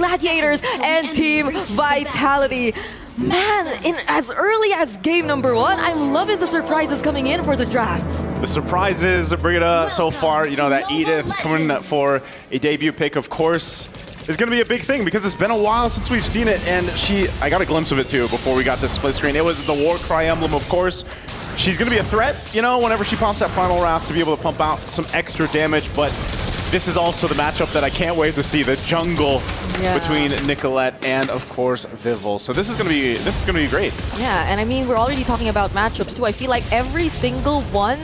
Gladiators and Team Vitality. Man, in as early as game number 1, I'm loving the surprises coming in for the drafts. The surprises, Brigitte, so far, you know, that Edith coming for a debut pick, of course, is going to be a big thing because it's been a while since we've seen it, and I got a glimpse of it too before we got this split screen. It was the Warcry emblem, of course. She's going to be a threat, you know, whenever she pops that Primal Wrath to be able to pump out some extra damage, but this is also the matchup that I can't wait to see, the jungle between Nicolette and, of course, Vivol. So this is gonna be great. Yeah, and I mean, we're already talking about matchups too. I feel like every single one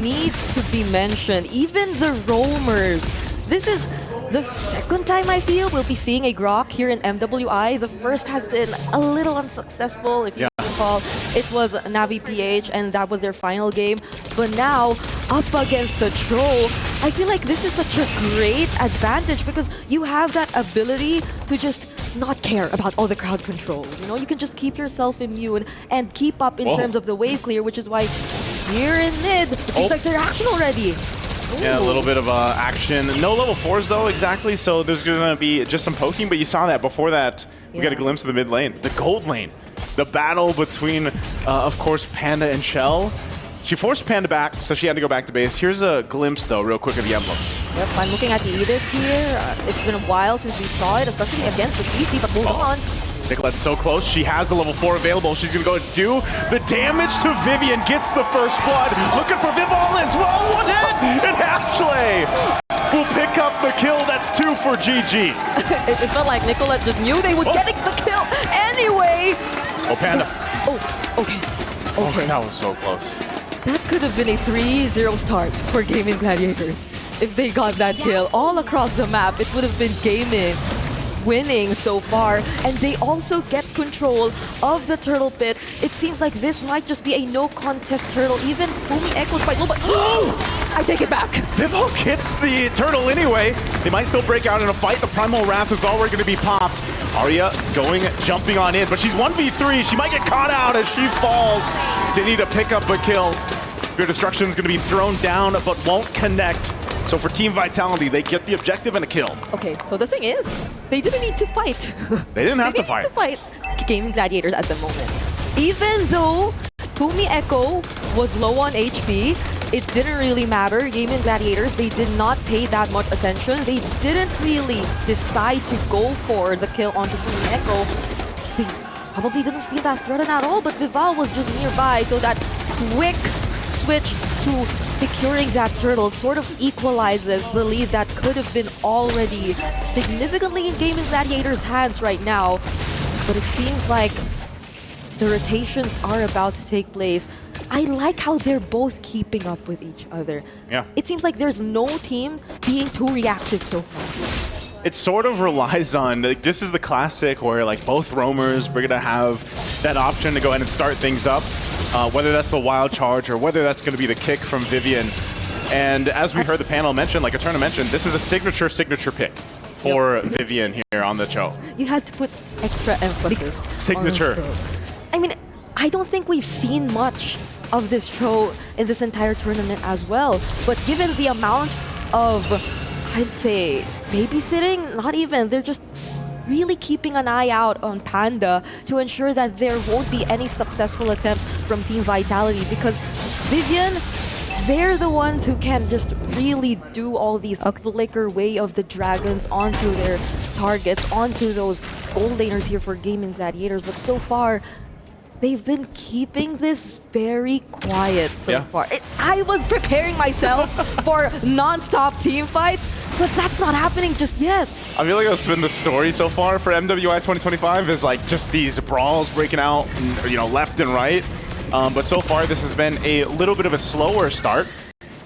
needs to be mentioned, even the roamers. This is the second time I feel we'll be seeing a Grok here in MWI. The first has been a little unsuccessful, if you recall. It was Navi PH, and that was their final game. But now, up against the Troll, I feel like this is such a great advantage because you have that ability to just not care about all the crowd control. You know, you can just keep yourself immune and keep up in terms of the wave clear, which is why here in mid, it seems like they're action already. Yeah, a little bit of action. No level 4s though, exactly, so there's going to be just some poking, but you saw that. Before that, we got a glimpse of the mid lane, the gold lane. The battle between, of course, Panda and Shell. She forced Panda back, so she had to go back to base. Here's a glimpse, though, real quick of the emblems. Yep, I'm looking at the Edith here. It's been a while since we saw it, especially against the CC, but hold on. Nicolette's so close. She has the level 4 available. She's going to go do the damage to Vivian. Gets the first blood. Looking for Vivol as well. One hit! And Ashley will pick up the kill. That's 2 for GG. It felt like Nicolette just knew they would get the kill anyway. Oh, Panda. Okay. Oh, that was so close. That could have been a 3-0 start for Gaimin Gladiators. If they got that kill all across the map, it would have been Gaimin winning so far. And they also get control of the turtle pit. It seems like this might just be a no-contest turtle. Even Fumi Echo's quite low, but I take it back. Vivol gets the turtle anyway. They might still break out in a fight. The Primal Wrath is already going to be popped. Arya jumping on in, but she's 1v3. She might get caught out as she falls. So you need to pick up a kill. Spear Destruction is going to be thrown down, but won't connect. So for Team Vitality, they get the objective and a kill. Okay, so the thing is, they didn't need to fight. They didn't have to fight. Gaimin Gladiators at the moment. Even though Fumi Echo was low on HP, it didn't really matter. Gaimin Gladiators, they did not pay that much attention. They didn't really decide to go for the kill onto Fumi Echo. They probably didn't feel that threatened at all, but Vivol was just nearby, so that quick switch to securing that turtle sort of equalizes the lead that could have been already significantly in Gaimin Gladiators' hands right now. But it seems like the rotations are about to take place. I like how they're both keeping up with each other. Yeah. It seems like there's no team being too reactive so far. It sort of relies on, like, this is the classic where like both roamers are gonna have that option to go ahead and start things up, whether that's the wild charge or whether that's gonna be the kick from Vivian. And as we heard the panel mention, like Eterna mentioned, this is a signature pick for Vivian here on the show. You had to put extra emphasis. Signature. I mean, I don't think we've seen much of this Tro in this entire tournament as well. But given the amount of, I'd say, babysitting, not even, they're just really keeping an eye out on Panda to ensure that there won't be any successful attempts from Team Vitality, because Vivian, they're the ones who can just really do all these flicker way of the dragons onto their targets, onto those gold laners here for Gaimin Gladiators. But so far, they've been keeping this very quiet so far. I was preparing myself for non-stop team fights, but that's not happening just yet. I feel like that's been the story so far for MWI 2025, is like just these brawls breaking out, you know, left and right. But so far, this has been a little bit of a slower start.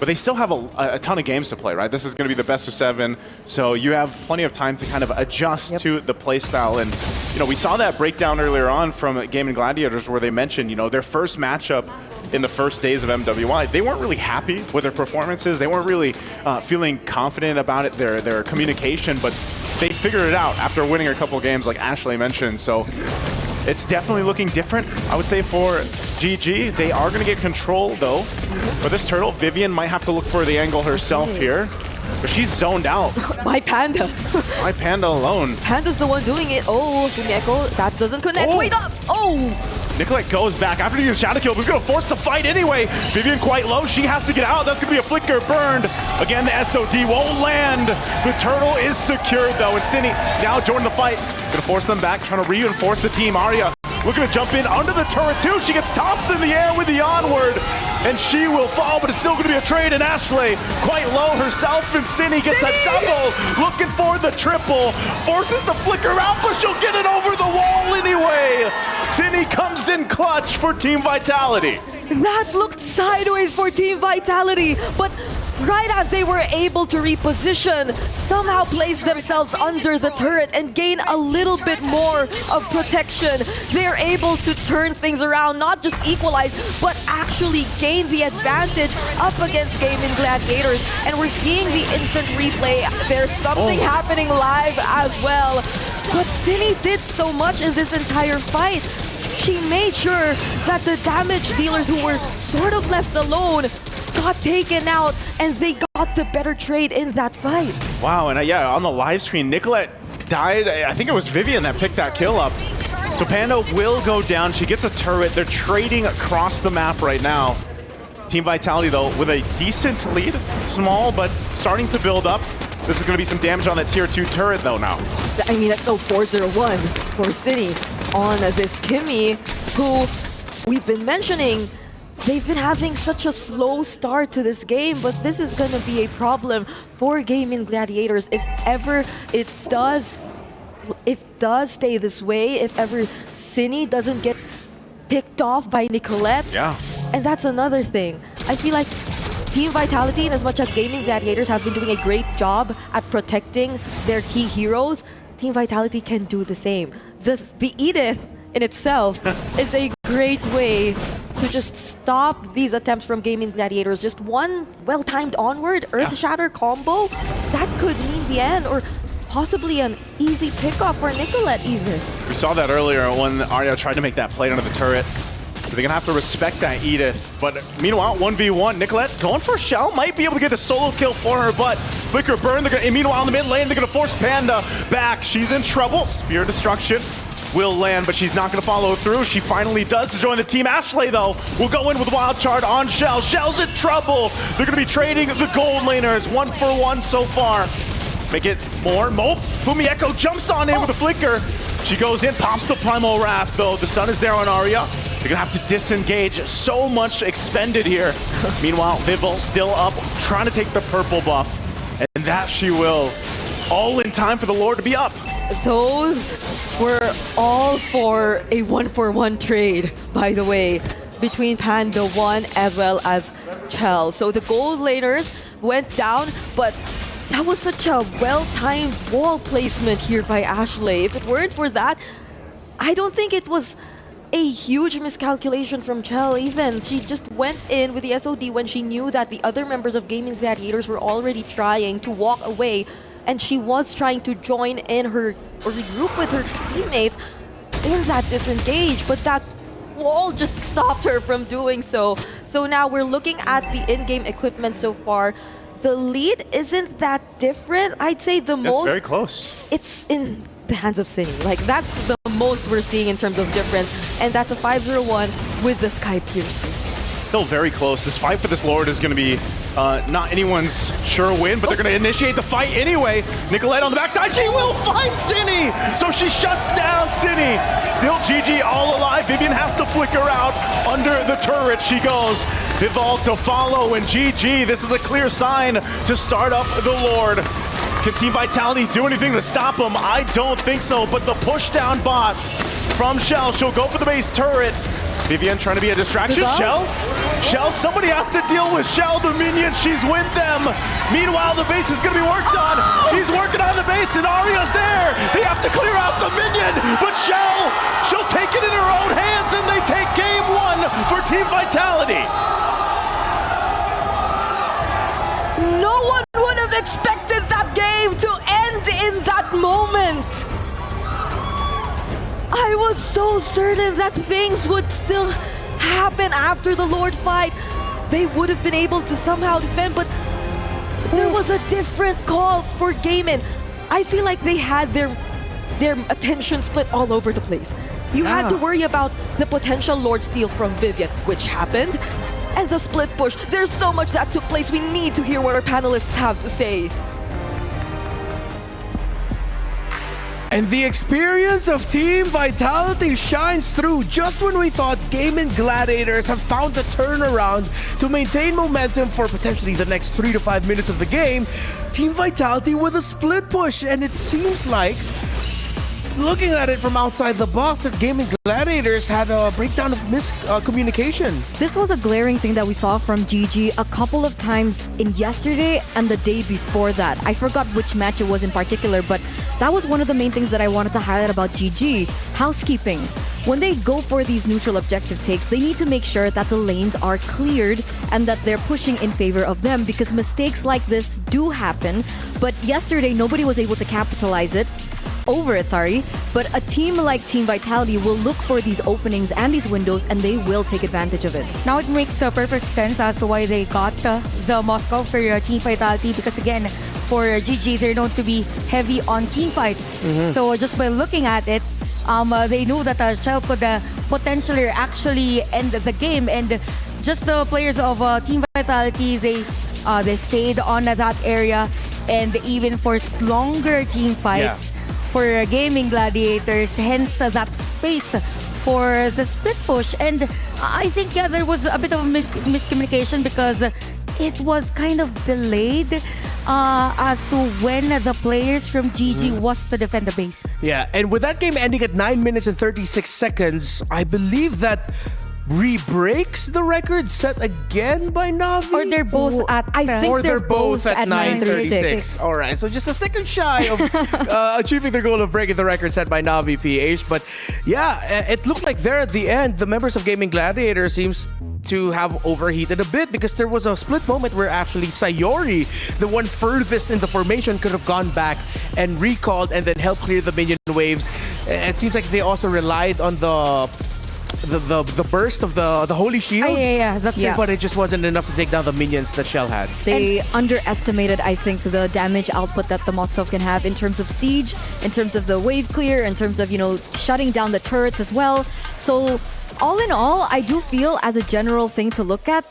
But they still have a ton of games to play, right? This is going to be the best of 7, so you have plenty of time to kind of adjust to the playstyle. And you know, we saw that breakdown earlier on from Gaimin Gladiators, where they mentioned, you know, their first matchup in the first days of MWI, they weren't really happy with their performances. They weren't really feeling confident about it, their communication, but they figured it out after winning a couple games, like Ashley mentioned. So it's definitely looking different, I would say, for GG. They are going to get control, though. For this turtle, Vivian might have to look for the angle herself here. But she's zoned out. My Panda. My Panda alone. Panda's the one doing it. Oh, Fumiko, that doesn't connect. Oh. Wait up. Oh. Nicolette goes back after the shadow kill, but he's going to force the fight anyway. Vivian quite low. She has to get out. That's going to be a flicker burned. Again, the SOD won't land. The turtle is secured, though. And Cindy now joining the fight. Going to force them back, trying to reinforce the team. Arya looking to jump in under the turret, too. She gets tossed in the air with the onward. And she will fall, but it's still going to be a trade. And Ashley quite low herself. And Cindy gets a double. Looking for the triple. Forces the flicker out, but she'll get it over the wall anyway. Cindy comes in clutch for Team Vitality. That looked sideways for Team Vitality, but right as they were able to reposition, somehow place themselves under the turret and gain a little bit more of protection. They're able to turn things around, not just equalize, but actually gain the advantage up against Gaimin Gladiators. And we're seeing the instant replay. There's something happening live as well. But Cindy did so much in this entire fight. She made sure that the damage dealers who were sort of left alone got taken out, and they got the better trade in that fight. Wow, and yeah, on the live screen, Nicolette died. I think it was Vivian that picked that kill up. So Panda will go down. She gets a turret. They're trading across the map right now. Team Vitality, though, with a decent lead. Small, but starting to build up. This is going to be some damage on that tier 2 turret, though, now. I mean, that's 401 for City on this Kimmy, who we've been mentioning. They've been having such a slow start to this game, but this is going to be a problem for Gaimin Gladiators if ever it does stay this way, if ever Cindy doesn't get picked off by Nicolette. Yeah. And that's another thing. I feel like Team Vitality, in as much as Gaimin Gladiators have been doing a great job at protecting their key heroes, Team Vitality can do the same. The Edith in itself is a great way to just stop these attempts from Gaimin Gladiators. Just one well-timed onward Earth Shatter combo, that could mean the end, or possibly an easy pickup for Nicolette even. We saw that earlier when Arya tried to make that play under the turret. They're going to have to respect that Edith. But meanwhile, 1v1, Nicolette going for a shell. Might be able to get a solo kill for her, but flicker burn. Meanwhile, in the mid lane, they're going to force Panda back. She's in trouble. Spear destruction will land, but she's not going to follow through. She finally does to join the team. Ashley, though, will go in with Wild Charge on Shell. Shell's in trouble. They're going to be trading the gold laners 1-for-1 so far. Make it more. Mope. Fumieko jumps on in with a flicker. She goes in, pops the Primal Wrath, though. The sun is there on Arya. They're going to have to disengage. So much expended here. Meanwhile, Vival still up, trying to take the purple buff. And that she will. All in time for the Lord to be up. Those were all for a 1-for-1 trade, by the way, between Panda 1 as well as Chell. So the gold laners went down, but that was such a well-timed wall placement here by Ashley. If it weren't for that, I don't think it was a huge miscalculation from Chell even. She just went in with the SOD when she knew that the other members of Gaimin Gladiators were already trying to walk away, and she was trying to join in her, or regroup with her teammates in that disengage, but that wall just stopped her from doing so. So now we're looking at the in-game equipment so far. The lead isn't that different. I'd say the most... It's very close. It's in the hands of Cindy. Like, that's the most we're seeing in terms of difference. And that's a 5-0-1 with the Sky Piercer. Still very close. This fight for this Lord is going to be not anyone's sure win, but they're going to initiate the fight anyway. Nicolette on the backside. She will find Cindy! So she shuts down Cindy. Still GG all alive. Vivian has to flicker out. Under the turret she goes. Vival to follow, and GG. This is a clear sign to start up the Lord. Can Team Vitality do anything to stop him? I don't think so, but the push down bot from Shell. She'll go for the base turret. Vivian trying to be a distraction. Shell, somebody has to deal with Shell, the minion. She's with them. Meanwhile, the base is going to be worked on. She's working on the base, and Arya's there. They have to clear out the minion, but she'll take it in her own hands, and they take game 1 for Team Vitality. No one would have expected that game to end in that moment. I was so certain that things would still happen after the Lord fight. They would have been able to somehow defend, but There was a different call for Gaimin. I feel like they had their attention split all over the place. You had to worry about the potential Lord Steal from Vivian, which happened, and the split push. There's so much that took place. We need to hear what our panelists have to say. And the experience of Team Vitality shines through just when we thought Gaimin Gladiators have found the turnaround to maintain momentum for potentially the next 3 to 5 minutes of the game. Team Vitality with a split push, and it seems like, looking at it from outside the box, that Gaimin Gladiators had a breakdown of miscommunication. This was a glaring thing that we saw from GG a couple of times in yesterday and the day before that. I forgot which match it was in particular, but that was one of the main things that I wanted to highlight about GG. Housekeeping. When they go for these neutral objective takes, they need to make sure that the lanes are cleared and that they're pushing in favor of them, because mistakes like this do happen. But yesterday, nobody was able to capitalize but a team like Team Vitality will look for these openings and these windows, and they will take advantage of it. Now it makes perfect sense as to why they got the Moscow for Team Vitality, because again, for GG, they're known to be heavy on team fights. So just by looking at it, they knew that Shell could potentially actually end the game, and just the players of Team Vitality, they stayed on that area, and even forced longer team fights. For Gaimin Gladiators, hence that space for the split push. And I think there was a bit of a miscommunication, because it was kind of delayed as to when the players from GG was to defend the base. Yeah, and with that game ending at 9 minutes and 36 seconds, I believe that re-breaks the record set again by Navi? Or they're both at... I think they're both at 9:36. All right, so just a second shy of achieving their goal of breaking the record set by Navi PH. But yeah, it looked like there at the end, the members of Gaimin Gladiator seems to have overheated a bit, because there was a split moment where actually Sayori, the one furthest in the formation, could have gone back and recalled and then helped clear the minion waves. It seems like they also relied on the burst of the holy shields. That's it. But it just wasn't enough to take down the minions that Shell had. They underestimated, I think, the damage output that the Moskov can have in terms of siege, in terms of the wave clear, in terms of, shutting down the turrets as well. So all in all, I do feel, as a general thing to look at,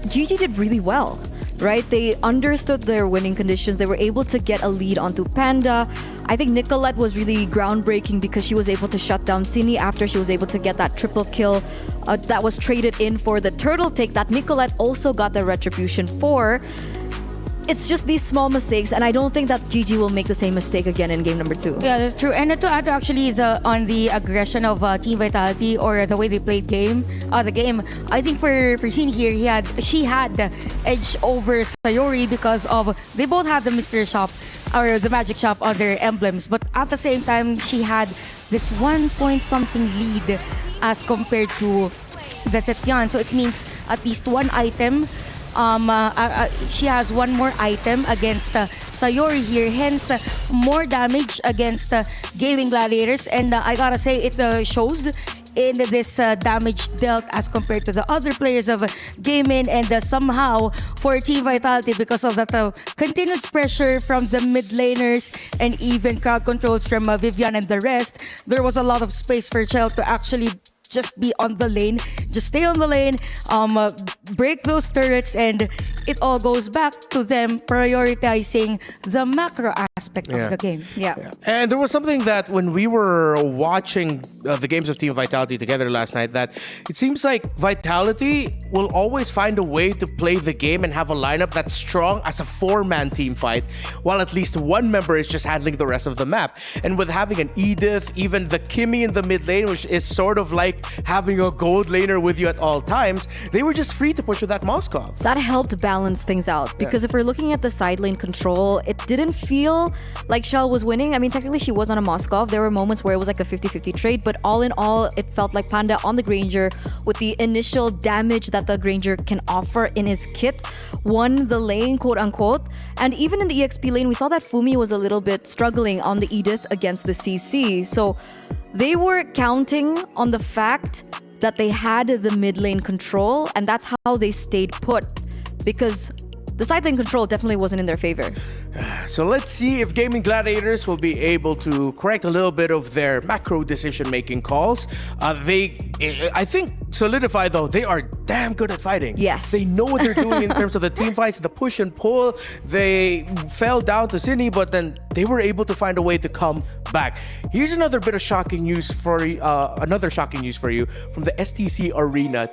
GG did really well. Right? They understood their winning conditions. They were able to get a lead onto Panda. I think Nicolette was really groundbreaking, because she was able to shut down Cine after she was able to get that triple kill that was traded in for the turtle take that Nicolette also got the retribution for. It's just these small mistakes, and I don't think that GG will make the same mistake again in game number 2. Yeah, that's true. And to add actually on the aggression of Team Vitality, or the way they played the game, I think for Cine here, she had the edge over Sayori, because of they both had the Mystery Shop or the Magic Shop on their emblems, but at the same time she had this 1 point something lead as compared to the Setyan. So it means at least one item. She has one more item against Sayori here, hence more damage against Gaimin Gladiators. And I gotta say, it shows in this damage dealt as compared to the other players of Gaimin, and somehow for Team Vitality, because of that continuous pressure from the mid laners and even crowd controls from Vivian and the rest, there was a lot of space for Shell to actually just be on the lane, just stay on the lane, break those turrets, and it all goes back to them prioritizing the macro aspect of the game. Yeah. And there was something that when we were watching the games of Team Vitality together last night, that it seems like Vitality will always find a way to play the game and have a lineup that's strong as a 4-man team fight, while at least one member is just handling the rest of the map. And with having an Edith, even the Kimmy in the mid lane, which is sort of like having a gold laner with you at all times, they were just free to push with that Moskov. That helped balance things out, because if we're looking at the side lane control, it didn't feel like Shell was winning. I mean, technically she was on a Moskov. There were moments where it was like a 50-50 trade, but all in all, it felt like Panda on the Granger, with the initial damage that the Granger can offer in his kit, won the lane, quote unquote. And even in the EXP lane, we saw that Fumi was a little bit struggling on the Edith against the CC. So they were counting on the fact that they had the mid lane control, and that's how they stayed put. Because the side lane control definitely wasn't in their favor. So let's see if Gaming Gladiators will be able to correct a little bit of their macro decision-making calls. I think, solidify though, they are damn good at fighting. Yes. They know what they're doing in terms of the team fights, the push and pull. They fell down to Cine, but then they were able to find a way to come back. Here's another bit of shocking news for you from the STC Arena.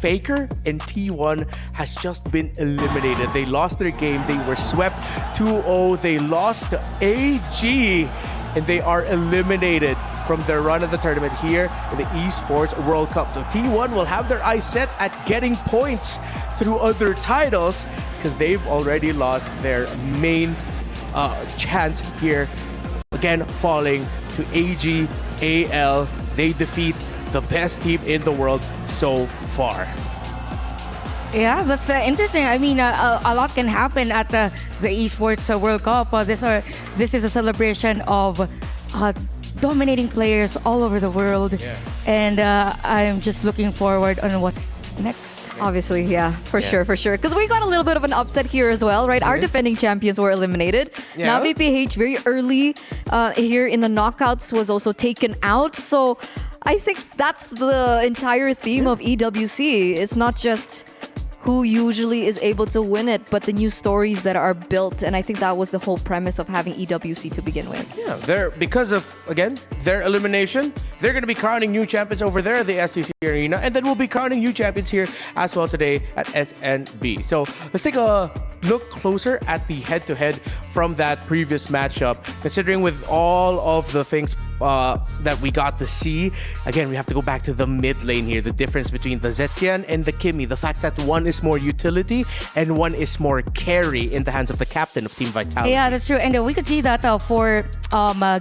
Faker and T1 has just been eliminated. They lost their game. They were swept 2-0. They lost to AG, and they are eliminated from their run of the tournament here in the Esports World Cup. So T1 will have their eyes set at getting points through other titles because they've already lost their main chance here. Again, falling to AG, AL. They defeat the best team in the world so far. Yeah, that's interesting. I mean, a lot can happen at the Esports World Cup. This is a celebration of dominating players all over the world. Yeah. And I'm just looking forward on what's next. Obviously, yeah, for sure. Because we got a little bit of an upset here as well, right? Our defending champions were eliminated. Yeah. Now VPH very early here in the knockouts was also taken out. So I think that's the entire theme of EWC. It's not just who usually is able to win it, but the new stories that are built. And I think that was the whole premise of having EWC to begin with. Yeah, because of, again, their elimination, they're going to be crowning new champions over there at the STC Arena, and then we'll be crowning new champions here as well today at SNB. So let's take a look closer at the head-to-head from that previous matchup, considering with all of the things that we got to see. Again, we have to go back to the mid lane here. The difference between the Zetian and the Kimi. The fact that one is more utility and one is more carry in the hands of the captain of Team Vitality. Yeah, that's true. And we could see that for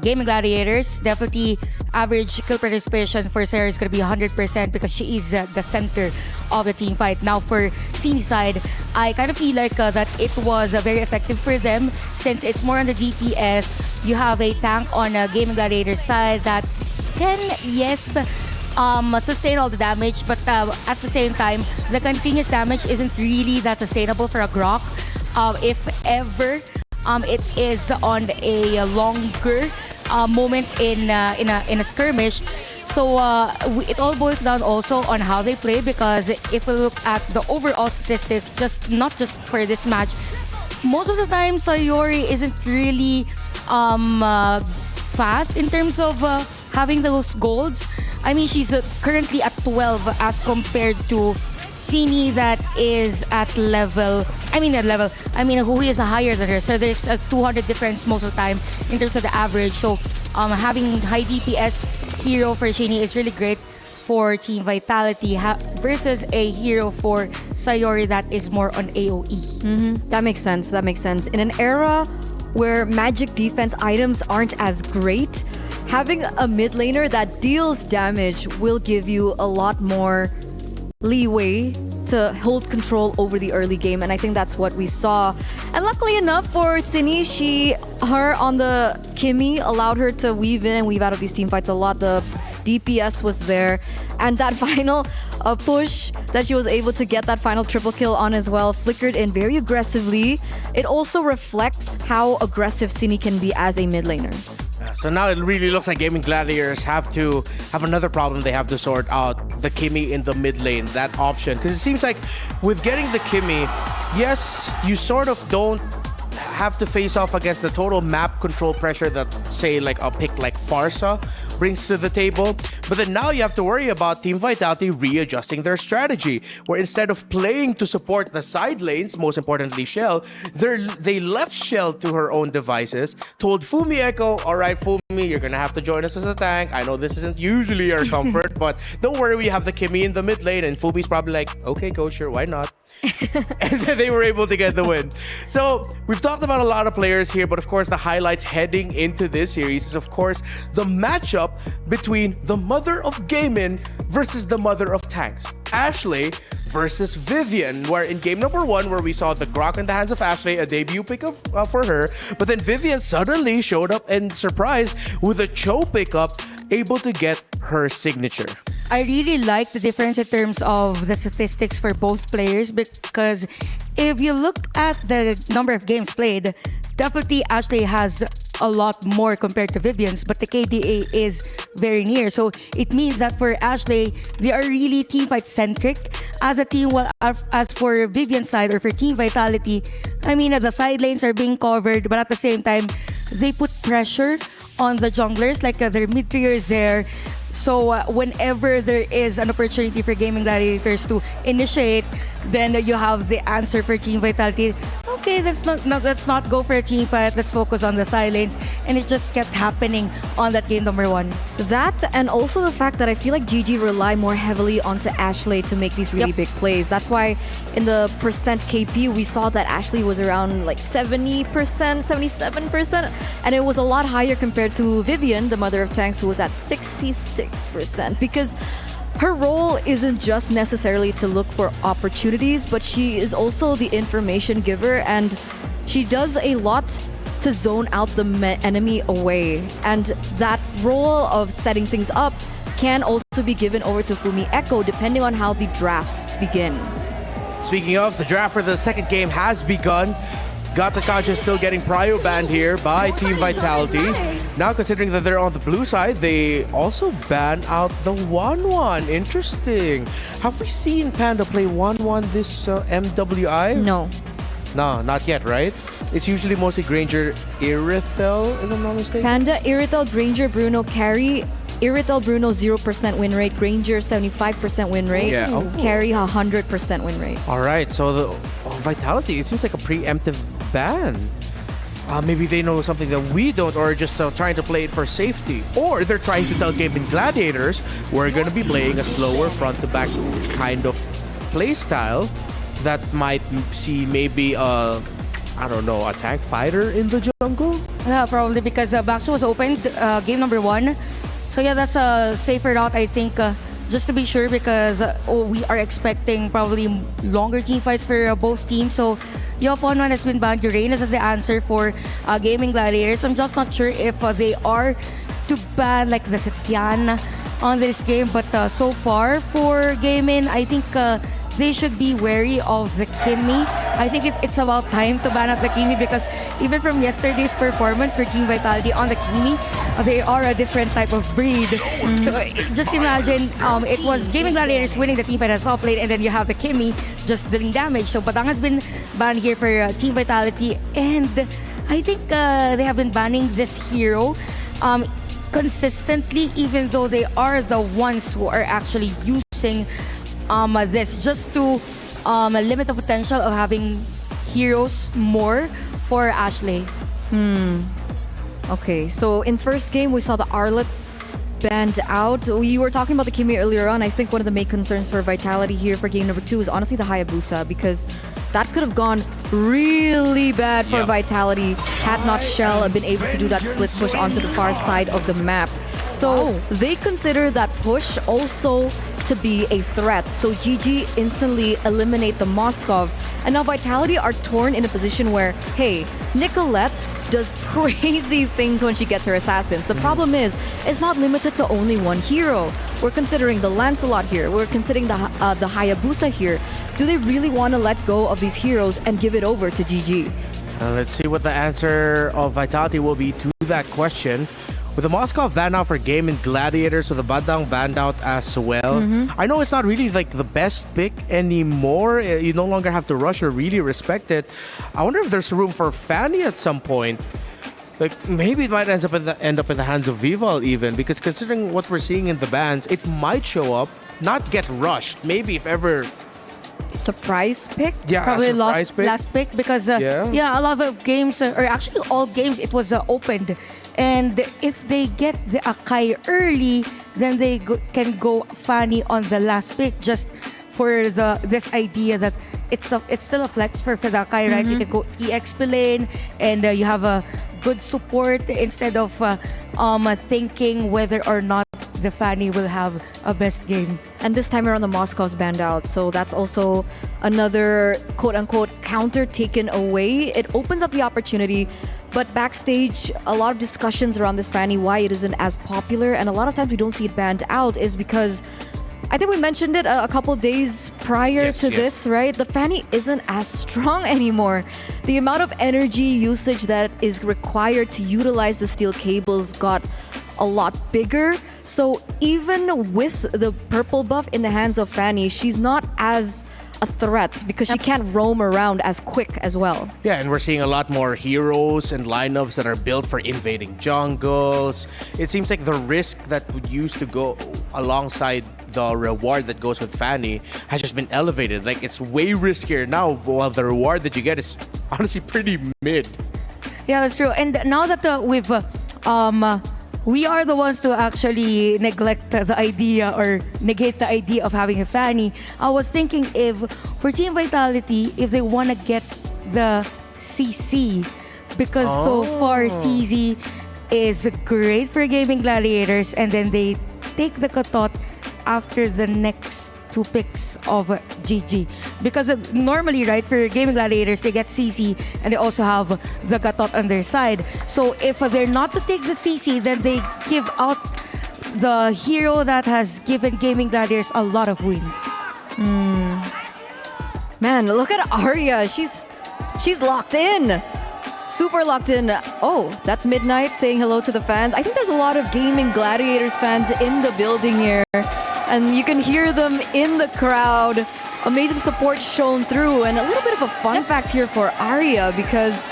Gaming Gladiators, definitely average kill participation for Sarah is going to be 100% because she is the center of the team fight. Now for Cine side, I kind of feel like that it was very effective for them since it's more on the DPS. You have a tank on Gaming Gladiators side that can, yes, sustain all the damage, but at the same time, the continuous damage isn't really that sustainable for a Grok. If ever, it is on a longer moment in a skirmish. So it all boils down also on how they play, because if we look at the overall statistics, not just for this match, most of the time Sayori isn't really fast in terms of having those golds. I mean, she's currently at 12 as compared to Cine that is at level, who is higher than her. So there's a 200 difference most of the time in terms of the average. So having high DPS hero for Cine is really great for Team Vitality versus a hero for Sayori that is more on AoE. That makes sense. In an era where magic defense items aren't as great, having a mid laner that deals damage will give you a lot more leeway to hold control over the early game, and I think that's what we saw. And luckily enough for Cine, her on the Kimi allowed her to weave in and weave out of these team fights a lot. The DPS was there, and that final push that she was able to get that final triple kill on as well, flickered in very aggressively. It also reflects how aggressive Cine can be as a mid laner. So now it really looks like Gaming Gladiators have another problem they have to sort out: the Kimi in the mid lane, that option. Because it seems like with getting the Kimi, yes, you sort of don't have to face off against the total map control pressure that, say, like a pick like Farsa brings to the table. But then now you have to worry about Team Vitality readjusting their strategy, where instead of playing to support the side lanes, most importantly Shell, they left Shell to her own devices, told Fumi Echo, all right, Fumi, you're gonna have to join us as a tank. I know this isn't usually our comfort, but don't worry, we have the Kimi in the mid lane. And Fumi's probably like, okay, go, sure, why not? And then they were able to get the win. So we've talked about a lot of players here, but of course the highlights heading into this series is of course the matchup between the mother of Gaimin versus the mother of tanks, Ashley versus Vivian, where in game number 1, where we saw the Grok in the hands of Ashley, a debut pickup for her, but then Vivian suddenly showed up and surprised with a Cho pickup, able to get her signature. I really like the difference in terms of the statistics for both players, because if you look at the number of games played, definitely Ashley has a lot more compared to Vivian's, but the KDA is very near. So it means that for Ashley, they are really teamfight centric as a team. While as for Vivian's side or for Team Vitality, I mean, the side lanes are being covered, but at the same time, they put pressure on the junglers, like their mid tier is there. So whenever there is an opportunity for Gaming Gladiators to initiate, then you have the answer for Team Vitality. Okay, let's not go for a team fight. Let's focus on the side lanes, and it just kept happening on that game number 1. That, and also the fact that I feel like GG rely more heavily onto Ashley to make these really big plays. That's why in the percent KP we saw that Ashley was around like 70%, 77%, and it was a lot higher compared to Vivian, the mother of tanks, who was at 66%, because her role isn't just necessarily to look for opportunities, but she is also the information giver, and she does a lot to zone out the enemy away. And that role of setting things up can also be given over to Fumi Echo depending on how the drafts begin. Speaking of, the draft for the second game has begun. Gatakaja still getting prio banned here by Team Vitality. Now, considering that they're on the blue side, they also ban out the 1-1. Interesting. Have we seen Panda play 1-1 this MWI? No. No, not yet, right? It's usually mostly Granger, Irithel, if I'm not mistaken. Panda, Irithel, Granger, Bruno, Carry. Irithel, Bruno, 0% win rate. Granger, 75% win rate. Yeah. Oh. Carry, 100% win rate. All right, so the Vitality, it seems like a preemptive ban. Maybe they know something that we don't, or just trying to play it for safety. Or they're trying to tell Gaimin Gladiators, we're going to be playing a slower front-to-back kind of play style that might see maybe I don't know, a tank fighter in the jungle? Yeah, probably because Baxter was opened game number 1. So yeah, that's a safer route, I think, just to be sure, because we are expecting probably longer team fights for both teams. So Yopon1 has been banned. Uranus is the answer for Gaming Gladiators. I'm just not sure if they are to ban like the Setian on this game, but so far for Gaimin, I think they should be wary of the Kimmy. I think it's about time to ban out the Kimmy, because even from yesterday's performance for Team Vitality on the Kimmy, they are a different type of breed. So just imagine, it was Gaming Gladiators winning the team fight at top lane, and then you have the Kimmy just dealing damage. So Batang has been banned here for Team Vitality, and I think they have been banning this hero consistently, even though they are the ones who are actually using this just to limit the potential of having heroes more for Ashley. Okay, so in first game, we saw the Arlet banned out. We were talking about the Kimi earlier on. I think one of the main concerns for Vitality here for game number 2 is honestly the Hayabusa, because that could have gone really bad for Vitality had not Shell been able to do that split push onto the far side of the map. So they consider that push also to be a threat. So GG instantly eliminate the Moskov. And now Vitality are torn in a position where, hey, Nicolette does crazy things when she gets her assassins. The problem is, it's not limited to only one hero. We're considering the Lancelot here. We're considering the Hayabusa here. Do they really want to let go of these heroes and give it over to GG? Let's see what the answer of Vitality will be to that question. With the Moskov banned out for Gaimin Gladiators, with the Badang banned out as well. I know it's not really like the best pick anymore. You no longer have to rush or really respect it. I wonder if there's room for Fanny at some point. Like maybe it might end up in the hands of Vival even, because considering what we're seeing in the bans, it might show up, not get rushed. Maybe if ever. Surprise pick? Yeah, Probably surprise pick. last pick, because a lot of games, or actually all games, it was opened. And if they get the Akai early, then they can go Fanny on the last pick, just for this idea that it's still a flex for the Akai, right? You can go EXP lane, and you have a good support instead of thinking whether or not the Fanny will have a best game. And this time around, the Moscow's banned out. So that's also another quote-unquote counter taken away. It opens up the opportunity. But backstage, a lot of discussions around this Fanny, why it isn't as popular. And a lot of times we don't see it banned out is because I think we mentioned it a couple days prior to Yes. this, right? The Fanny isn't as strong anymore. The amount of energy usage that is required to utilize the steel cables got a lot bigger. So even with the purple buff in the hands of Fanny, she's not as a threat because she can't roam around as quick as well. Yeah, and we're seeing a lot more heroes and lineups that are built for invading jungles. It seems like the risk that would used to go alongside the reward that goes with Fanny has just been elevated. Like, it's way riskier now, while the reward that you get is honestly pretty mid. Yeah, that's true. And now that we are the ones to actually neglect the idea or negate the idea of having a Fanny. I was thinking if for Team Vitality, if they want to get the CC, because so far CZ is great for Gaming Gladiators, and then they take the Katot after the next two picks of GG. Because normally, right, for Gaming Gladiators, they get CC and they also have the Katot on their side. So if they're not to take the CC, then they give out the hero that has given Gaming Gladiators a lot of wins. Man, look at Arya. She's locked in. Super locked in. Oh, that's Midnight saying hello to the fans. I think there's a lot of Gaming Gladiators fans in the building here. And you can hear them in the crowd. Amazing support shown through. And a little bit of a fun fact here for Arya, because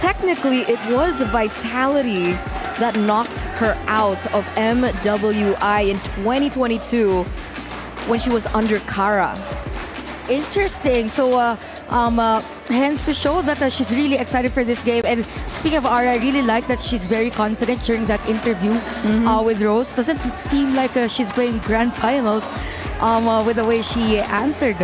technically it was Vitality that knocked her out of MWI in 2022 when she was under Kara. Interesting. So, hence to show that she's really excited for this game. And speaking of Ara, I really like that she's very confident during that interview with Rose. Doesn't seem like she's playing grand finals with the way she answered.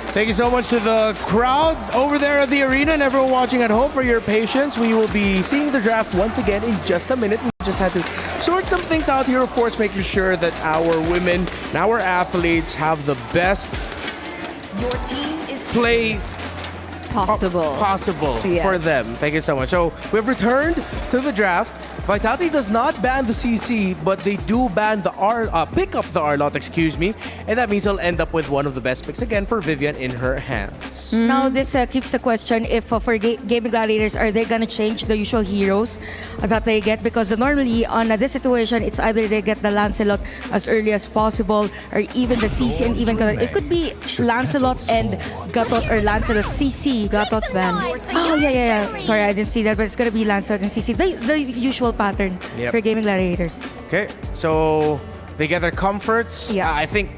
Thank you so much to the crowd over there at the arena and everyone watching at home for your patience. We will be seeing the draft once again in just a minute. We just had to sort some things out here, of course, making sure that our women and our athletes have the best Your team is play Possible. Yes. for them. Thank you so much. So we've returned to the draft. Vitality does not ban the CC, but they do ban the pick up the Arlot, and that means they'll end up with one of the best picks again for Vivian in her hands. Now, this keeps the question if for Gaming Gladiators, are they gonna change the usual heroes that they get? Because normally on this situation, it's either they get the Lancelot as early as possible, or even the CC and even Gatot. It could be Lancelot and Gatot, or Lancelot CC. Gatot's ban. Oh, yeah. Sorry, I didn't see that, but it's gonna be Lancelot and CC. The usual pattern for Gaming Gladiators. Okay, so they get their comforts. Yeah. I think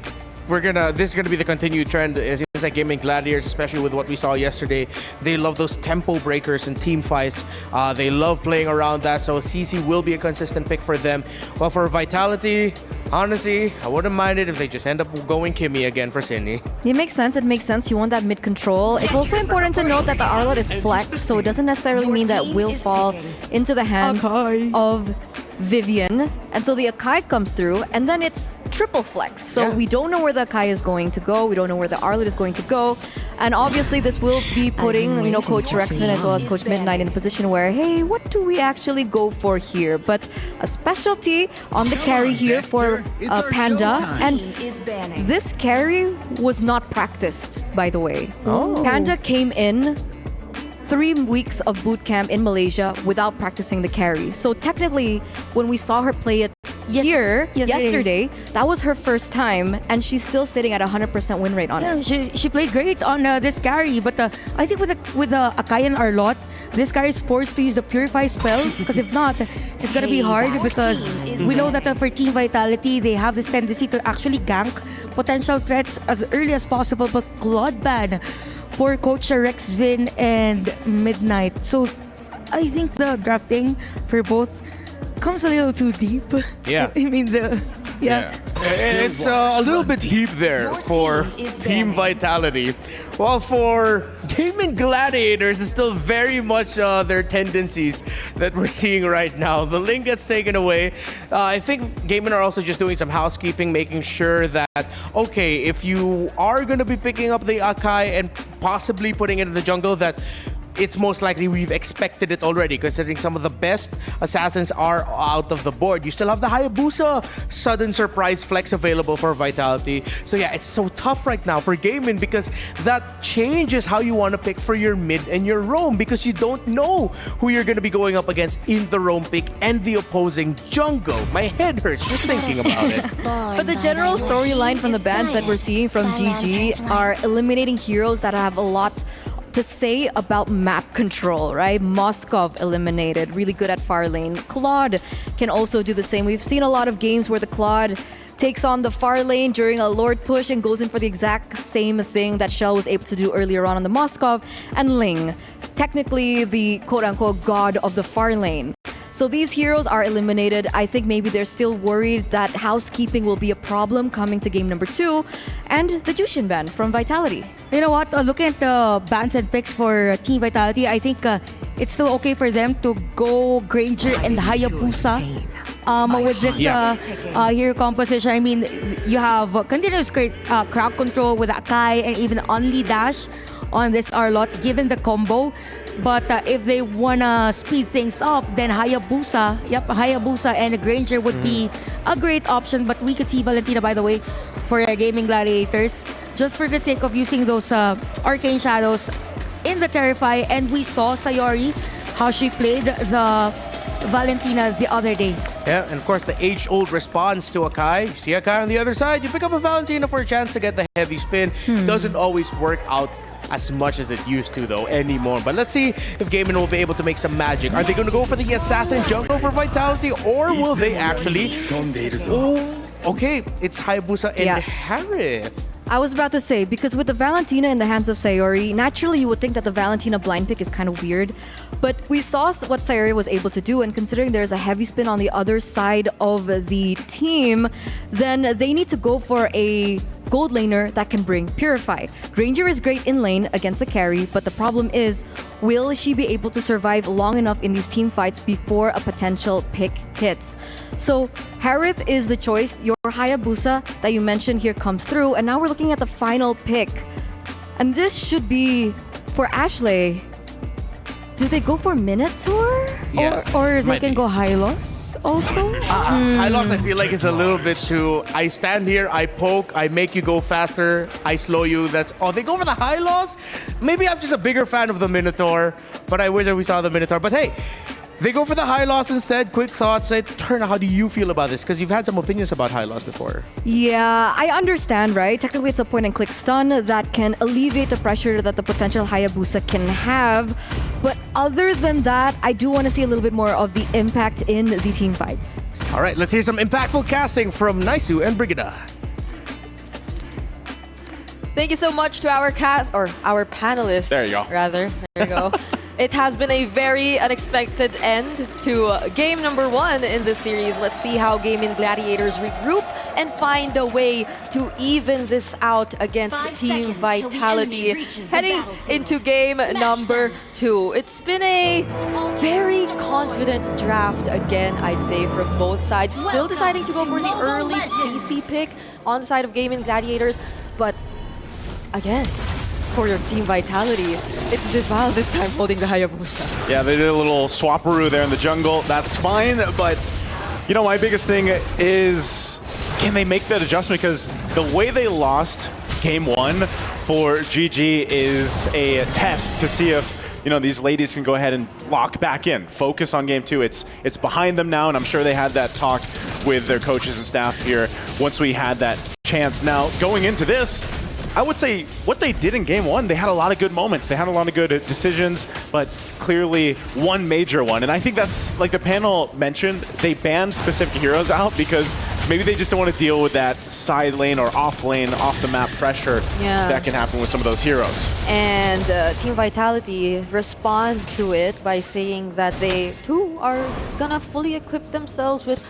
this is gonna be the continued trend. It seems like Gaming Gladiators, especially with what we saw yesterday, they love those tempo breakers and team fights. They love playing around that, so CC will be a consistent pick for them. Well, for Vitality, honestly, I wouldn't mind it if they just end up going Kimmy again for Sydney. It makes sense. You want that mid control. It's also important to note that the Arlot is flexed, so it doesn't necessarily mean that will fall into the hands of Vivian until the Akai comes through, and then it's triple flex. So we don't know where the Akai is going to go. We don't know where the Arlot is going to go. And obviously this will be putting, Coach Rexman as well as Coach Midnight in a position where, hey, what do we actually go for here? But a specialty on the carry here for Panda. And this carry was not practiced, by the way. Panda came in 3 weeks of boot camp in Malaysia without practicing the carry. So technically, when we saw her play it yesterday, that was her first time, and she's still sitting at 100% win rate on it. She played great on this carry, but I think with the Akai and Arlot, this guy is forced to use the Purify spell, because if not, it's gonna be hard, because we know that for Team Vitality, they have this tendency to actually gank potential threats as early as possible, but Claude ban for Coach Rexvin and Midnight. So I think the drafting for both comes a little too deep. Yeah. I mean, It's a little bit deep there for Team Vitality. While for Gaming Gladiators, it's still very much their tendencies that we're seeing right now. The link gets taken away. I think Gaimin are also just doing some housekeeping, making sure that, okay, if you are going to be picking up the Akai and possibly putting it in the jungle, that it's most likely we've expected it already, considering some of the best assassins are out of the board. You still have the Hayabusa sudden surprise flex available for Vitality. So yeah, it's so tough right now for Gaimin because that changes how you want to pick for your mid and your roam, because you don't know who you're going to be going up against in the roam pick and the opposing jungle. My head hurts just thinking about it. But the general storyline from the bans that we're seeing from GG are eliminating heroes that have a lot to say about map control, right? Moskov eliminated, really good at far lane. Claude can also do the same. We've seen a lot of games where the Claude takes on the far lane during a Lord push and goes in for the exact same thing that Shell was able to do earlier on the Moskov. And Ling, technically the quote-unquote god of the far lane. So these heroes are eliminated. I think maybe they're still worried that housekeeping will be a problem coming to game number 2. And the Jushin ban from Vitality. You know what? Looking at the bans and picks for Team Vitality, I think it's still okay for them to go Granger and Hayabusa. With this hero composition, I mean, you have continuous great crowd control with Akai and even only dash on this Arlot, given the combo. But if they wanna speed things up, then Hayabusa and Granger would be a great option. But we could see Valentina, by the way, for Gaming Gladiators, just for the sake of using those Arcane Shadows in the Terrify. And we saw Sayori, how she played the Valentina the other day. Yeah, and of course the age-old response to Akai. See Akai on the other side, you pick up a Valentina for a chance to get the heavy spin. Doesn't always work out as much as it used to though anymore. But let's see if Gaimin will be able to make some magic. Are they going to go for the assassin jungle for Vitality, or will they actually... Oh, okay, it's Hayabusa and Harith. I was about to say, because with the Valentina in the hands of Sayori, naturally you would think that the Valentina blind pick is kind of weird. But we saw what Sayori was able to do, and considering there's a heavy spin on the other side of the team, then they need to go for a gold laner that can bring Purify. Granger is great in lane against the carry, but the problem is, will she be able to survive long enough in these team fights before a potential pick hits? So Harith is the choice. Your Hayabusa that you mentioned here comes through, and now we're looking at the final pick. And this should be for Ashley. Do they go for Minotaur? Yeah, Or they can go Hylos also? Hylos, I feel like it's a little bit too... I stand here, I poke, I make you go faster, I slow you. That's... Oh, they go for the Hylos? Maybe I'm just a bigger fan of the Minotaur, but I wish that we saw the Minotaur. But hey, they go for the Hylos instead. Quick thoughts. Turn, how do you feel about this? Because you've had some opinions about Hylos before. Yeah, I understand, right? Technically, it's a point-and-click stun that can alleviate the pressure that the potential Hayabusa can have. But other than that, I do want to see a little bit more of the impact in the team fights. All right, let's hear some impactful casting from Naisu and Brigida. Thank you so much to our our panelists. There you go. Rather, there you go. It has been a very unexpected end to game number 1 in this series. Let's see how Gaimin Gladiators regroup and find a way to even this out against Team Vitality. Heading into game number 2. It's been a very confident draft again, I'd say, from both sides. Still deciding to go for the early PC pick on the side of Gaimin Gladiators, but again, for your Team Vitality, it's Vival this time holding the Hayabusa. Yeah, they did a little swapperoo there in the jungle. That's fine, but you know, my biggest thing is, can they make that adjustment? Because the way they lost game 1 for GG is a test to see if, you know, these ladies can go ahead and lock back in, focus on game 2. It's behind them now, and I'm sure they had that talk with their coaches and staff here once we had that chance. Now, going into this, I would say what they did in game 1, they had a lot of good moments. They had a lot of good decisions, but clearly one major one. And I think that's, like the panel mentioned, they banned specific heroes out because maybe they just don't want to deal with that side lane or off lane, off the map pressure that can happen with some of those heroes. And Team Vitality respond to it by saying that they too are gonna fully equip themselves with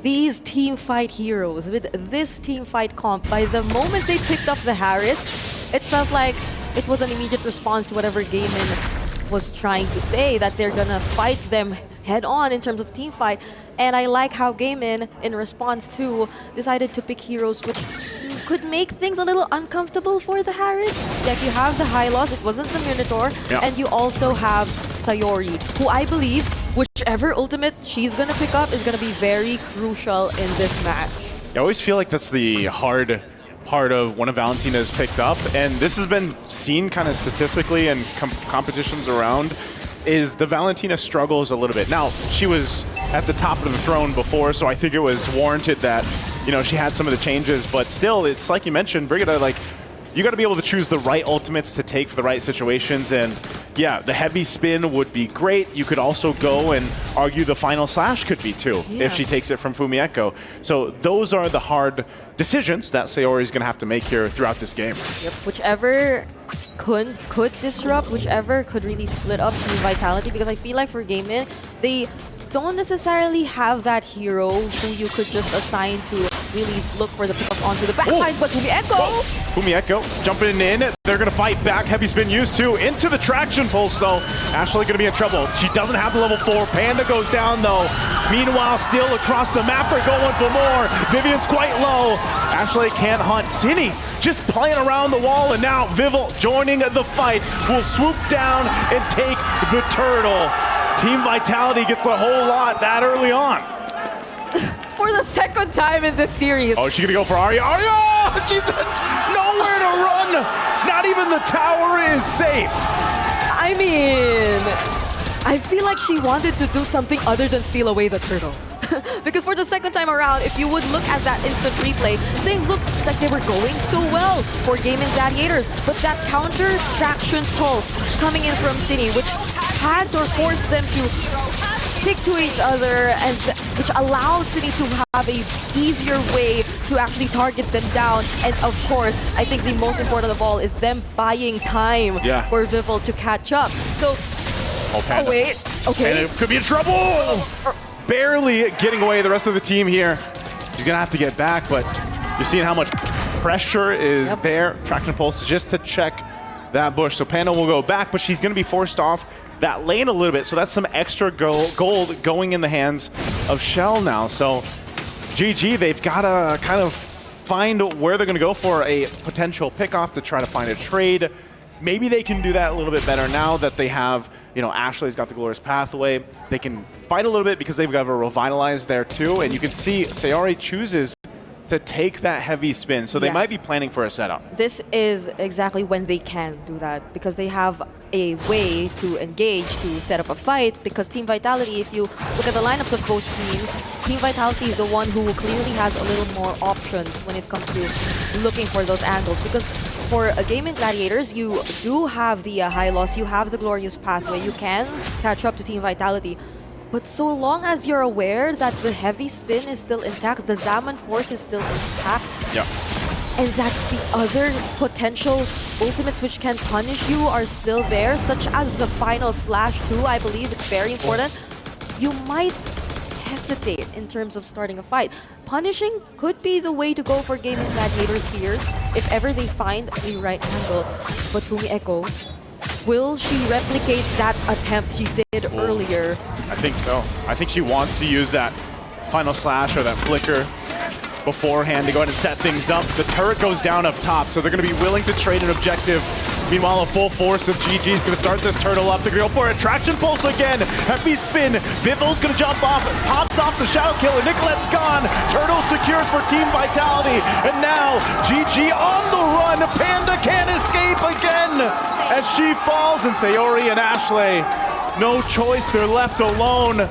these team fight heroes, with this team fight comp. By the moment they picked up the Harith, it felt like it was an immediate response to whatever Gaimin was trying to say, that they're gonna fight them head on in terms of team fight. And I like how Gaimin, in response to, decided to pick heroes which seem could make things a little uncomfortable for the Harris. Like you have the high loss, it wasn't the Minotaur, and you also have Sayori, who I believe whichever ultimate she's gonna pick up is gonna be very crucial in this match. I always feel like that's the hard part of one of Valentina's picked up, and this has been seen kind of statistically in competitions around, is the Valentina struggles a little bit. Now, she was at the top of the throne before, so I think it was warranted that, you know, she had some of the changes, but still, it's like you mentioned, Brigitte, like, you got to be able to choose the right ultimates to take for the right situations, and yeah, the heavy spin would be great. You could also go and argue the final slash could be too, if she takes it from Fumieko. So those are the hard decisions that Sayori is going to have to make here throughout this game. Yep, whichever could disrupt, whichever could really split up Team Vitality, because I feel like for Gaimin, they don't necessarily have that hero who you could just assign to really look for the pickups onto the backside, but Fumieko jumping in. They're going to fight back. Heavy spin used to. Into the traction pulse, though. Ashley going to be in trouble. She doesn't have the level 4. Panda goes down, though. Meanwhile, still across the map, they're going for more. Vivian's quite low. Ashley can't hunt. Cine just playing around the wall, and now Vival joining the fight will swoop down and take the turtle. Team Vitality gets a whole lot that early on. For the second time in this series. Oh, she's gonna go for Arya. Arya! She's nowhere to run! Not even the tower is safe. I mean, I feel like she wanted to do something other than steal away the turtle. Because for the second time around, if you would look at that instant replay, things looked like they were going so well for Gaimin Gladiators. But that counter traction pulse coming in from Cine, which had or forced them to stick to each other, and which allowed Cine to have a easier way to actually target them down. And of course, I think the most important of all is them buying time for Vival to catch up. So, Panda. Wait, okay. And it could be in trouble! Barely getting away the rest of the team here. She's gonna have to get back, but you're seeing how much pressure is there. Traction pulse just to check that bush. So Panda will go back, but she's gonna be forced off that lane a little bit. So that's some extra gold going in the hands of Shell now. So GG, they've gotta kind of find where they're gonna go for a potential pickoff to try to find a trade. Maybe they can do that a little bit better now that they have, you know, Ashley's got the Glorious Pathway. They can fight a little bit because they've got a Revitalize there too. And you can see Sayori chooses to take that heavy spin. So they might be planning for a setup. This is exactly when they can do that, because they have a way to engage, to set up a fight. Because Team Vitality, if you look at the lineups of both teams, Team Vitality is the one who clearly has a little more options when it comes to looking for those angles. Because for a Gaimin Gladiators, you do have the high loss, you have the Glorious Pathway, you can catch up to Team Vitality. But so long as you're aware that the heavy spin is still intact, the Zaman Force is still intact, and that the other potential ultimates which can punish you are still there, such as the final slash too, I believe it's very important, you might hesitate in terms of starting a fight. Punishing could be the way to go for Gaimin Gladiators here, if ever they find a right angle. But Fumieko, will she replicate that attempt she did earlier? I think so. I think she wants to use that final slash or that flicker beforehand to go ahead and set things up. The turret goes down up top, so they're going to be willing to trade an objective. Meanwhile, a full force of GG is going to start this turtle up. They're going to go for a traction pulse again. Heavy spin. Vival's going to jump off. Pops off the Shadow Killer. Nicolette's gone. Turtle secured for Team Vitality. And now, GG on the run. Panda can't escape again as she falls. And Sayori and Ashley, no choice. They're left alone.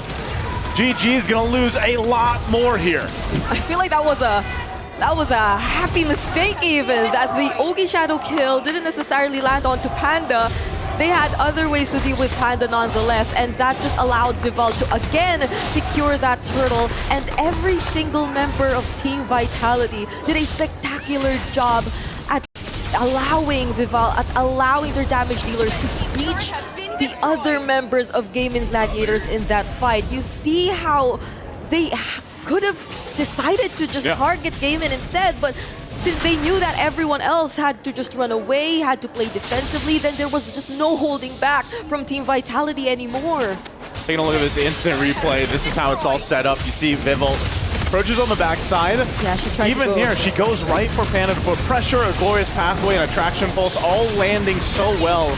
GG is going to lose a lot more here. I feel like that was a happy mistake even, that the Ogi Shadow kill didn't necessarily land onto Panda. They had other ways to deal with Panda nonetheless, and that just allowed Vival to again secure that turtle. And every single member of Team Vitality did a spectacular job at allowing allowing their damage dealers to reach the other members of Gaimin Gladiators in that fight. You see how they could have decided to just target Gaimin instead, but since they knew that everyone else had to just run away, had to play defensively, then there was just no holding back from Team Vitality anymore. Taking a look at this instant replay, this is how it's all set up. You see Vival approaches on the backside. Yeah, she tried to Even go. here, she goes right for Panda to put pressure, a glorious pathway, and a traction pulse, all landing so well.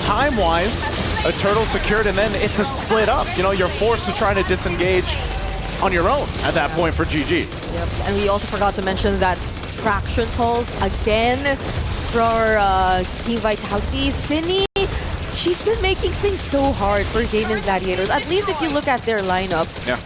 Time-wise, a turtle secured, and then it's a split up. You know, you're forced to try to disengage on your own at that point for GG. Yep. And we also forgot to mention that traction pulse again for Team Vitality. Cine, she's been making things so hard for Gaimin Gladiators. At least if you look at their lineup, Yeah.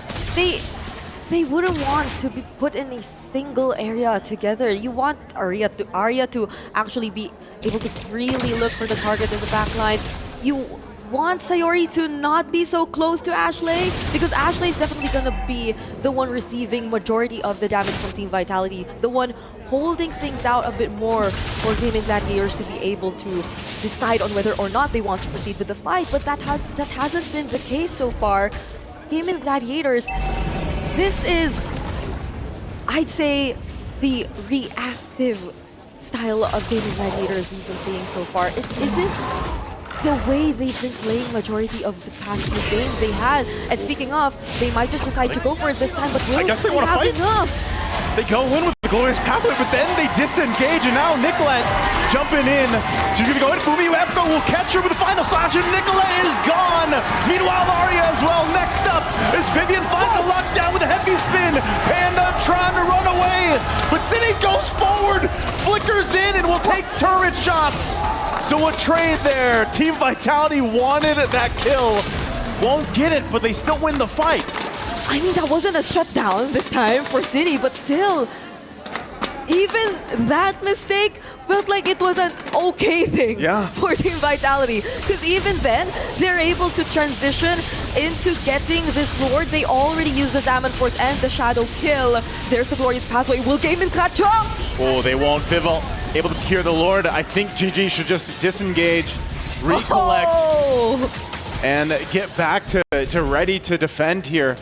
they wouldn't want to be put in a single area together. You want Arya to actually be able to freely look for the target in the backline. You want Sayori to not be so close to Ashley, because Ashley is definitely going to be the one receiving majority of the damage from Team Vitality, the one holding things out a bit more for Gaimin Gladiators to be able to decide on whether or not they want to proceed with the fight. But that hasn't been the case so far. Gaimin Gladiators, this is, I'd say, the reactive style of Gaimin Gladiators we've been seeing so far. It isn't the way they've been playing majority of the past few games they had. And speaking of, they might just decide to go for it this time, but will I guess they want to have fight. enough? They go in with the glorious pathway, but then they disengage, and now Nicolette jumping in. She's gonna go in. Fumi Efko will catch her with the final slash, and Nicolette is gone. Meanwhile, Arya as well. Next up is Vivian finds a lockdown with a heavy spin. Panda trying to run away, but Cine goes forward, flickers in, and will take turret shots. So a trade there. Team Vitality wanted that kill. Won't get it, but they still win the fight. I mean, that wasn't a shutdown this time for City, but still, even that mistake felt like it was an okay thing for Team Vitality. Because even then, they're able to transition into getting this Lord. They already used the Diamond Force and the Shadow Kill. There's the glorious pathway. Will Gaimin catch up? Oh, they won't. Vival able to secure the Lord. I think GG should just disengage, recollect, and get back to ready to defend here.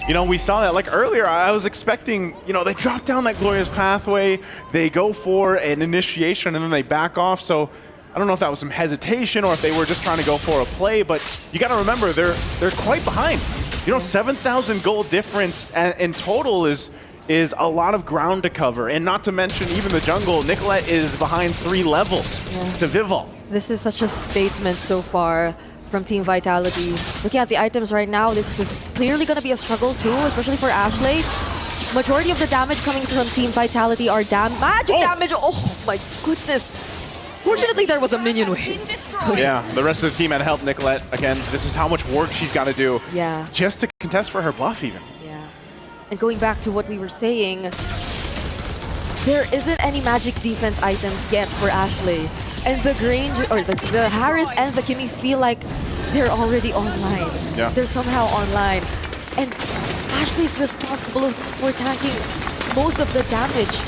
You know, we saw that like earlier. I was expecting, you know, they drop down that glorious pathway, they go for an initiation, and then they back off. So I don't know if that was some hesitation or if they were just trying to go for a play, but you got to remember they're quite behind. You know, 7,000 gold difference in total is a lot of ground to cover, and not to mention even the jungle. Nicolette is behind 3 levels to Vival. This is such a statement so far from Team Vitality. Looking at the items right now, this is clearly going to be a struggle too, especially for Ashley. Majority of the damage coming from Team Vitality are magic damage. Oh my goodness. Fortunately, there was a minion wave. Yeah, the rest of the team had helped Nicolette. Again, this is how much work she's got to do just to contest for her buff even. Yeah. And going back to what we were saying, there isn't any magic defense items yet for Ashley. And the Grange, or the Harith and the Kimmy feel like they're already online. Yeah. They're somehow online. And Ashley's responsible for tanking most of the damage.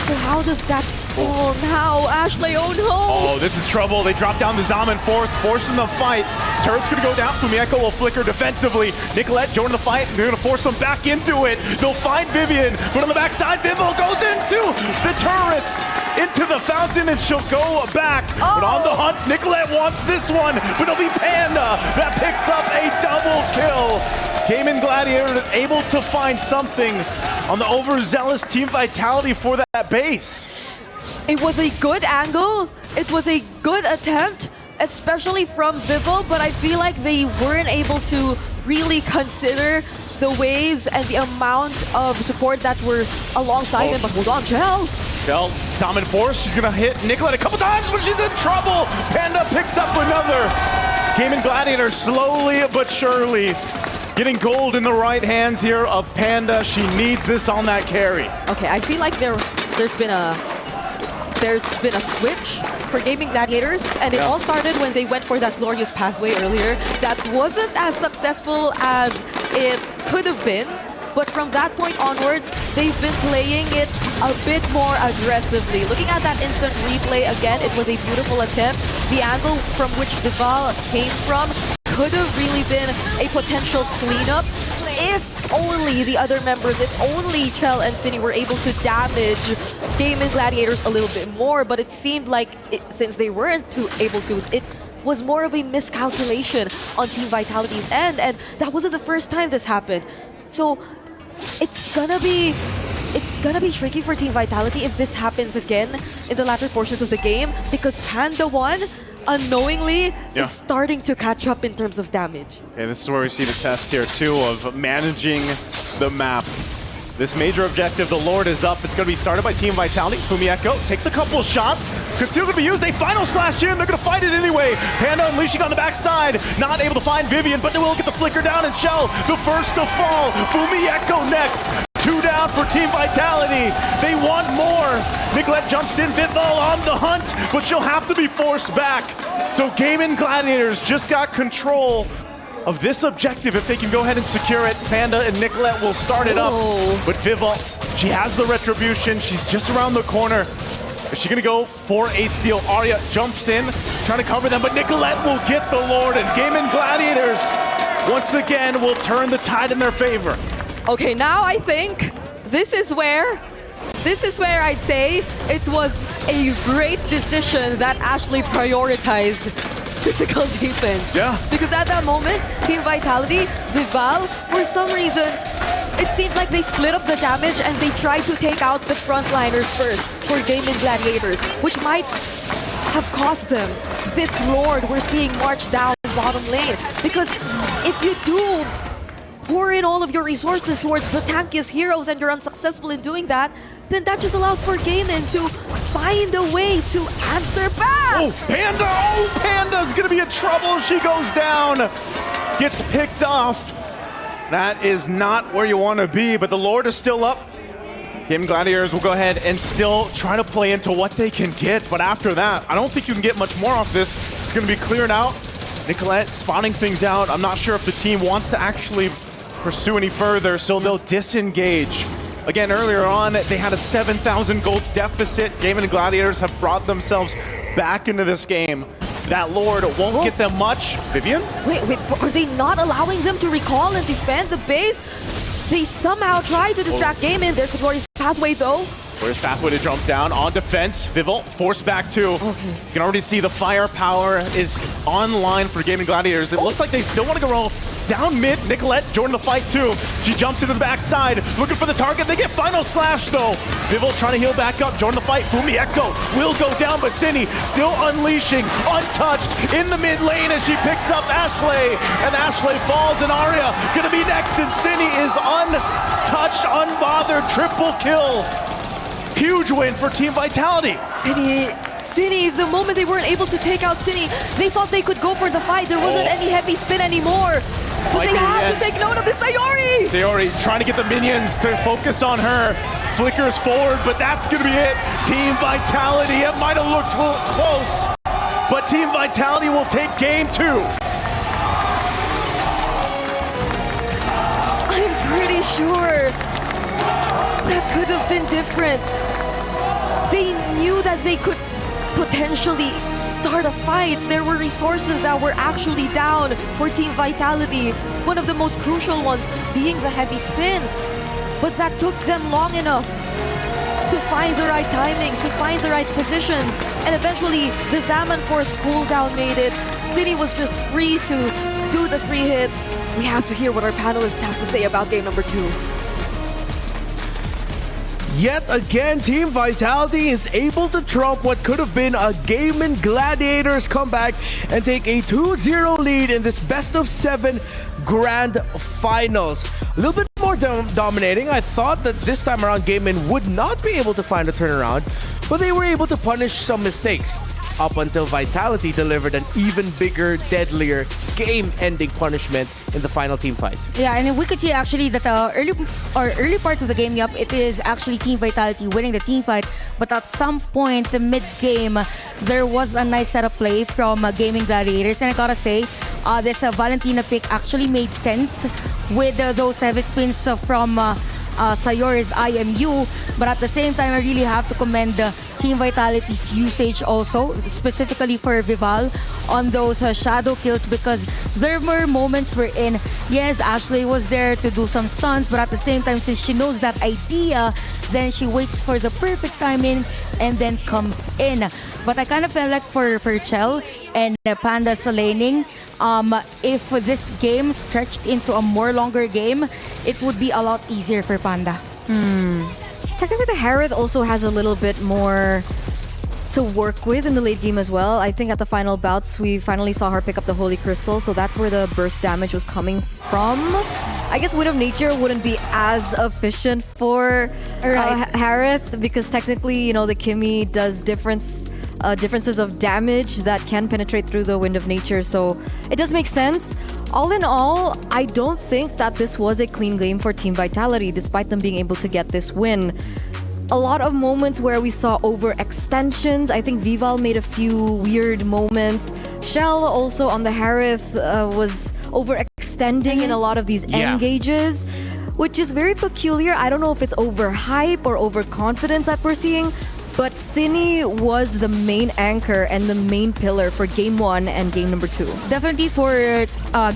So how does that fall now? Ashley, oh no! Oh, this is trouble. They drop down the Zaman forcing the fight. Turret's gonna go down. Fumieko will flicker defensively. Nicolette joining the fight. They're gonna force them back into it. They'll find Vivian, but on the backside, Vival goes into the turrets, into the fountain, and she'll go back. But on the hunt, Nicolette wants this one, but it'll be Panda that picks up a double kill. Gaimin Gladiator is able to find something on the overzealous Team Vitality for that base. It was a good angle. It was a good attempt, especially from Vivo, but I feel like they weren't able to really consider the waves and the amount of support that were alongside them. But hold on, Chell. Chell, Zaman Force, she's gonna hit Nicolette a couple times, but she's in trouble. Panda picks up another. Gaimin Gladiator slowly but surely getting gold in the right hands here of Panda. She needs this on that carry. Okay, I feel like there's been a switch for Gaimin Gladiators, and it all started when they went for that glorious pathway earlier. That wasn't as successful as it could have been, but from that point onwards, they've been playing it a bit more aggressively. Looking at that instant replay again, it was a beautiful attempt. The angle from which Vival came from could have really been a potential cleanup if only the other members, if only Chell and Cine were able to damage Gaimin Gladiators a little bit more, but it seemed like since they weren't able to, it was more of a miscalculation on Team Vitality's end, and that wasn't the first time this happened. So it's gonna be tricky for Team Vitality if this happens again in the latter portions of the game, because Panda 1 unknowingly is starting to catch up in terms of damage. Okay, this is where we see the test here too of managing the map. This major objective, the Lord, is up. It's going to be started by Team Vitality. Fumieko takes a couple of shots. Could still going to be used. They final slash in. They're going to fight it anyway. Panda unleashing on the backside. Not able to find Vivian, but they will get the flicker down and Shell, the first to fall. Fumieko next. 2 down for Team Vitality. They want more. Nicolette jumps in. Vidval on the hunt, but she'll have to be forced back. So Gaimin Gladiators just got control of this objective. If they can go ahead and secure it, Panda and Nicolette will start it up. But Vival, she has the retribution. She's just around the corner. Is she gonna go for a steal? Arya jumps in, trying to cover them, but Nicolette will get the Lord, and Gaimin Gladiators once again will turn the tide in their favor. Okay, now I think this is where I'd say it was a great decision that Ashley prioritized physical defense. Yeah. Because at that moment, Team Vitality, Vival, for some reason, it seemed like they split up the damage and they tried to take out the frontliners first for Gaimin Gladiators, which might have cost them this Lord we're seeing march down bottom lane. Because if you do pour in all of your resources towards the tankiest heroes and you're unsuccessful in doing that, then that just allows for Gaimin to find a way to answer back. Oh, Panda! Oh, Panda's gonna be in trouble. She goes down, gets picked off. That is not where you want to be, but the Lord is still up. Gaimin Gladiators will go ahead and still try to play into what they can get, but after that, I don't think you can get much more off this. It's gonna be cleared out. Nicolette spotting things out. I'm not sure if the team wants to actually pursue any further, so they'll disengage. Again, earlier on, they had a 7,000 gold deficit. Gaimin Gladiators have brought themselves back into this game. That Lord won't get them much. Vivian? Wait, are they not allowing them to recall and defend the base? They somehow try to distract Gaimin. There's the glorious pathway though. Glorious pathway to jump down on defense. Vival forced back too. You can already see the firepower is online for Gaimin Gladiators. It looks like they still want to go roll down mid. Nicolette joining the fight too. She jumps into the backside, looking for the target. They get final slash though. Vival trying to heal back up, join the fight. Fumieko will go down, but Cine still unleashing, untouched in the mid lane as she picks up Ashley. And Ashley falls, and Arya gonna be next, and Cine is untouched, unbothered, triple kill. Huge win for Team Vitality. Cine, the moment they weren't able to take out Cine, they thought they could go for the fight. There wasn't any heavy spin anymore. But they have to take note of the Sayori! Sayori trying to get the minions to focus on her. Flickers forward, but that's gonna be it. Team Vitality, it might have looked close, but Team Vitality will take game 2. I'm pretty sure that could have been different. They knew that they could potentially start a fight. There were resources that were actually down for Team Vitality. One of the most crucial ones being the heavy spin. But that took them long enough to find the right timings, to find the right positions. And eventually, the Zaman Force cooldown made it. City was just free to do the free hits. We have to hear what our panelists have to say about game number 2. Yet again, Team Vitality is able to trump what could have been a Gaimin Gladiators comeback and take a 2-0 lead in this best-of-7 grand finals. A little bit more dominating. I thought that this time around Gaimin would not be able to find a turnaround, but they were able to punish some mistakes. Up until Vitality delivered an even bigger, deadlier, game-ending punishment in the final team fight. Yeah, and we could see actually that early parts of the game, it is actually Team Vitality winning the team fight. But at some point, the mid-game, there was a nice setup play from Gaimin Gladiators. And I gotta say, this Valentina pick actually made sense with those heavy spins from Sayori's IMU. But at the same time, I really have to commend Team Vitality's usage also, specifically for Vival on those shadow kills, because there were moments wherein, yes, Ashley was there to do some stunts, but at the same time, since she knows that idea then she waits for the perfect timing and then comes in. But I kind of felt like for Chell and Panda's laning, if this game stretched into a more longer game, it would be a lot easier for Panda. Technically, the Harith also has a little bit more to work with in the late game as well. I think at the final bouts, we finally saw her pick up the Holy Crystal, so that's where the burst damage was coming from. I guess Wind of Nature wouldn't be as efficient for Harith because technically, you know, the Kimmy does differences of damage that can penetrate through the Wind of Nature, so it does make sense. All in all, I don't think that this was a clean game for Team Vitality, despite them being able to get this win. A lot of moments where we saw overextensions. I think Vival made a few weird moments. Shell also on the Harith was overextending in a lot of these engages, which is very peculiar. I don't know if it's overhype or overconfidence that we're seeing, but Cine was the main anchor and the main pillar for Game 1 and Game number 2. Definitely for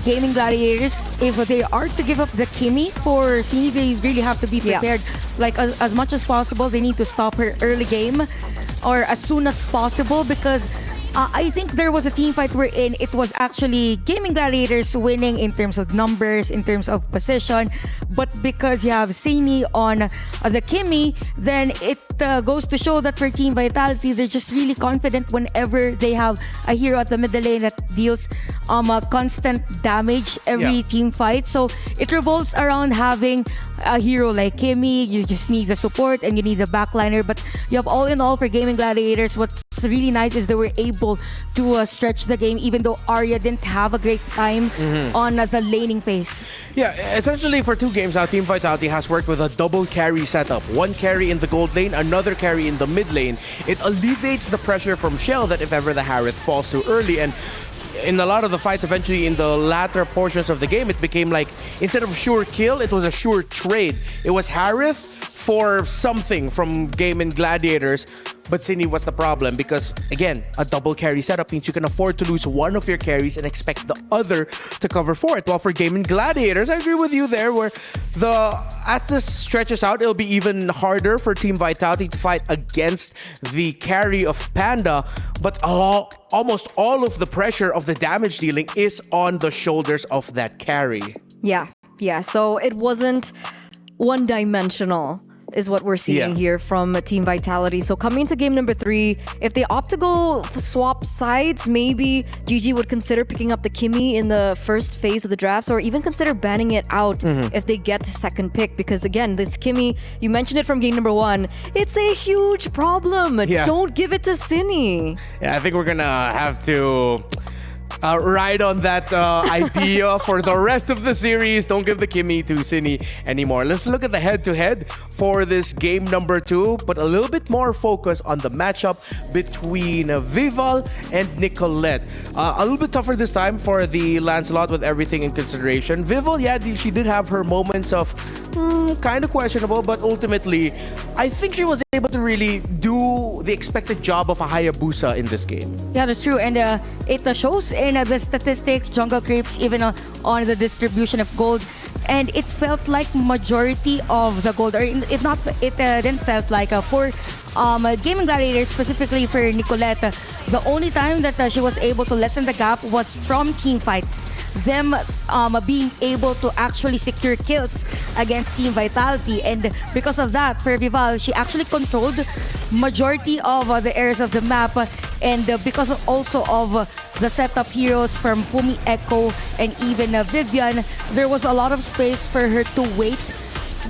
Gaming Gladiators, if they are to give up the Kimmy for Cine, they really have to be prepared. Like as much as possible, they need to stop her early game or as soon as possible because I think there was a team fight wherein it was actually Gaming Gladiators winning in terms of numbers, in terms of position, but because you have Saini on the Kimmy, then it goes to show that for Team Vitality, they're just really confident whenever they have a hero at the middle lane that deals constant damage every team fight. So it revolves around having a hero like Kimmy. You just need the support and you need the backliner, but you have all in all for Gaming Gladiators. What's really nice is they were able to stretch the game even though Arya didn't have a great time on the laning phase. Yeah, essentially for 2 games now, Team Vitality has worked with a double carry setup. 1 carry in the gold lane, another carry in the mid lane. It alleviates the pressure from Shell that if ever the Harith falls too early, and in a lot of the fights eventually in the latter portions of the game, it became like instead of sure kill, it was a sure trade. It was Harith for something from Gaimin Gladiators. But Cine was the problem because, again, a double carry setup means you can afford to lose one of your carries and expect the other to cover for it. While for Gaimin Gladiators, I agree with you there where as this stretches out, it'll be even harder for Team Vitality to fight against the carry of Panda. But almost all of the pressure of the damage dealing is on the shoulders of that carry. Yeah. So it wasn't one-dimensional is what we're seeing here from Team Vitality. So coming into game number 3, if they opt to go swap sides, maybe GG would consider picking up the Kimmy in the first phase of the drafts or even consider banning it out if they get second pick. Because again, this Kimmy, you mentioned it from game number 1, it's a huge problem. Don't give it to Cine. Yeah, I think we're gonna have to ride on that idea for the rest of the series. Don't give the Kimmy to Cine anymore. Let's look at the head-to-head for this game number 2, but a little bit more focus on the matchup between Vival and Nicolette. A little bit tougher this time for the Lancelot with everything in consideration. Vival, she did have her moments of kind of questionable, but ultimately, I think she was able to really do the expected job of a Hayabusa in this game. Yeah, that's true. And it shows in the statistics, jungle creeps, even on the distribution of gold. And it felt like majority of the gold, or if not, it didn't felt like for Gaming Gladiators, specifically for Nicolette, the only time that she was able to lessen the gap was from team fights. Them being able to actually secure kills against Team Vitality. And because of that, for Vival, she actually controlled majority of the areas of the map. And because also of the setup heroes from Fumi Echo and even Vivian, there was a lot of space for her to wait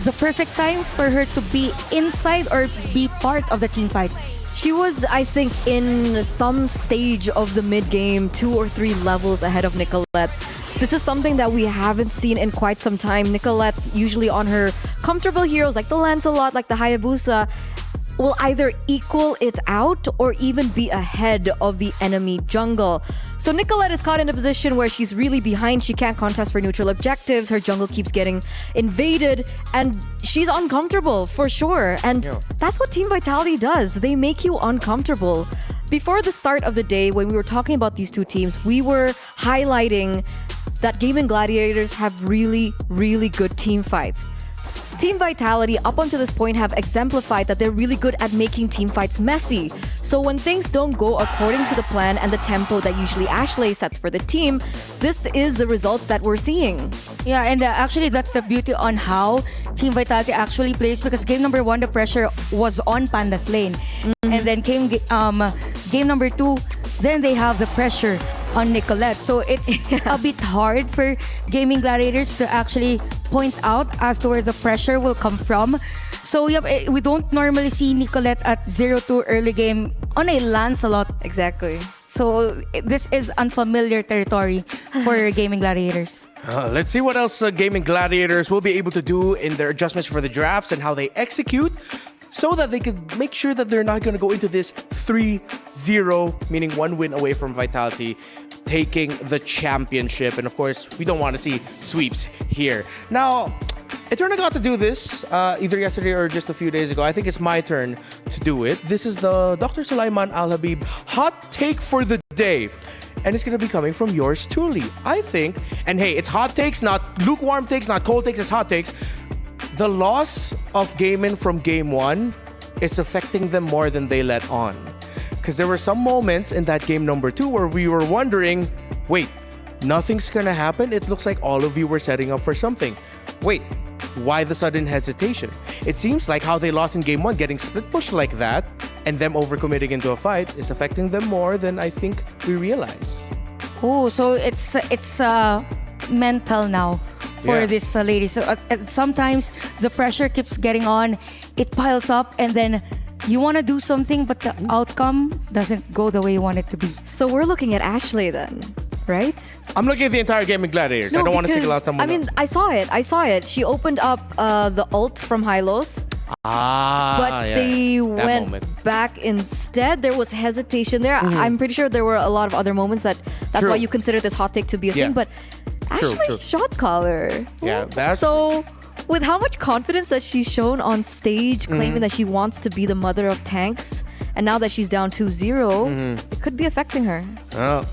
the perfect time for her to be inside or be part of the team fight. She was, I think, in some stage of the mid-game, 2 or 3 levels ahead of Nicolette. This is something that we haven't seen in quite some time. Nicolette, usually on her comfortable heroes like the Lancelot, like the Hayabusa, will either equal it out or even be ahead of the enemy jungle. So Nicolette is caught in a position where she's really behind. She can't contest for neutral objectives. Her jungle keeps getting invaded and she's uncomfortable for sure. And that's what Team Vitality does. They make you uncomfortable. Before the start of the day, when we were talking about these 2 teams, we were highlighting that Gaming Gladiators have really, really good team fights. Team Vitality up until this point have exemplified that they're really good at making team fights messy. So when things don't go according to the plan and the tempo that usually Ashley sets for the team, this is the results that we're seeing. Yeah, and actually that's the beauty on how Team Vitality actually plays, because game number 1, the pressure was on Panda's lane. And then came game number 2, then they have the pressure on Nicolette. So it's a bit hard for Gaming Gladiators to actually point out as to where the pressure will come from. So yeah, we don't normally see Nicolette at 0-2 early game on a Lancelot. Exactly. So this is unfamiliar territory for Gaming Gladiators. Let's see what else Gaming Gladiators will be able to do in their adjustments for the drafts and how they execute, so that they could make sure that they're not going to go into this 3-0, meaning 1 win away from Vitality taking the championship. And of course, we don't want to see sweeps here. Now, Eterna got to do this either yesterday or just a few days ago. I think it's my turn to do it. This is the Dr. Sulaiman Al Habib hot take for the day. And it's going to be coming from yours truly. I think, and hey, it's hot takes, not lukewarm takes, not cold takes, it's hot takes. The loss of Gaimin from game 1 is affecting them more than they let on. Because there were some moments in that game number 2 where we were wondering, wait, nothing's gonna happen? It looks like all of you were setting up for something. Wait, why the sudden hesitation? It seems like how they lost in game 1, getting split pushed like that, and them overcommitting into a fight is affecting them more than I think we realize. Oh, so it's mental now for this lady. So sometimes the pressure keeps getting on, it piles up, and then you want to do something, but the outcome doesn't go the way you want it to be. So we're looking at Ashley then, right? I'm looking at the entire Gaming Gladiators. I don't want to single out someone. I mean, I saw it. She opened up the ult from Hylos. But they went back instead. There was hesitation there. I'm pretty sure there were a lot of other moments that's why you consider this hot take to be a thing. But Ashley's shot caller. Yeah, that's so. With how much confidence that she's shown on stage, claiming that she wants to be the mother of tanks, and now that she's down 2-0, it could be affecting her.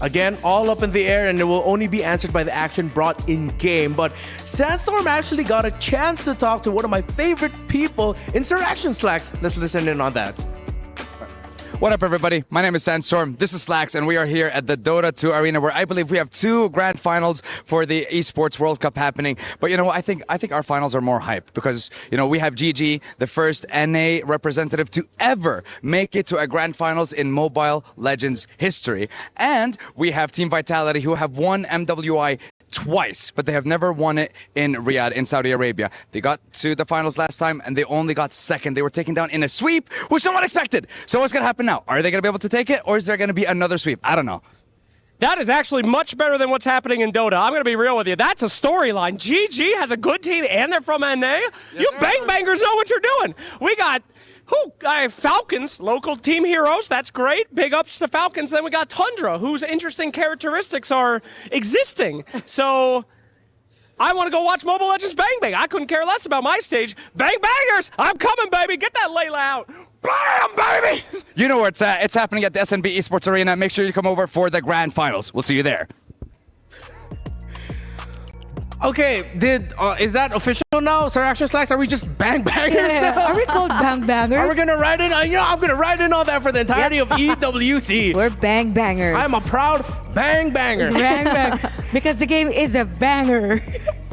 Again, all up in the air, and it will only be answered by the action brought in game. But Sandstorm actually got a chance to talk to one of my favorite people in Sir Action Slacks. Let's listen in on that. What up, everybody? My name is Sandstorm. This is Slacks, and we are here at the Dota 2 arena, where I believe we have 2 grand finals for the Esports World Cup happening. But you know, I think our finals are more hype because we have GG, the first NA representative to ever make it to a grand finals in Mobile Legends history, and we have Team Vitality, who have won MWI twice, but they have never won it in Riyadh, in Saudi Arabia. They got to the finals last time and they only got second. They were taken down in a sweep, which no one expected. So what's going to happen now? Are they going to be able to take it, or is there going to be another sweep? I don't know. That is actually much better than what's happening in Dota. I'm going to be real with you. That's a storyline. GG has a good team and they're from NA. You bang-bangers know what you're doing. We got Falcons, local team heroes. That's great. Big ups to Falcons. Then we got Tundra, whose interesting characteristics are existing. So I want to go watch Mobile Legends Bang Bang. I couldn't care less about my stage. Bang Bangers, I'm coming, baby. Get that Layla out. Bam, baby. You know where it's at. It's happening at the SNB Esports Arena. Make sure you come over for the grand finals. We'll see you there. Okay, is that official now, Sir Action Slacks? Are we just bang bangers now? Are we called bang bangers? Are we gonna write in? I'm gonna write in all that for the entirety of EWC. We're bang bangers. I'm a proud bang banger. Bang bang. Because the game is a banger.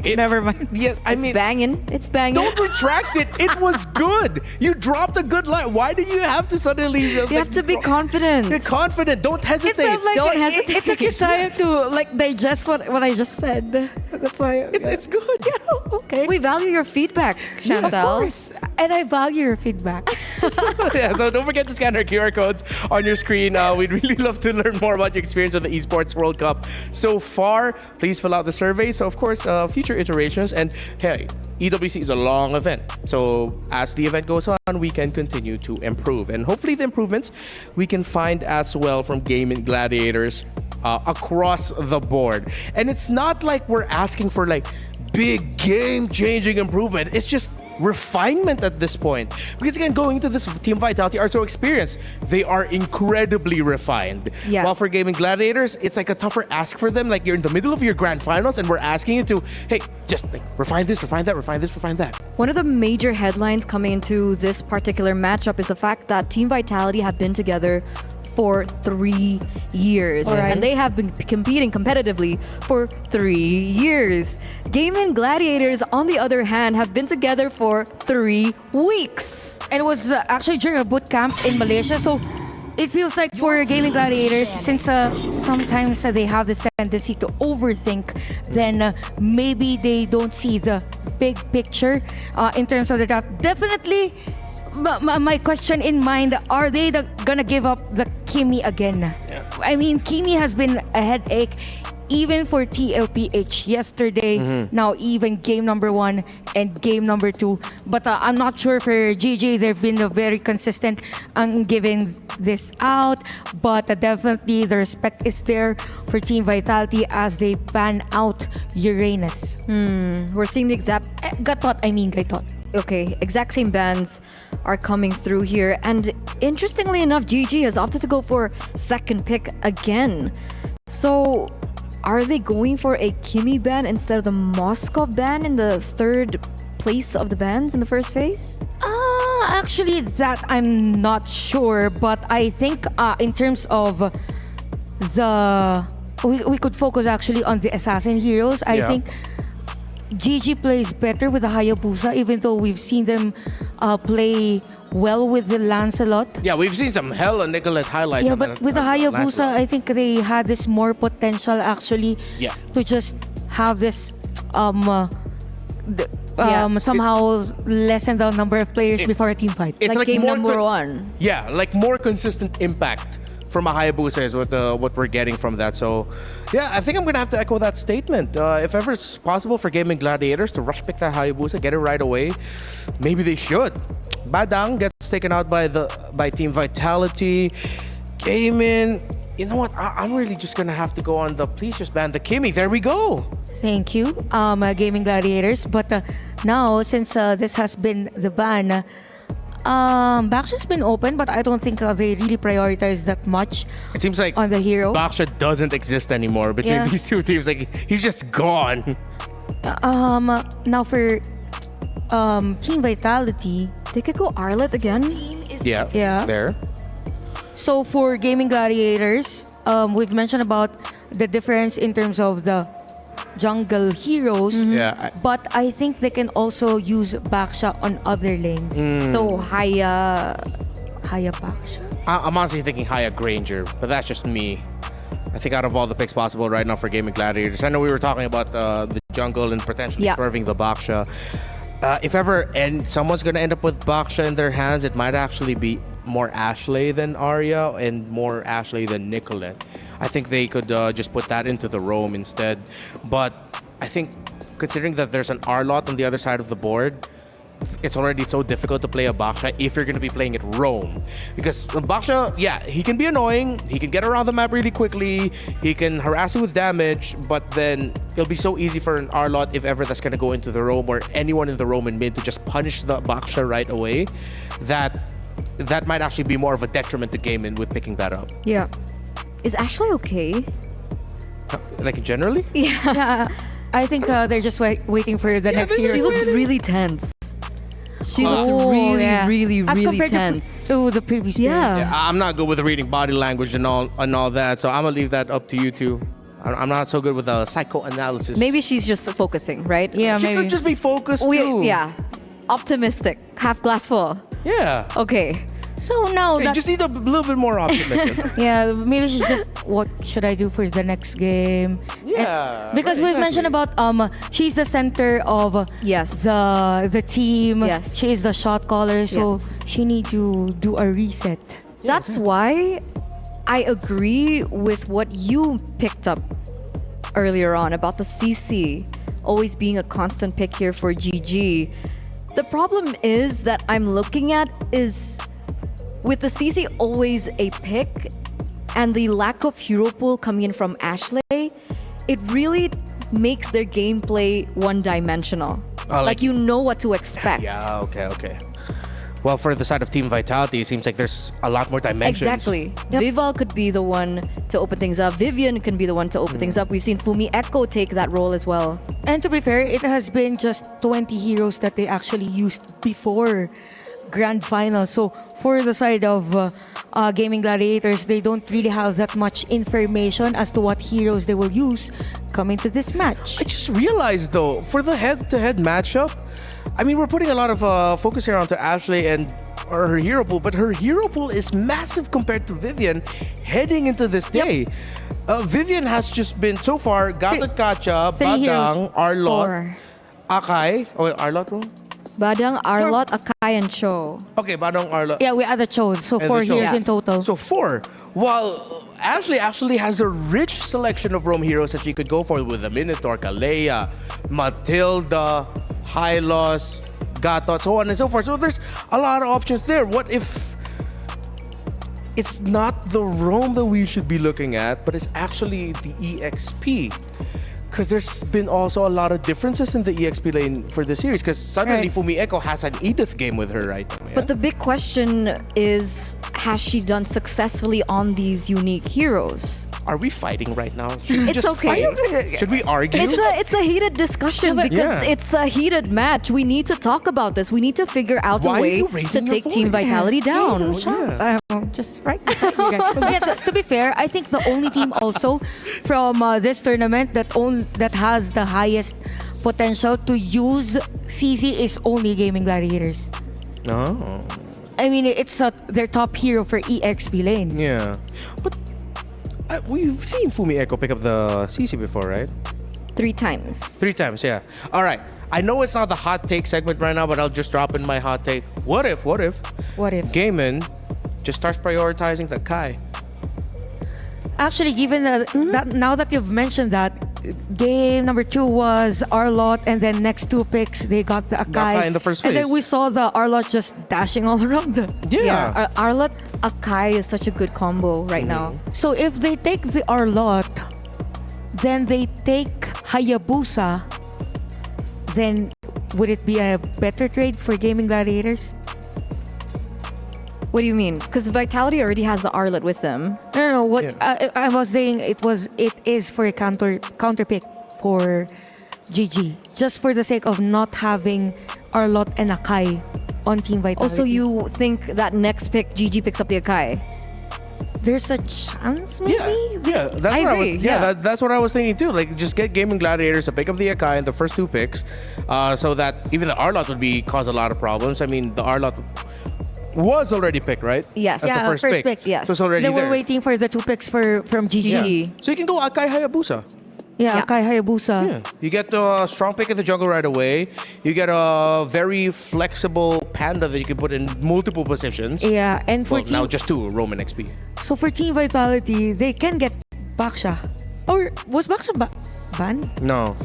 Never mind. Yeah, I mean, banging. It's banging. don't retract it. It was good. You dropped a good line. Why do you have to suddenly? You have to be confident. Be confident. Don't hesitate. Don't hesitate. It took you time to digest what I just said. That's why It's good. Yeah, okay. We value your feedback, Chantal. Of course. And I value your feedback. Yeah, so don't forget to scan our QR codes on your screen. We'd really love to learn more about your experience of the Esports World Cup so far. Please fill out the survey. So, of course, future iterations. And hey, EWC is a long event. So as the event goes on, we can continue to improve. And hopefully the improvements we can find as well from Gaimin Gladiators across the board. And it's not like we're asking for big game-changing improvement. It's just refinement at this point. Because again, going into this Team Vitality RSO experience, they are incredibly refined. Yeah. While for Gaming Gladiators, it's like a tougher ask for them. Like you're in the middle of your grand finals and we're asking you to, hey, just like, refine this, refine that, refine this, refine that. One of the major headlines coming into this particular matchup is the fact that Team Vitality have been together for 3 years. Alright. And they have been competing competitively for 3 years. Gaimin Gladiators, on the other hand, have been together for 3 weeks. And it was actually during a boot camp in Malaysia. So it feels like for Gaming Gladiators, since sometimes they have this tendency to overthink, then maybe they don't see the big picture in terms of the draft. Definitely, my question in mind, are they gonna give up the Kimi again? Yeah. I mean, Kimi has been a headache even for TLPH yesterday, now even game number 1 and game number 2. But I'm not sure for GG, they've been very consistent on giving this out. But definitely the respect is there for Team Vitality as they ban out Uranus. We're seeing the exact Gaitot. Okay, exact same bans are coming through here. And interestingly enough, GG has opted to go for second pick again. So are they going for a Kimi ban instead of the Moskov ban in the third place of the bans in the first phase? Actually, that I'm not sure. But I think in terms of we could focus actually on the assassin heroes. I think GG plays better with the Hayabusa, even though we've seen them play well with the Lancelot. Yeah, we've seen some hella Nicolette highlights. Yeah, on but the, with the Hayabusa, Lancelot. I think they had this more potential actually to just have this somehow lessen the number of players before a team fight. It's like game more number 1. Yeah, like more consistent impact from a Hayabusa is what we're getting from that. So, yeah, I think I'm gonna have to echo that statement. If ever it's possible for Gaming Gladiators to rush pick that Hayabusa, get it right away, maybe they should. Badang gets taken out by Team Vitality. Gaimin, you know what? I'm really just gonna have to go on the please just ban the Kimi. There we go. Thank you, Gaming Gladiators. But now, since this has been the ban, Baksha's been open, but I don't think they really prioritize that much. It seems like on the hero. Baksha doesn't exist anymore between these two teams. Like he's just gone. Now for Team Vitality, They could go Arlet again. Yeah. There. so for Gaming Gladiators, we've mentioned about the difference in terms of the jungle heroes. Yeah. But I think they can also use Baksha on other lanes. So Haya Baksha. I'm honestly thinking Haya Granger, but that's just me. I think out of all the picks possible right now for Gaming Gladiators, I know we were talking about the jungle and potentially swerving the Baksha. If ever and someone's gonna end up with Baksha in their hands, it might actually be more Ashley than Arya and more Ashley than Nicolette. I think they could just put that into the roam instead. But I think considering that there's an Arlot on the other side of the board, it's already so difficult to play a Baksha if you're going to be playing it roam. Because Baksha, yeah, he can be annoying. He can get around the map really quickly. He can harass you with damage. But then it'll be so easy for an Arlot, if ever that's going to go into the roam or anyone in the roam in mid, to just punish the Baksha right away. That might actually be more of a detriment to Gaimin with picking that up. Yeah. Is Ashley okay? Like generally? Yeah. I think they're just waiting for the next hero. She looks really tense. She looks really, yeah. really, As really compared tense. to the previous game. Yeah. I'm not good with reading body language and all that, so I'm gonna leave that up to you two. I'm not so good with psychoanalysis. Maybe she's just focusing, right? Yeah, she maybe. could just be focused too. Yeah. Optimistic. Half glass full. Yeah. Okay. So now You that just need a little bit more optimism. yeah, maybe she's just what should I do for the next game? Yeah, And because right, we've mentioned about she's the center of Yes. the team. Yes. She is the shot caller, so Yes. she need to do a reset. That's why I agree with what you picked up earlier on about the CC always being a constant pick here for GG. The problem is that I'm looking at is with the CC always a pick and the lack of hero pool coming in from Ashley, it really makes their gameplay one-dimensional. Like you know what to expect. Yeah, okay. Well, for the side of Team Vitality, it seems like there's a lot more dimensions. Exactly. Vival could be the one to open things up. Vivian can be the one to open things up. We've seen Fumi Echo take that role as well. And to be fair, it has been just 20 heroes that they actually used before Grand Final. So for the side of Gaming Gladiators, they don't really have that much information as to what heroes they will use coming to this match. I just realized though, for the head-to-head matchup, I mean, we're putting a lot of focus here onto Ashley and her hero pool, but her hero pool is massive compared to Vivian heading into this day. Vivian has just been so far Gatot Kacha, Badang, Arlot, Akai. Oh, wait, Arlot, bro? Badang, Arlot, Akai, and Cho. Okay, Badang, Arlot. Yeah, we added Cho, so And 4 the Cho. heroes in total. So 4. While Ashley actually has a rich selection of roam heroes that she could go for with the Minotaur, Kalea, Matilda, Hylos, Gatot, so on and so forth. So there's a lot of options there. What if it's not the roam that we should be looking at, but it's actually the EXP? Because there's been also a lot of differences in the EXP lane for the series. Because suddenly Fumi Echo has an Edith game with her right now. Yeah? But the big question is, has she done successfully on these unique heroes? Are we fighting right now? Should we It's okay. Should we argue? It's a heated discussion because it's a heated match. We need to talk about this. We need to figure out Why a are way you to raising your take Team voice? Vitality down. Just right beside you guys. Yeah, to be fair, I think the only team also from this tournament that has the highest potential to use CC is only Gaming Gladiators. No. I mean, it's their top hero for EXP lane. Yeah. But we've seen Fumi Echo pick up the CC before, right? 3 times. 3 times, yeah. All right. I know it's not the hot take segment right now, but I'll just drop in my hot take. What if Gaimin just starts prioritizing the Kai? Actually, given that now that you've mentioned that, game number 2 was Arlot, and then next 2 picks they got the Akai in the first and phase. then we saw the Arlot just dashing all around them. Yeah. Arlot Akai is such a good combo right now. So if they take the Arlot, then they take Hayabusa, then would it be a better trade for Gaming Gladiators? What do you mean? Because Vitality already has the Arlot with them. No. What I was saying, it is for a counter pick for GG, just for the sake of not having Arlot and Akai on Team Vitality. Also, you think that next pick, GG picks up the Akai? There's a chance, maybe. Yeah. That's I what I agree, was. yeah. That's what I was thinking too. Like, just get Gaming Gladiators to pick up the Akai in the first 2 picks, so that even the Arlot would cause a lot of problems. I mean, the Arlot was already picked, right? Yes. As Yeah, the first pick. yes. So it's already They were there. waiting for the 2 picks from GG. GG. So you can go Akai Hayabusa. Yeah. Akai Hayabusa. Yeah. You get a strong pick in the jungle right away. You get a very flexible panda that you can put in multiple positions. Yeah, and for Well, now just 2 Roman XP. so for Team Vitality, they can get Baksha. Or was Baksha banned? No.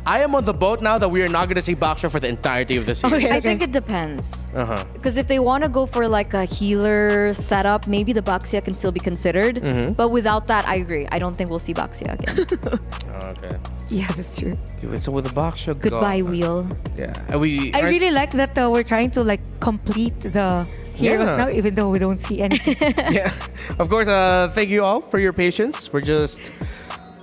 I am on the boat now that we are not going to see Baksha for the entirety of the series. Okay. I think it depends. Uh-huh. Because if they want to go for like a healer setup, maybe the Baxia can still be considered. But without that, I agree. I don't think we'll see Baxia again. Okay. Yeah, that's true. So with the Baksha Goodbye, wheel. Yeah. And I really like that we're trying to like complete the heroes Yeah. now, even though we don't see anything. Yeah. Of course, thank you all for your patience. We're just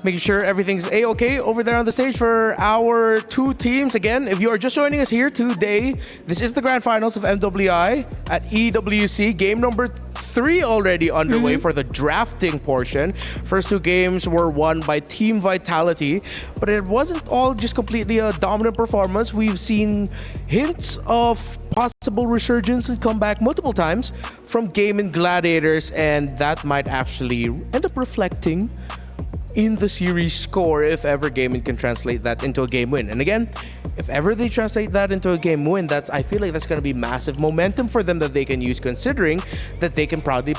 making sure everything's A-okay over there on the stage for our 2 teams. Again, if you are just joining us here today, this is the grand finals of MWI at EWC. Game number 3 already underway for the drafting portion. First 2 games were won by Team Vitality, but it wasn't all just completely a dominant performance. We've seen hints of possible resurgence and comeback multiple times from Gaimin Gladiators, and that might actually end up reflecting in the series score if ever Gaimin can translate that into a game win. And again, if ever they translate that into a game win, I feel like that's going to be massive momentum for them that they can use, considering that they can proudly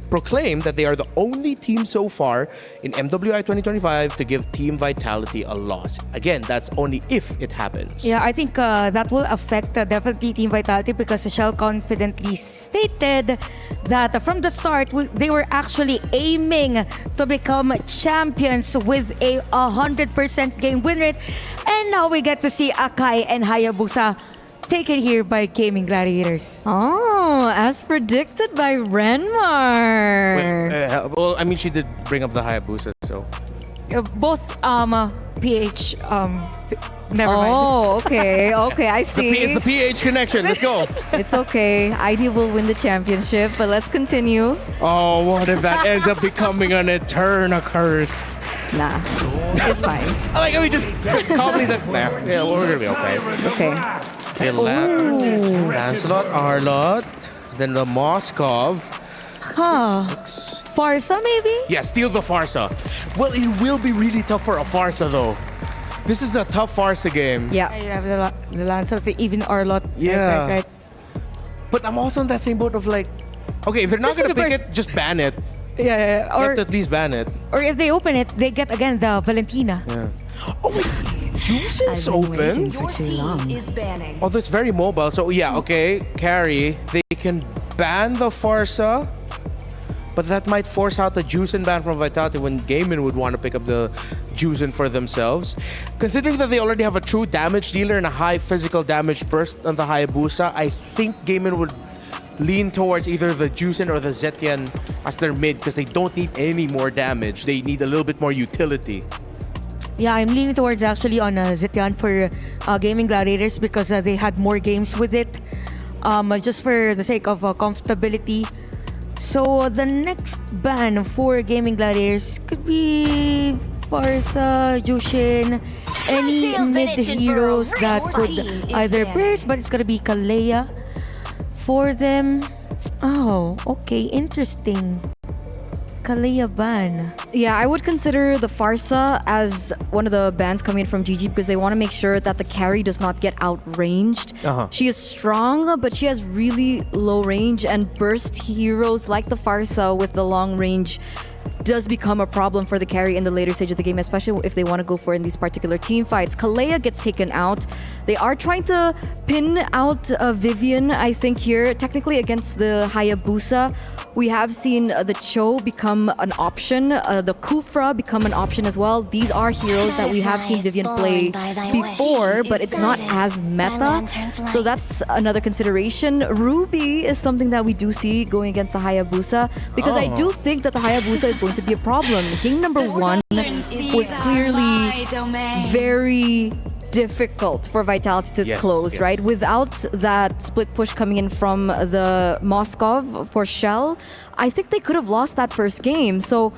proclaim that they are the only team so far in MWI 2025 to give Team Vitality a loss. Again, that's only if it happens. Yeah, I think that will affect definitely Team Vitality, because Shell confidently stated that from the start they were actually aiming to become champions with a 100% game win rate. And And now we get to see Akai and Hayabusa taken here by Gaming Gladiators. Oh, as predicted by Renmar. Well, I mean, she did bring up the Hayabusa, so. Both PH never mind. Oh, okay, okay, I see. It's the PH connection. Let's go. It's okay. ID will win the championship, but let's continue. Oh, what if that ends up becoming an eternal curse? Nah, it's fine. I like how we just calmly said, nah, yeah, we're gonna be okay. Okay. Okay, Lancelot, Arlot, then the Moskov. Huh. Farsa maybe? Yeah, steal the Farsa. Well, it will be really tough for a Farsa though. This is a tough Farsa game. Yeah. You have the Lancelot, even Arlot. Yeah. Right. But I'm also in that same boat of like, okay, if they're not Just gonna the pick first- it, just ban it. Yeah, You have or to at least ban it. if they open it, they get again the Valentina. Yeah. Oh wait, Juice open. Your team is banning. Although it's very mobile, so yeah, okay, carry. They can ban the Farsa, but that might force out the Juicin ban from Vitality when Gaimin would want to pick up the Juicin for themselves. Considering that they already have a true damage dealer and a high physical damage burst on the Hayabusa, I think Gaimin would lean towards either the Juicin or the Zetian as their mid because they don't need any more damage. They need a little bit more utility. Yeah, I'm leaning towards actually on Zetian for Gaming Gladiators because they had more games with it. Just for the sake of comfortability. So the next ban for Gaming Gladiators could be Farsa, Jushin, any Tails been mid itching for a heroes ring. that Your could team is either banned. burst, but it's gonna be Kalea for them. Oh, okay, interesting. Kalea ban. Yeah, I would consider the Farsa as one of the bans coming from GG because they want to make sure that the carry does not get outranged. She is strong, but she has really low range, and burst heroes like the Farsa with the long range does become a problem for the carry in the later stage of the game, especially if they want to go for it in these particular team fights. Kalea gets taken out. They are trying to pin out Vivian, I think, here. Technically against the Hayabusa, we have seen the Cho become an option, the Kufra become an option as well. These are heroes that we have seen Vivian play before, but it's not as meta. So that's another consideration. Ruby is something that we do see going against the Hayabusa because I do think that the Hayabusa is going to be a problem. Game number one was clearly very difficult for Vitality to close, right? Without that split push coming in from the Moskov for Shell, I think they could have lost that first game. So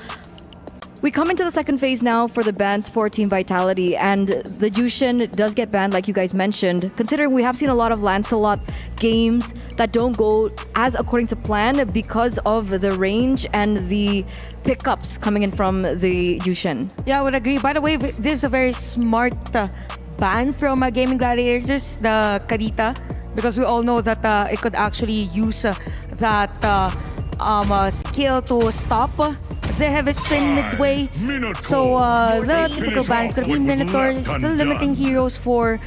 we come into the second phase now for the bans for Team Vitality, and the Jushin does get banned, like you guys mentioned. Considering we have seen a lot of Lancelot games that don't go as according to plan because of the range and the pickups coming in from the Jushin. Yeah, I would agree. By the way, this is a very smart ban from Gaming Gladiators, the Karita, because we all know that it could actually use that skill to stop the heavy spin midway. So the typical ban is going to be Minotaur, still limiting heroes for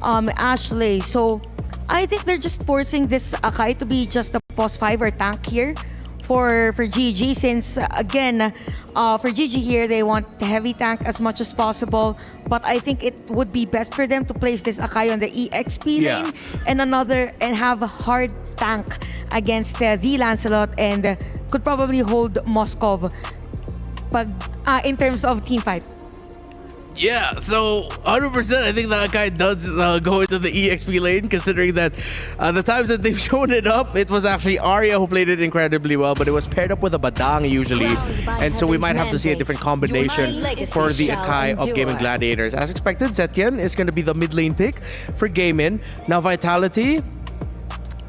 Ashley. So I think they're just forcing this Akai to be just a pos 5 or tank here for GG, since again for GG here they want the heavy tank as much as possible, but I think it would be best for them to place this Akai on the EXP lane and have a hard tank against the Lancelot, and could probably hold Moskov in terms of team fight. Yeah, so 100% I think that guy does go into the EXP lane, considering that the times that they've shown it up, it was actually Arya who played it incredibly well, but it was paired up with a Badang usually, and so we might have to see a different combination for the Akai of Gaming Gladiators. As expected, Zetian is going to be the mid lane pick for Gaimin. Now Vitality,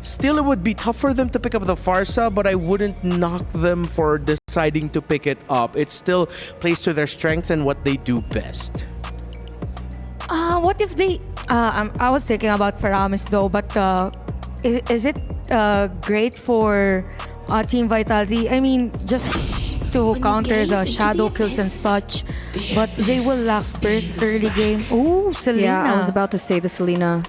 still it would be tough for them to pick up the Farsa, but I wouldn't knock them for deciding to pick it up. It still plays to their strengths and what they do best. What if they... I was thinking about Faramis though, but is it great for Team Vitality? I mean, just to counter the shadow kills and such, but they will lack burst early game. Oh, Selena. Yeah, I was about to say the Selena.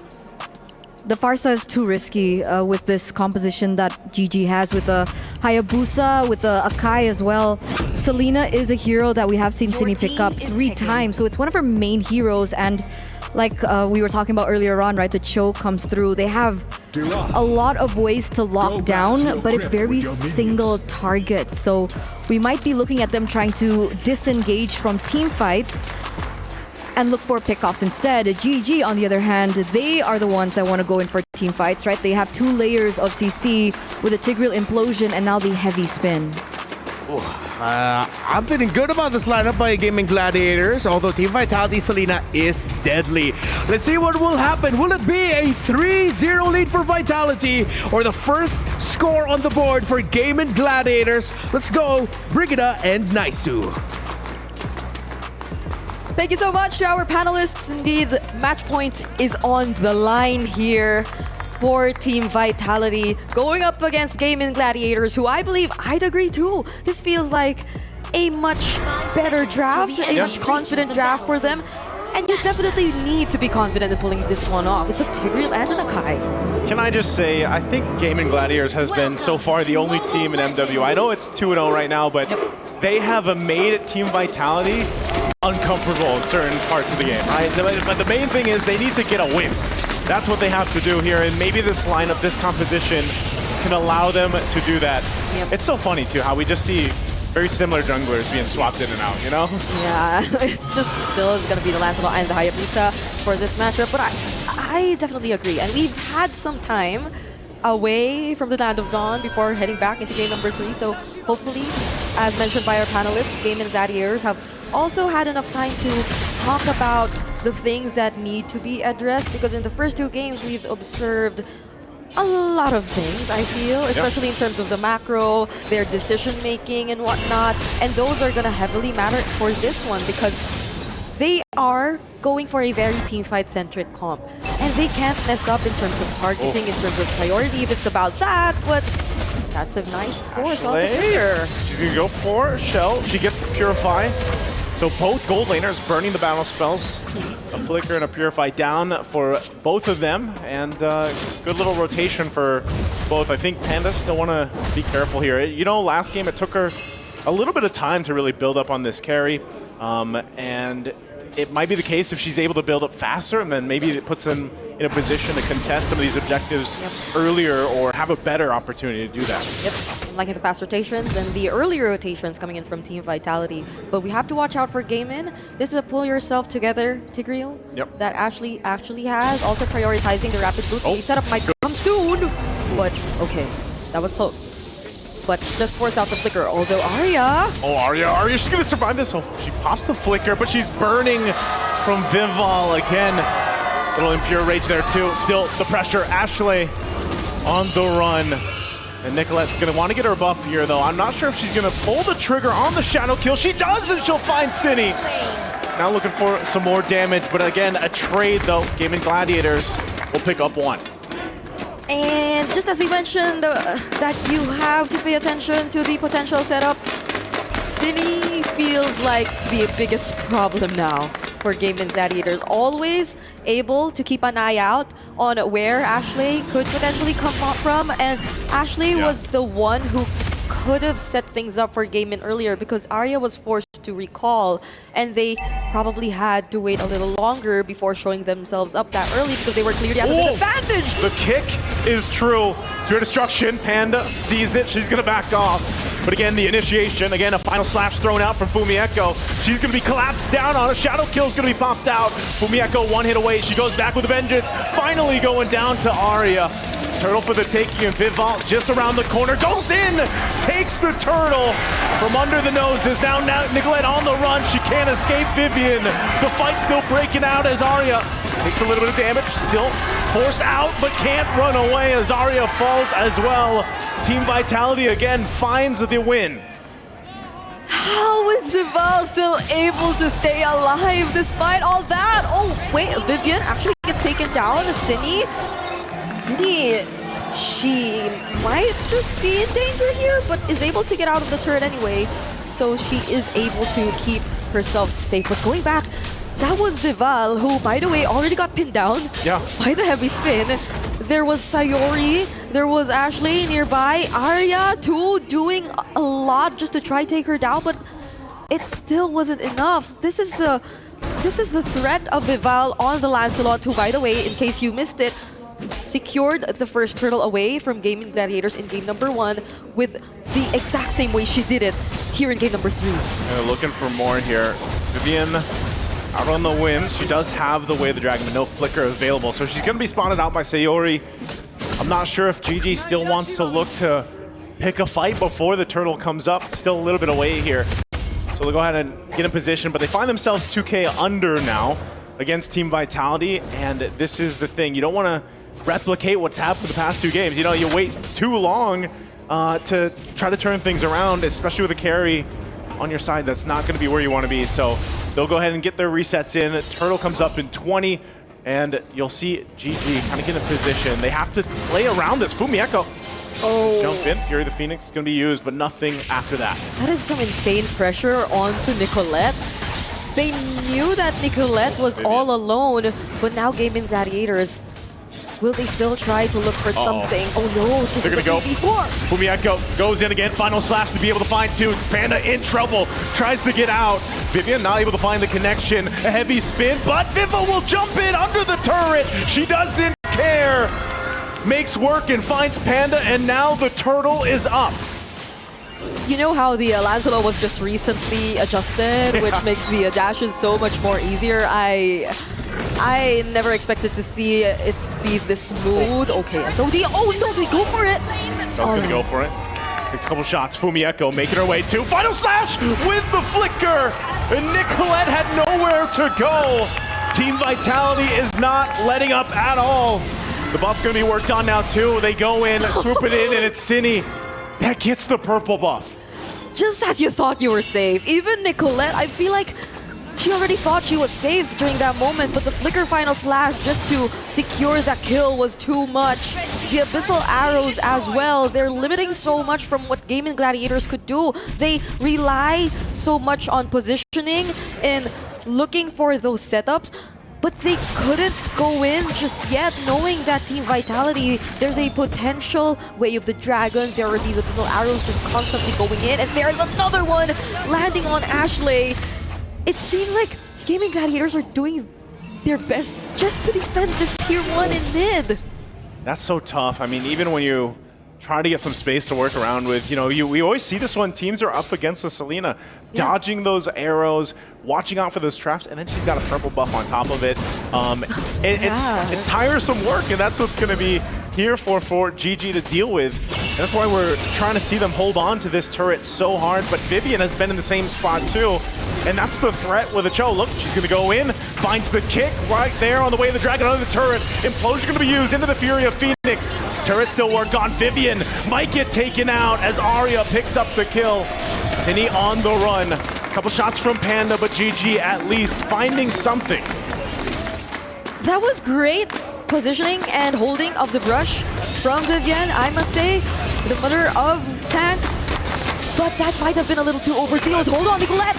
The Farsa is too risky with this composition that GG has with the Hayabusa, with the Akai as well. Selena is a hero that we have seen Cine pick up 3 times, so it's one of her main heroes, and like we were talking about earlier on, right? The choke comes through. They have a lot of ways to lock down, but it's very single target. So we might be looking at them trying to disengage from team fights and look for pickoffs instead. GG, on the other hand, they are the ones that want to go in for team fights, right? They have 2 layers of CC with a Tigreal implosion and now the heavy spin. I'm feeling good about this lineup by Gaimin Gladiators, although Team Vitality Selena is deadly. Let's see what will happen. Will it be a 3-0 lead for Vitality or the first score on the board for Gaimin Gladiators? Let's go, Brigida and Naisu. Thank you so much to our panelists. Indeed, match point is on the line here for Team Vitality, going up against Gaimin Gladiators, who I believe I'd agree too. This feels like a much better draft, a much confident draft for them. And you definitely need to be confident in pulling this one off. It's a Tigreal and an Akai. Can I just say, I think Gaimin Gladiators has been so far the only team in MWI. I know it's 2-0 right now, but they have made Team Vitality uncomfortable in certain parts of the game, right? But the main thing is they need to get a win. That's what they have to do here, and maybe this lineup, this composition, can allow them to do that. Yep. It's so funny, too, how we just see very similar junglers being swapped in and out, you know? Yeah, it's just still going to be the Lancelot and the Hayabusa for this matchup, but I definitely agree. And we've had some time away from the Land of Dawn before heading back into game number 3, so hopefully, as mentioned by our panelists, Gaimin Gladiators have also had enough time to talk about the things that need to be addressed, because in the first 2 games we've observed a lot of things, I feel, especially in terms of the macro, their decision making and whatnot, and those are going to heavily matter for this one because they are going for a very teamfight centric comp, and they can't mess up in terms of targeting, in terms of priority if it's about that, but that's a nice force on the trigger. She's going to go for Shell. She gets the Purify. So both gold laners burning the battle spells. A Flicker and a Purify down for both of them. And good little rotation for both. I think Panda still want to be careful here. You know, last game it took her a little bit of time to really build up on this carry. And it might be the case if she's able to build up faster, and then maybe it puts them in a position to contest some of these objectives earlier or have a better opportunity to do that. Yep, liking the fast rotations and the earlier rotations coming in from Team Vitality. But we have to watch out for Gaimin. This is a pull yourself together Tigreal that Ashley actually has. Also prioritizing the rapid boost. The setup might come soon, but okay, that was close. But just force out the Flicker, although Arya... Oh, Arya, she's gonna survive this. Oh, she pops the Flicker, but she's burning from Vival again. Little Impure Rage there too. Still the pressure, Ashley on the run. And Nicolette's gonna want to get her buff here though. I'm not sure if she's gonna pull the trigger on the Shadow Kill. She does, and she'll find Cine. Now looking for some more damage, but again, a trade though. Gaimin Gladiators will pick up 1. And just as we mentioned that you have to pay attention to the potential setups, Cine feels like the biggest problem now for Gaimin Gladiators. Always able to keep an eye out on where Ashley could potentially come from, and Ashley was the one who could have set things up for Gaimin earlier because Arya was forced to recall, and they probably had to wait a little longer before showing themselves up that early because they were clearly at a disadvantage. The kick is true. Spirit Destruction, Panda sees it. She's gonna back off. But again, the initiation, again, a final slash thrown out from Fumieko. She's gonna be collapsed down on a Shadow Kill's gonna be popped out. Fumieko 1 hit away. She goes back with a vengeance. Finally going down to Arya. Turtle for the taking, and Vival just around the corner, goes in, takes the turtle from under the noses. Now Nicolette on the run, she can't escape Vivian. The fight's still breaking out as Arya takes a little bit of damage, still forced out, but can't run away as Arya falls as well. Team Vitality again finds the win. How is Vival still able to stay alive despite all that? Oh, wait, Vivian actually gets taken down. Cine, she might just be in danger here, but is able to get out of the turret anyway. So she is able to keep herself safe. But going back, that was Vival, who, by the way, already got pinned down by the heavy spin. There was Sayori, there was Ashley nearby, Arya too, doing a lot just to try take her down, but it still wasn't enough. This is the this is the threat of Vival on the Lancelot, who, by the way, in case you missed it, secured the first turtle away from Gaimin Gladiators in game number 1 with the exact same way she did it here in game number 3. And they're looking for more here. Vivian out on the wins. She does have the Way of the Dragon, but no flicker available. So she's going to be spotted out by Sayori. I'm not sure if GG still wants to look to pick a fight before the turtle comes up. Still a little bit away here. So they'll go ahead and get in position, but they find themselves 2K under now against Team Vitality. And this is the thing. You don't want to replicate what's happened the past 2 games. You know, you wait too long to try to turn things around, especially with a carry on your side. That's not going to be where you want to be. So they'll go ahead and get their resets in. Turtle comes up in 20, and you'll see GG kind of get in position. They have to play around this. Fumieko. Jump in. Fury the Phoenix is going to be used, but nothing after that. That is some insane pressure onto Nicolette. They knew that Nicolette was all alone, but now Gaimin Gladiators, will they still try to look for something? Oh no, just they're gonna go. before. Fumieko goes in again, final slash to be able to find 2. Panda in trouble, tries to get out. Vivian not able to find the connection. A heavy spin, but Viva will jump in under the turret. She doesn't care. Makes work and finds Panda, and now the turtle is up. You know how the Lancelot was just recently adjusted, which makes the dashes so much more easier. I never expected to see it be this smooth. Okay, SOD. Oh no, they go for it. So gonna go for it. Takes a couple shots. Fumieko making her way to final slash with the flicker. And Nicolette had nowhere to go. Team Vitality is not letting up at all. The buff's gonna be worked on now too. They go in, swoop it in, and it's Cine that gets the purple buff. Just as you thought you were safe. Even Nicolette, I feel like she already thought she was safe during that moment, but the flicker final slash just to secure that kill was too much. The abyssal arrows as well, they're limiting so much from what Gaimin Gladiators could do. They rely so much on positioning and looking for those setups, but they couldn't go in just yet, knowing that Team Vitality, there's a potential Way of the Dragon. There are these abyssal arrows just constantly going in, and there's another one landing on Ashley. It seemed like Gaimin Gladiators are doing their best just to defend this tier 1 in mid. That's so tough. I mean, even when you try to get some space to work around with, you know, we always see this when teams are up against the Selena, dodging those arrows, watching out for those traps, and then she's got a purple buff on top of it. It's tiresome work, and that's what's going to be here for GG to deal with. And that's why we're trying to see them hold on to this turret so hard. But Vivian has been in the same spot too, and that's the threat with a Cho. Look, she's going to go in, finds the kick right there on the Way of the Dragon under the turret. Implosion going to be used into the Fury of Phoenix. Turret still work on. Vivian might get taken out as Arya picks up the kill. Cine on the run. Couple shots from Panda, but GG at least finding something. That was great positioning and holding of the brush from Vivian, I must say, the mother of tanks. But that might have been a little too overzealous. Hold on, Nicolette.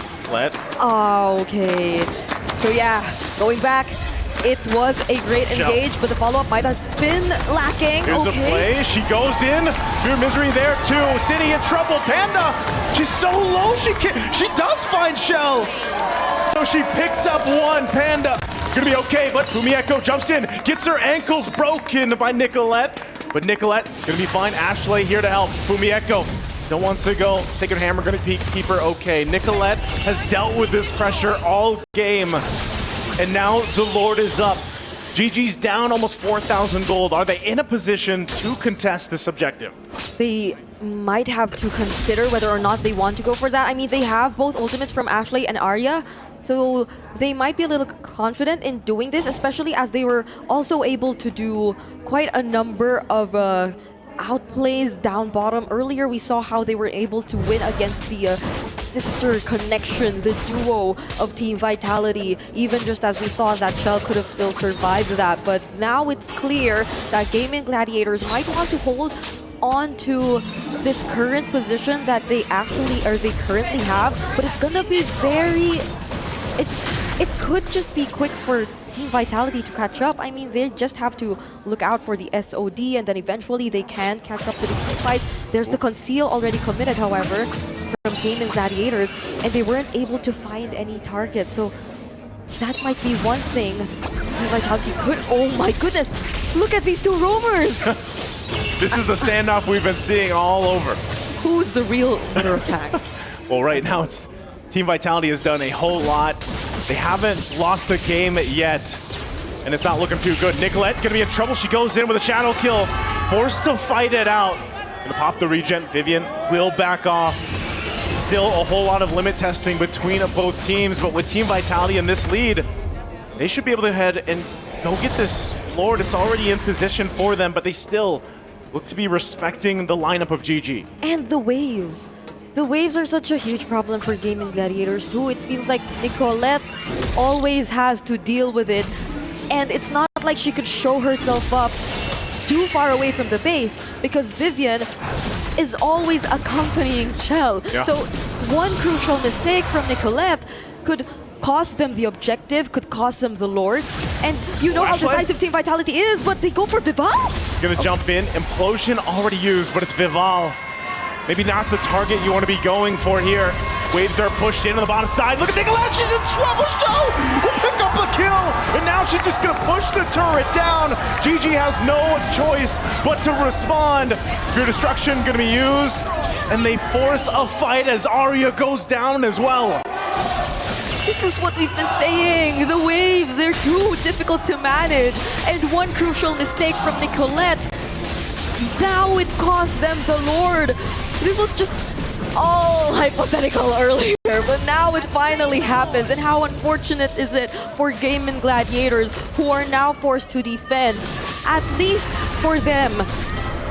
Oh, okay. So yeah, going back, it was a great engage, but the follow-up might have been lacking. Here's a play. She goes in. Spear Misery there too. Cine in trouble. Panda, she's so low. She does find Shell. So she picks up one. Panda gonna be okay, but Fumieko jumps in, gets her ankles broken by Nicolette. But Nicolette gonna be fine. Ashley here to help. Fumieko still wants to go. Sacred Hammer gonna keep her okay. Nicolette has dealt with this pressure all game. And now the Lord is up. GG's down almost 4,000 gold. Are they in a position to contest this objective? They might have to consider whether or not they want to go for that. I mean, they have both ultimates from Ashley and Arya, so they might be a little confident in doing this, especially as they were also able to do quite a number of outplays down bottom. Earlier, we saw how they were able to win against the sister connection, the duo of Team Vitality, even just as we thought that Shell could have still survived that. But now it's clear that Gaimin Gladiators might want to hold on to this current position that they currently have, but it's gonna be it could just be quick for Team Vitality to catch up. I mean, they just have to look out for the SOD, and then eventually they can catch up to the team fight. There's the conceal already committed, however, from Gaimin Gladiators, and they weren't able to find any targets. So that might be one thing Vitality could. Oh my goodness! Look at these two roamers! This is the standoff we've been seeing all over. Who's the real winner of tags? Well, right now it's Team Vitality has done a whole lot. They haven't lost a game yet, and it's not looking too good. Nicolette gonna be in trouble. She goes in with a shadow kill, forced to fight it out. Gonna pop the regen. Vivian will back off. Still a whole lot of limit testing between both teams, but with Team Vitality in this lead, they should be able to head and go get this Lord. It's already in position for them, but they still look to be respecting the lineup of GG. And the waves. The waves are such a huge problem for Gaimin Gladiators too. It feels like Nicolette always has to deal with it. And it's not like she could show herself up too far away from the base because Vivian is always accompanying Chell. Yeah. So one crucial mistake from Nicolette could cost them the objective, could cost them the Lord. And you know how decisive Team Vitality is, but they go for Vival. He's gonna jump in. Implosion already used, but it's Vival. Maybe not the target you want to be going for here. Waves are pushed in on the bottom side. Look at Nicolette, she's in trouble. Show will pick up the kill, and now she's just gonna push the turret down. GG has no choice but to respond. Spear Destruction gonna be used, and they force a fight as Arya goes down as well. This is what we've been saying. The waves, they're too difficult to manage. And one crucial mistake from Nicolette, now it cost them the Lord. It was just all hypothetical earlier, but now it finally happens. And how unfortunate is it for Gaimin Gladiators, who are now forced to defend? At least for them,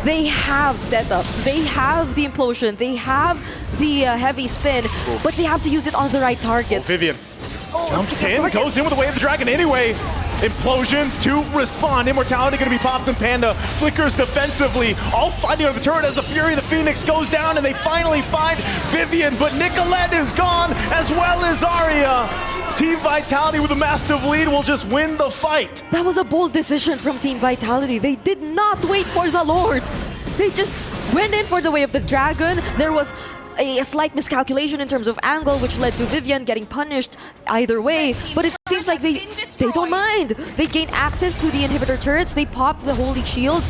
they have setups, they have the implosion, they have the heavy spin, but they have to use it on the right targets. Vivian jumps in, goes in with the Way of the Dragon anyway. Implosion to respond. Immortality going to be popped, and Panda flickers defensively. All fighting on the turret as the Fury of the Phoenix goes down, and they finally find Vivian, but Nicolette is gone as well as Arya. Team Vitality with a massive lead will just win the fight. That was a bold decision from Team Vitality. They did not wait for the Lord. They just went in for the Way of the Dragon. There was a slight miscalculation in terms of angle, which led to Vivian getting punished either way. But it seems like they don't mind. They gain access to the inhibitor turrets. They pop the holy shields,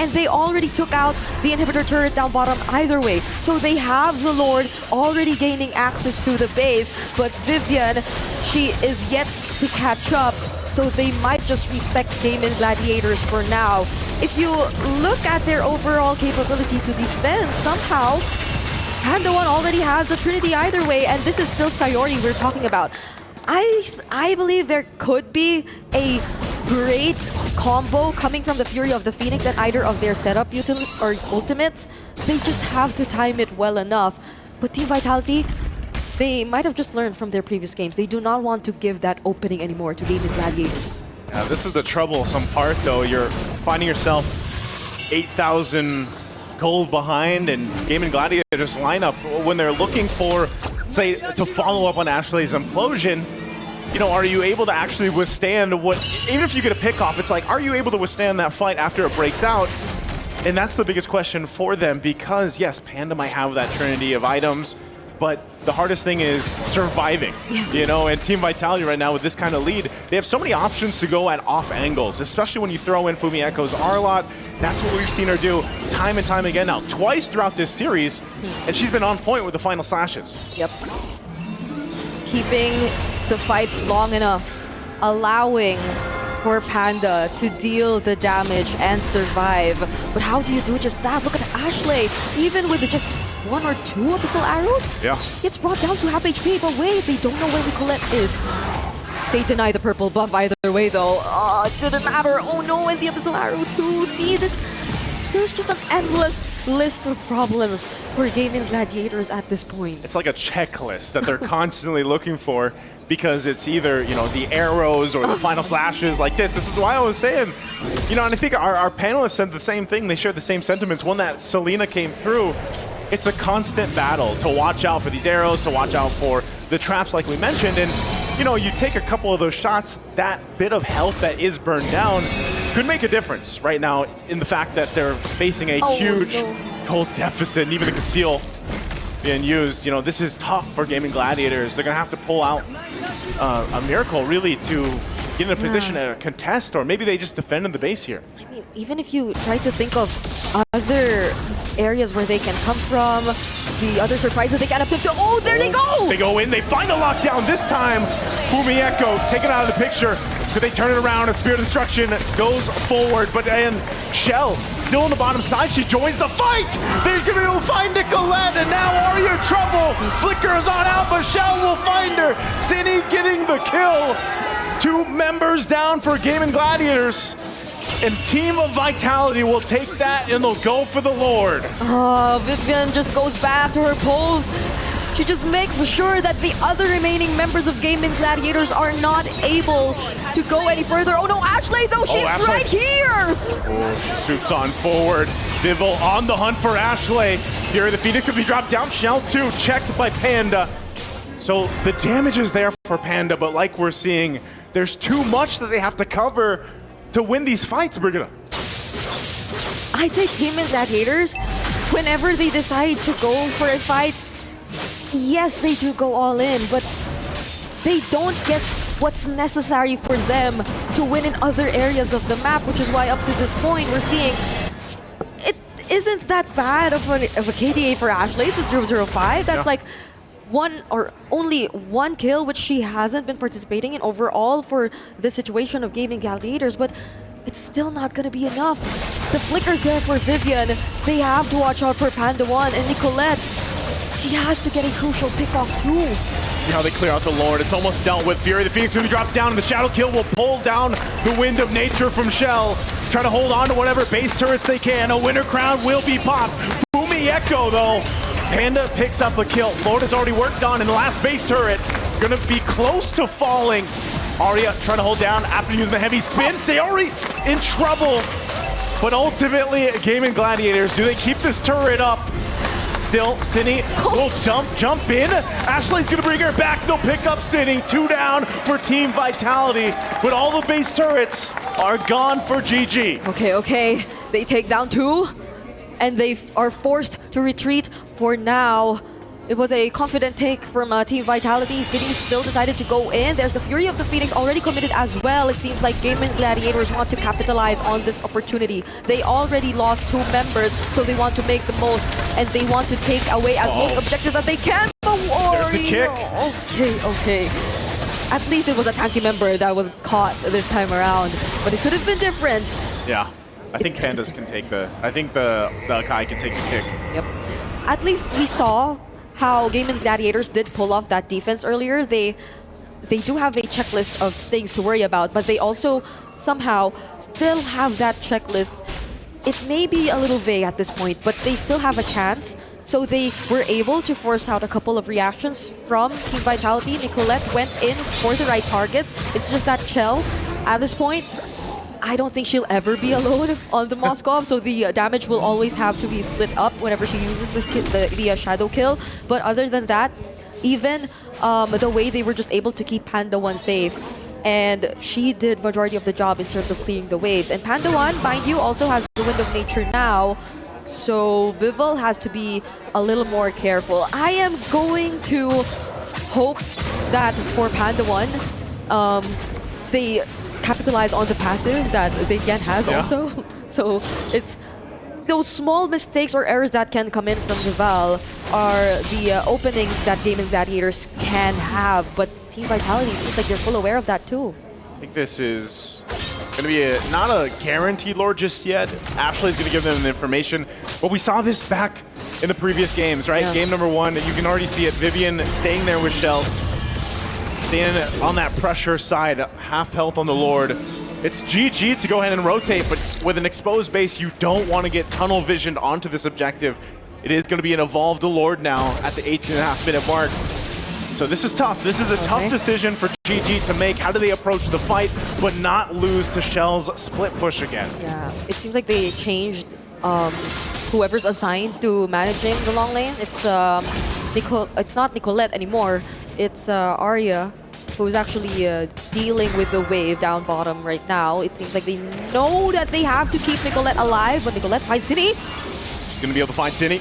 and they already took out the inhibitor turret down bottom either way. So they have the Lord already gaining access to the base, but Vivian, she is yet to catch up. So they might just respect Gaimin Gladiators for now. If you look at their overall capability to defend, somehow Panda 1 already has the Trinity either way, and this is still Sayori we're talking about. I believe there could be a great combo coming from the Fury of the Phoenix and either of their setup or ultimates. They just have to time it well enough. But Team Vitality, they might have just learned from their previous games. They do not want to give that opening anymore to Gaimin Gladiators. Yeah, this is the troublesome part, though. You're finding yourself 8,000 gold behind, and Gaimin Gladiators lineup, when they're looking for, say, to follow up on Ashley's implosion, you know, are you able to actually withstand what, even if you get a pick off, it's like, are you able to withstand that fight after it breaks out? And that's the biggest question for them, because yes, Panda might have that trinity of items, but the hardest thing is surviving, you know, and Team Vitality right now with this kind of lead, they have so many options to go at off angles, especially when you throw in Fumi Echo's Arlot. That's what we've seen her do time and time again now, twice throughout this series, and she's been on point with the final slashes. Yep. Keeping the fights long enough, allowing for Panda to deal the damage and survive. But how do you do just that? Look at Ashley, even with just 1 or 2 abyssal arrows, it's brought down to half HP. But wait, they don't know where Nicolette is. They deny the purple buff either way, though. Oh, it didn't matter. Oh no, and the abyssal arrow too. See, there's just an endless list of problems for Gaimin Gladiators at this point. It's like a checklist that they're constantly looking for, because it's either, you know, the arrows or the final slashes like this. This is why I was saying, you know, and I think our panelists said the same thing. They shared the same sentiments when that Selena came through. It's a constant battle to watch out for these arrows, to watch out for the traps like we mentioned. And, you know, you take a couple of those shots, that bit of health that is burned down could make a difference right now in the fact that they're facing a huge gold deficit, and even the conceal being used. You know, this is tough for Gaimin Gladiators. They're going to have to pull out a miracle, really, to get in a position to contest, or maybe they just defended the base here. I mean, even if you try to think of other areas where they can come from, the other surprises they can have to. Oh, there they go! They go in, they find the lockdown this time. Fumieko taken out of the picture. Could they turn it around? A Spirit Destruction goes forward, but then Shell still on the bottom side. She joins the fight. They're going to find Nicolette, and now Arya in trouble. Flicker is on out, but Shell will find her. Cine getting the kill. 2 members down for Gaimin Gladiators. And Team of Vitality will take that and they'll go for the Lord. Vivian just goes back to her post. She just makes sure that the other remaining members of Gaimin Gladiators are not able to go any further. Oh no, Ashley though, she's Ashley. right here! Scoops on forward. Vivel on the hunt for Ashley. Fury the Phoenix could be dropped down. Shell 2 checked by Panda. So the damage is there for Panda, but like we're seeing, there's too much that they have to cover to win these fights, Brigitte. I'd say Gaimin Gladiators, whenever they decide to go for a fight, yes, they do go all in, but they don't get what's necessary for them to win in other areas of the map, which is why up to this point we're seeing it isn't that bad of a KDA for Ashley. It's a 0-0-5. That's like one or only one kill, which she hasn't been participating in overall for the situation of Gaimin Gladiators, but it's still not gonna be enough. The flicker's there for Vivian. They have to watch out for Panda 1 and Nicolette. She has to get a crucial pick-off too. See how they clear out the Lord. It's almost dealt with. Fury the Phoenix will be dropped down, and the Shadow Kill will pull down the Wind of Nature from Shell. Try to hold on to whatever base turrets they can. A Winter Crown will be popped. Fumieko though. Panda picks up a kill. Lord has already worked on in the last base turret. Gonna be close to falling. Arya trying to hold down after using the heavy spin. Sayori in trouble. But ultimately, Gaimin Gladiators, do they keep this turret up? Still, Cine will jump in. Ashley's gonna bring her back. They'll pick up Cine. 2 down for Team Vitality. But all the base turrets are gone for GG. Okay. They take down 2, and they are forced to retreat for now. It was a confident take from Team Vitality. City still decided to go in. There's the Fury of the Phoenix already committed as well. It seems like Gaimin Gladiators want to capitalize on this opportunity. They already lost 2 members, so they want to make the most, and they want to take away as most objectives as they can. There's the kick. Okay. At least it was a tanky member that was caught this time around, but it could have been different. Yeah, I think Pandas can take the... I think the Kai can take the kick. Yep. At least we saw how Gaimin Gladiators did pull off that defense earlier. They do have a checklist of things to worry about, but they also somehow still have that checklist. It may be a little vague at this point, but they still have a chance. So they were able to force out a couple of reactions from Team Vitality. Nicolette went in for the right targets. It's just that Shell, at this point, I don't think she'll ever be alone on the Moskov, so the damage will always have to be split up whenever she uses the Shadow Kill. But other than that, even the way they were just able to keep Panda 1 safe, and she did majority of the job in terms of clearing the waves. And Panda 1, mind you, also has the Wind of Nature now, so Vivel has to be a little more careful. I am going to hope that for Panda 1, they capitalize on the passive that Zaytian has also. So it's those small mistakes or errors that can come in from Vival are the openings that Gaimin Gladiators can have. But Team Vitality, it seems like they're full aware of that too. I think this is going to be not a guaranteed Lord just yet. Ashley's going to give them the information. But we saw this back in the previous games, right? Yeah. Game number 1, you can already see it. Vivian staying there with Shell. Staying on that pressure side, half health on the Lord. It's GG to go ahead and rotate, but with an exposed base, you don't want to get tunnel visioned onto this objective. It is going to be an evolved Lord now at the 18.5-minute mark. So this is tough. This is a tough decision for GG to make. How do they approach the fight, but not lose to Shell's split push again? Yeah, it seems like they changed whoever's assigned to managing the long lane. It's it's not Nicolette anymore. It's Arya, who's actually dealing with the wave down bottom right now. It seems like they know that they have to keep Nicolette alive, but Nicolette finds Cine. She's going to be able to find Cine.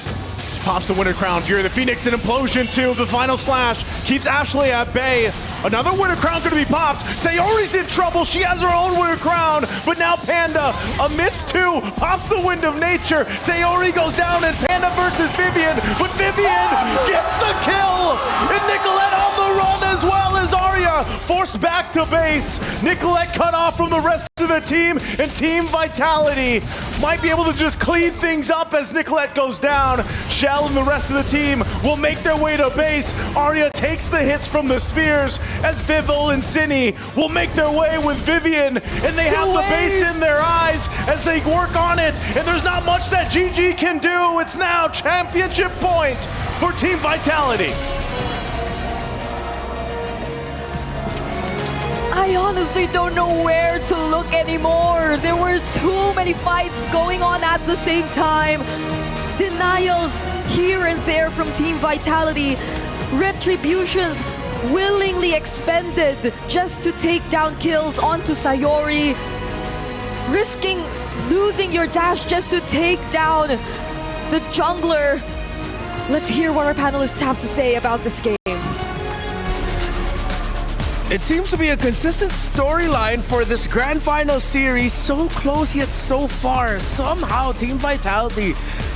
Pops the winner crown. Fury the Phoenix and Implosion 2. The final slash keeps Ashley at bay. Another winner crown going to be popped. Sayori's in trouble. She has her own winner crown. But now Panda, amidst 2, pops the Wind of Nature. Sayori goes down and Panda versus Vivian. But Vivian gets the kill. And Nicolette on the run as well as Arya forced back to base. Nicolette cut off from the rest of the team. And Team Vitality might be able to just clean things up as Nicolette goes down. Shell and the rest of the team will make their way to base. Arya takes the hits from the spears as Vivel and Cine will make their way with Vivian. And they have the base in their eyes as they work on it. And there's not much that GG can do. It's now championship point for Team Vitality. I honestly don't know where to look anymore. There were too many fights going on at the same time. Denials here and there from Team Vitality. Retributions willingly expended just to take down kills onto Sayori. Risking losing your dash just to take down the jungler. Let's hear what our panelists have to say about this game. It seems to be a consistent storyline for this grand final series. So close yet so far. Somehow Team Vitality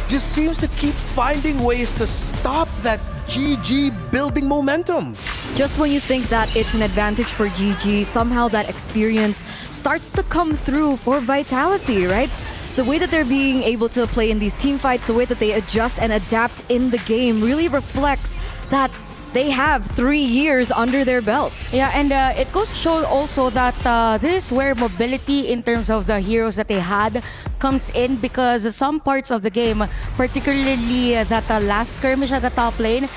just seems to keep finding ways to stop that GG building momentum. Just when you think that it's an advantage for GG, somehow that experience starts to come through for Vitality, right? The way that they're being able to play in these team fights, the way that they adjust and adapt in the game really reflects that they have 3 years under their belt. Yeah, and it goes to show also that this is where mobility in terms of the heroes that they had comes in, because some parts of the game, particularly that last skirmish at the top lane,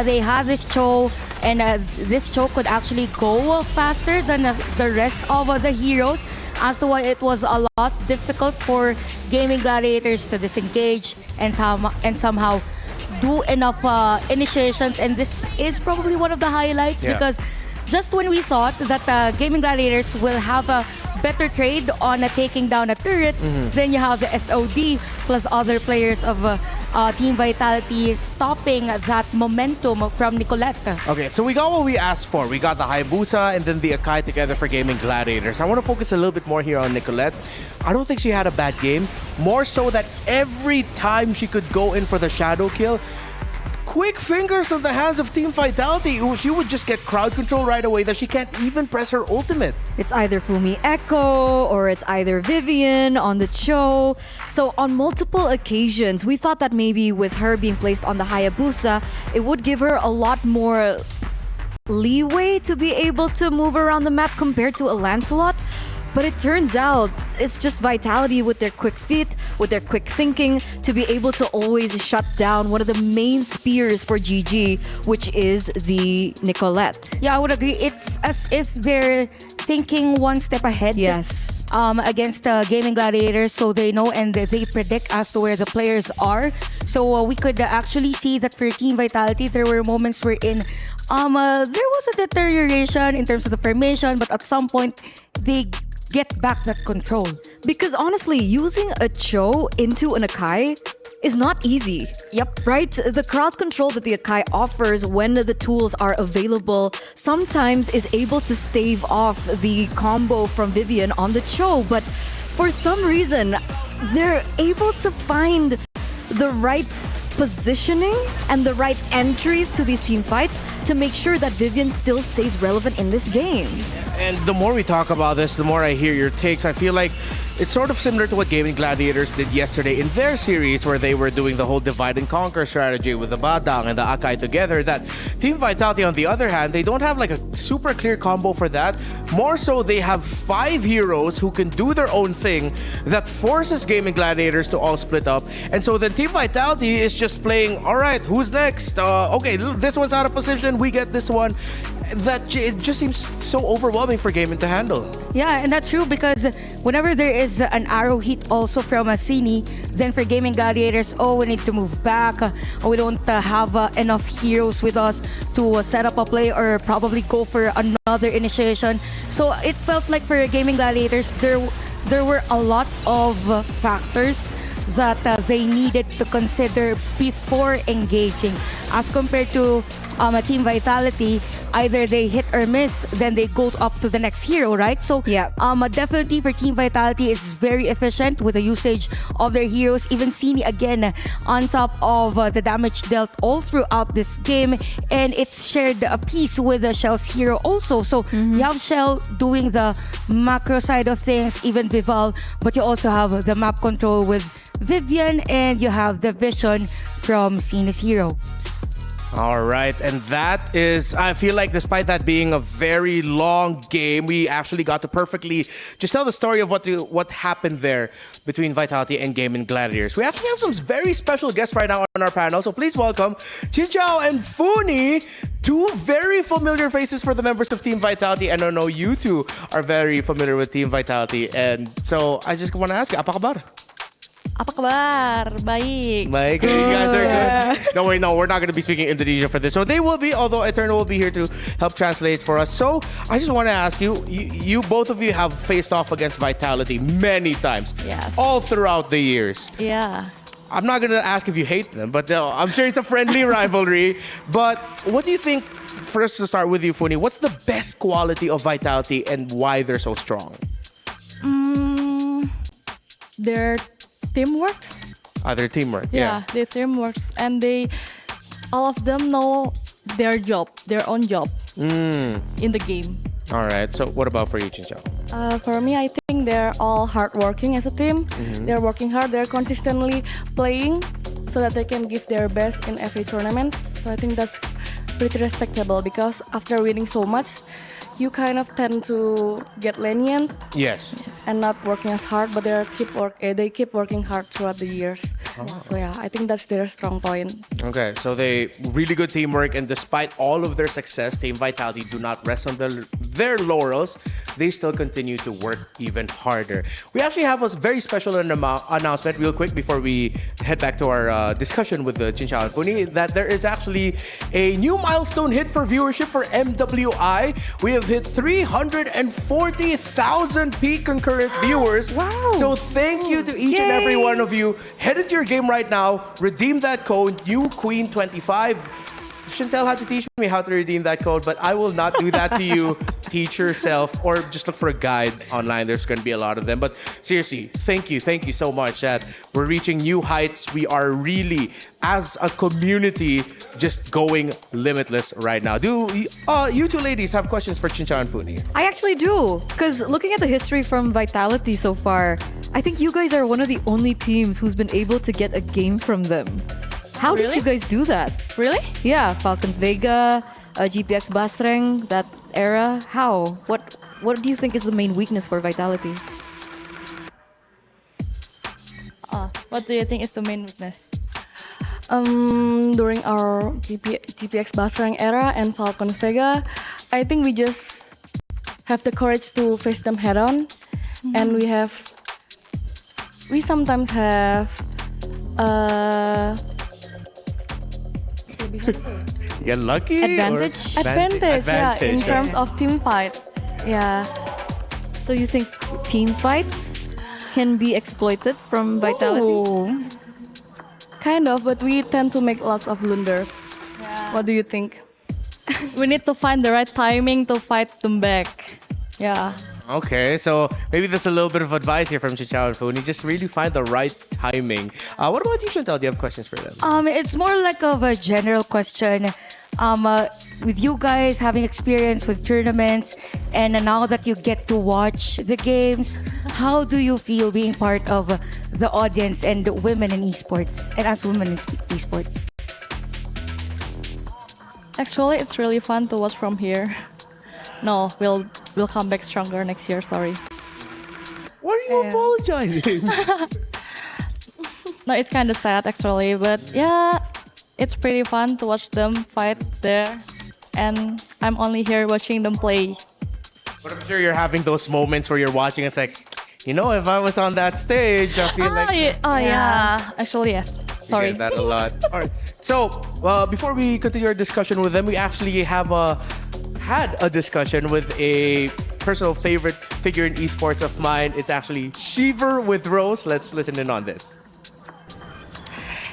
they have this Cho, and this Cho could actually go faster than the rest of the heroes, as to why it was a lot difficult for Gaming Gladiators to disengage and somehow do enough initiations. And this is probably one of the highlights, because just when we thought that Gaming Gladiators will have a better trade on taking down a turret, then you have the SOD plus other players of Team Vitality stopping that momentum from Nicolette. Okay, so we got what we asked for. We got the Hayabusa and then the Akai together for Gaming Gladiators. I want to focus a little bit more here on Nicolette. I don't think she had a bad game. More so that every time she could go in for the shadow kill, quick fingers on the hands of Team Vitality. She would just get crowd control right away that she can't even press her ultimate. It's either Fumi Echo or it's either Vivian on the Cho. So on multiple occasions, we thought that maybe with her being placed on the Hayabusa, it would give her a lot more leeway to be able to move around the map compared to a Lancelot. But it turns out it's just Vitality with their quick feet, with their quick thinking, to be able to always shut down one of the main spears for GG, which is the Nicolette. Yeah, I would agree. It's as if they're thinking one step ahead. Yes. Against Gaming Gladiators, so they know and they predict as to where the players are. So we could actually see that for Team Vitality, there were moments wherein there was a deterioration in terms of the formation, but at some point they get back that control. Because honestly, using a Cho into an Akai is not easy. Yep. Right? The crowd control that the Akai offers when the tools are available sometimes is able to stave off the combo from Vivian on the Cho, but for some reason, they're able to find the right positioning and the right entries to these team fights to make sure that Vivian still stays relevant in this game. And the more we talk about this, the more I hear your takes. I feel like it's sort of similar to what Gaming Gladiators did yesterday in their series, where they were doing the whole divide and conquer strategy with the Badang and the Akai together. That Team Vitality, on the other hand, they don't have like a super clear combo for that. More so, they have 5 heroes who can do their own thing that forces Gaming Gladiators to all split up. And so then Team Vitality is just playing, all right, who's next? Okay, this one's out of position, we get this one. It just seems so overwhelming for Gaimin to handle. Yeah, and that's true, because whenever there is an arrow hit also from a Cine, then for Gaming Gladiators, we need to move back. We don't have enough heroes with us to set up a play or probably go for another initiation. So it felt like for Gaming Gladiators, there were a lot of factors that they needed to consider before engaging, as compared to a Team Vitality. Either they hit or miss, then they go up to the next hero, right? So Yeah. definitely for Team Vitality, it's very efficient with the usage of their heroes. Even Sini again on top of the damage dealt all throughout this game, and it's shared a piece with the Shell's hero also. So you have Shell doing the macro side of things, even Vival, but you also have the map control with Vivian, and you have the vision from Sini's hero. All right, and that is, I feel like despite that being a very long game, we actually got to perfectly just tell the story of what happened there between Vitality and Gaimin Gladiators. We actually have some very special guests right now on our panel, so please welcome Chinchao and Funi, two very familiar faces for the members of Team Vitality, and I know you two are very familiar with Team Vitality, and so I just want to ask you, apa kabar? Apa kabar? Baik. Mike, you guys are good. No, wait, no, we're not going to be speaking Indonesian for this. So they will be, although Eternal will be here to help translate for us. So I just want to ask you, you both of you have faced off against Vitality many times. Yes. All throughout the years. Yeah. I'm not going to ask if you hate them, but I'm sure it's a friendly rivalry. But what do you think, first to start with you, Funi, what's the best quality of Vitality and why they're so strong? Their teamwork. Their teamwork, Yeah, their teamwork, and all of them know their job, their own job in the game. All right, so what about for you, Chinchao? For me, I think they're all hardworking as a team. They're working hard. They're consistently playing so that they can give their best in every tournament. So I think that's pretty respectable because after winning so much, you kind of tend to get lenient Yes. and not working as hard, but they keep working hard throughout the years. So yeah, I think that's their strong point. Okay, so they really good teamwork, and despite all of their success, Team Vitality do not rest on their laurels. They still continue to work even harder. We actually have a very special announcement real quick before we head back to our discussion with the Chinchao and Funi, that there is actually a new milestone hit for viewership for MWI. We have hit 340,000 peak concurrent viewers. Wow. So thank you to each and every one of you. Head into your game right now, redeem that code, NewQueen25. Chantel had to teach me how to redeem that code, but I will not do that to you. Teach yourself, or just look for a guide online. There's going to be a lot of them. But seriously, thank you so much that we're reaching new heights. We are really, as a community, just going limitless right now. Do you two ladies have questions for Chinchao and Funi? I actually do, because looking at the history from Vitality so far, I think you guys are one of the only teams who's been able to get a game from them. How did Really? you guys do that? Really? Yeah, Falcons Vega, GPX Basreng, that era. How? What do you think is the main weakness for Vitality? What do you think is the main weakness? During our GPX Basrang era and Falcons Vega, I think we just have the courage to face them head on, and we sometimes have You get lucky? Advantage? yeah, in right? terms of team fight. Yeah. So you think team fights can be exploited from Vitality? Kind of, but we tend to make lots of blunders. What do you think? We need to find the right timing to fight them back. Yeah. Okay, so maybe there's a little bit of advice here from Chinchao and Funi. Just really find the right timing. What about you, Chantal? Do you have questions for them? It's more like of a general question. With you guys having experience with tournaments, and now that you get to watch the games, how do you feel being part of the audience and the women in esports, and as women in esports? Actually, it's really fun to watch from here. No, we'll come back stronger next year. Sorry. Why are you apologizing? No, it's kind of sad actually, but yeah, it's pretty fun to watch them fight there, and I'm only here watching them play. But I'm sure you're having those moments where you're watching. It's like, if I was on that stage, I feel like Yeah. Actually, yes. Sorry. you get that a lot. All right. So before we continue our discussion with them, we actually had a discussion with a personal favorite figure in esports of mine. It's actually Shiver with Rose. Let's listen in on this.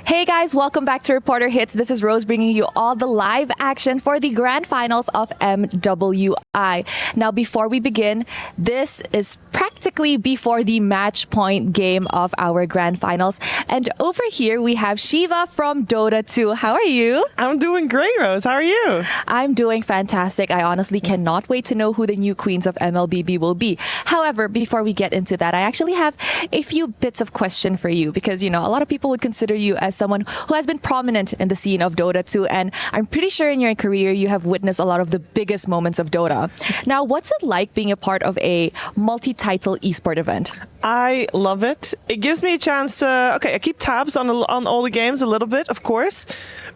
Hey guys, welcome back to Reporter Hits. This is Rose bringing you all the live action for the grand finals of MWI. Now, before we begin, this is practically before the match point game of our grand finals. And over here, we have Shiva from Dota 2. How are you? I'm doing great, Rose. How are you? I'm doing fantastic. I honestly cannot wait to know who the new queens of MLBB will be. However, before we get into that, I actually have a few bits of question for you because, you know, a lot of people would consider you as someone who has been prominent in the scene of Dota 2, and I'm pretty sure in your career you have witnessed a lot of the biggest moments of Dota. Now, what's it like being a part of a multi-title esport event? I love it. It gives me a chance to, I keep tabs on all the games a little bit, of course,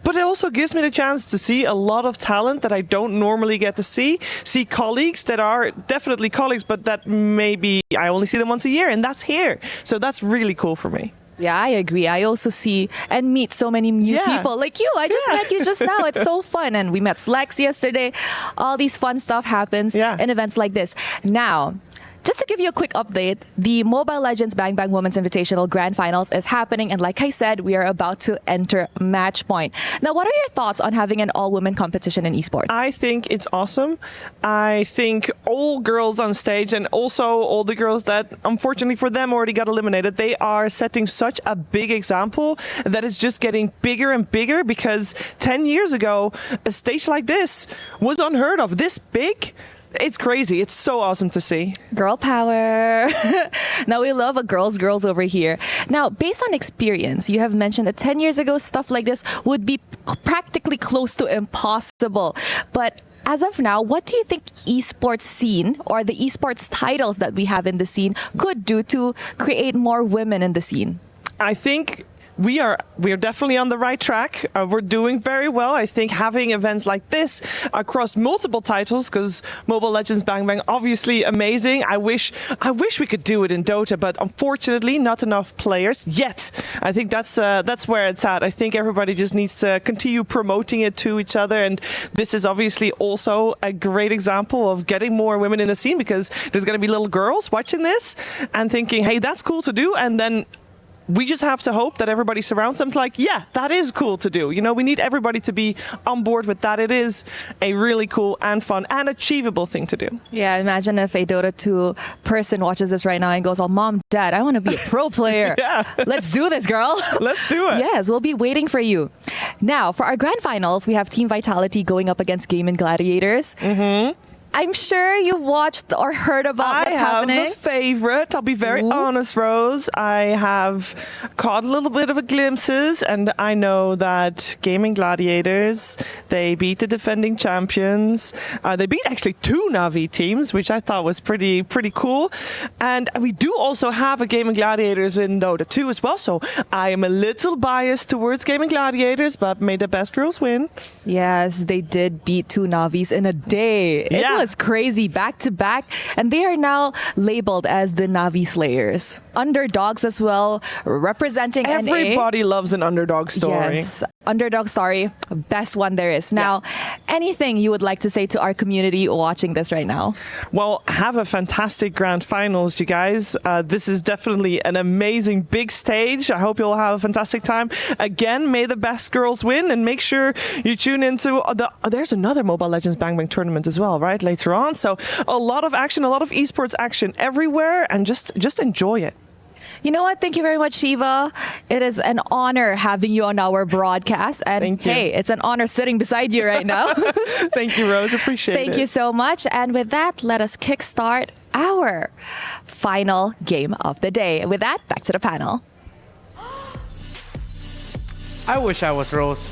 but it also gives me the chance to see a lot of talent that I don't normally get to see colleagues that are definitely colleagues, but that maybe I only see them once a year, and that's here. So that's really cool for me. Yeah, I agree. I also see and meet so many new people like you. I just met you just now. It's so fun. And we met Slex yesterday. All these fun stuff happens in events like this. Now, just to give you a quick update, the Mobile Legends Bang Bang Women's Invitational Grand Finals is happening. And like I said, we are about to enter match point. Now, what are your thoughts on having an all-women competition in esports? I think it's awesome. I think all girls on stage and also all the girls that, unfortunately for them, already got eliminated, they are setting such a big example that it's just getting bigger and bigger because 10 years ago, a stage like this was unheard of. This big? It's crazy. It's so awesome to see. Girl power. Now, we love a girls over here. Now, based on experience, you have mentioned that 10 years ago, stuff like this would be practically close to impossible. But as of now, what do you think esports scene or the esports titles that we have in the scene could do to create more women in the scene? I think we are definitely on the right track. We're doing very well. I think having events like this across multiple titles, because Mobile Legends Bang Bang, obviously amazing. I wish we could do it in Dota, but unfortunately not enough players yet. I think that's where it's at. I think everybody just needs to continue promoting it to each other, and this is obviously also a great example of getting more women in the scene because there's going to be little girls watching this and thinking, hey, that's cool to do, and then we just have to hope that everybody surrounds them. It's like, yeah, that is cool to do. You know, we need everybody to be on board with that. It is a really cool and fun and achievable thing to do. Yeah, imagine if a Dota 2 person watches this right now and goes, oh, Mom, Dad, I want to be a pro player. Let's do this, girl. Let's do it. Yes, we'll be waiting for you. Now, for our grand finals, we have Team Vitality going up against Gaimin Gladiators. I'm sure you've watched or heard about what's happening. I have a favorite. I'll be very honest, Rose. I have caught a little bit of a glimpses, and I know that Gaimin Gladiators, they beat the defending champions. They beat actually 2 Na'Vi teams, which I thought was pretty cool. And we do also have a Gaimin Gladiators in Dota 2 as well, so I am a little biased towards Gaimin Gladiators, but may the best girls win. Yes, they did beat 2 Na'Vis in a day. It was crazy, back to back, and they are now labeled as the Na'Vi Slayers. Underdogs as well, representing Everybody loves an underdog story. Yes, underdog story, best one there is. Now, anything you would like to say to our community watching this right now? Well, have a fantastic grand finals, you guys. This is definitely an amazing big stage. I hope you'll have a fantastic time. Again, may the best girls win, and make sure you tune into there's another Mobile Legends Bang Bang tournament as well, right? Later on. So a lot of action, a lot of esports action everywhere, and just enjoy it. You know what? Thank you very much, Shiva. It is an honor having you on our broadcast. And hey, it's an honor sitting beside you right now. Thank you, Rose. Appreciate it. Thank you so much. And with that, let us kickstart our final game of the day. With that, back to the panel. I wish I was Rose.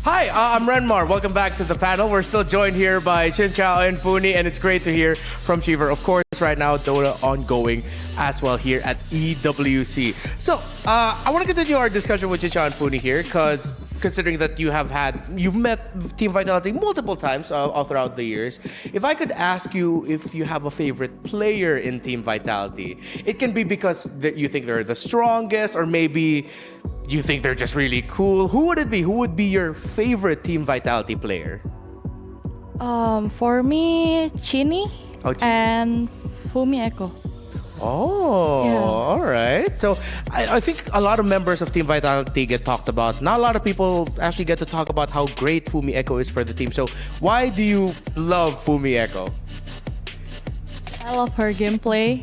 Hi, I'm Renmar. Welcome back to the panel. We're still joined here by Chin Chao and Funi, and it's great to hear from Shiva. Of course, right now, Dota ongoing as well here at EWC. So, I want to continue our discussion with Chin Chao and Funi here, because considering that you've met Team Vitality multiple times all throughout the years. If I could ask you if you have a favorite player in Team Vitality, it can be because you think they're the strongest, or maybe you think they're just really cool. Who would it be? Who would be your favorite Team Vitality player? For me, Chini and Fumi Echo. Oh, Yeah. all right. So I think a lot of members of Team Vitality get talked about. Not a lot of people actually get to talk about how great Fumi Echo is for the team. So why do you love Fumi Echo? I love her gameplay,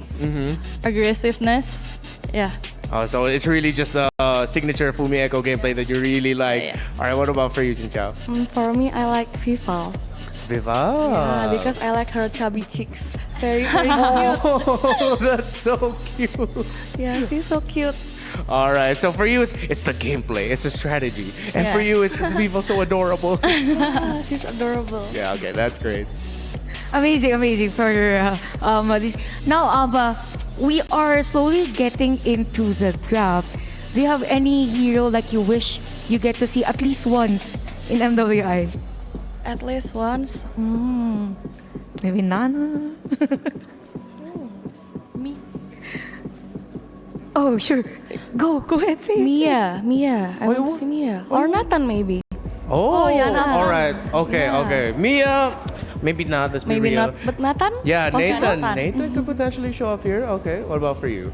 aggressiveness. Yeah. Oh, so it's really just the signature Fumi Echo gameplay that you really like. Yeah. All right, what about for you, Jinchao? For me, I like Vival. Viva. Yeah, because I like her chubby cheeks. Very, very cute. Oh, that's so cute. Yeah, she's so cute. All right, so for you, it's the gameplay, it's the strategy, and Yeah. for you, it's Viva so adorable. She's adorable. Yeah, okay, that's great. Amazing for this. Now, we are slowly getting into the draft. Do you have any hero like you wish you get to see at least once in MWI? At least once. Maybe Nana. Me. Oh, sure. Go ahead, say it. Mia. I want to see Mia. Or Nathan, maybe. Oh, yeah, Nathan. all right, okay, Yeah. okay. Mia, maybe not. Let's be Maybe real. not. But Nathan? Yeah, Okay, Nathan. Nathan could potentially show up here. Okay, what about for you?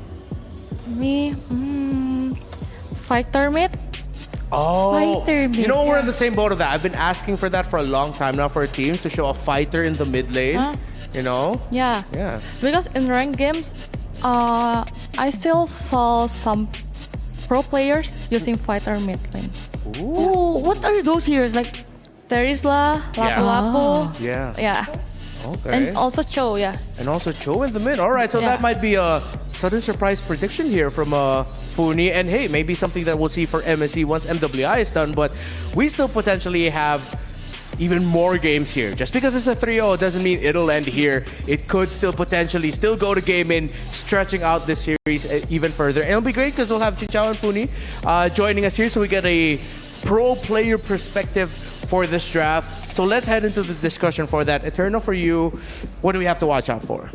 Me. Fighter mid. Oh, Fighter mid, you know we're yeah. in the same boat of that. I've been asking for that for a long time now for teams to show a fighter in the mid lane. Huh? You know? Yeah. Yeah. Because in ranked games, I still saw some pro players using fighter mid lane. Oh, what are those heroes like? There is Lapu-Lapu. Yeah. Yeah. Okay. And also Cho, yeah. And also Cho in the mid. All right, so Yeah. that might be a sudden surprise prediction here from Funi. And hey, maybe something that we'll see for MSC once MWI is done. But we still potentially have even more games here. Just because it's a 3-0 doesn't mean it'll end here. It could still potentially still go to Gaimin, stretching out this series even further. And it'll be great because we'll have Chinchao and Funi joining us here so we get a pro player perspective for this draft. So let's head into the discussion for that. Eternal, for you, what do we have to watch out for?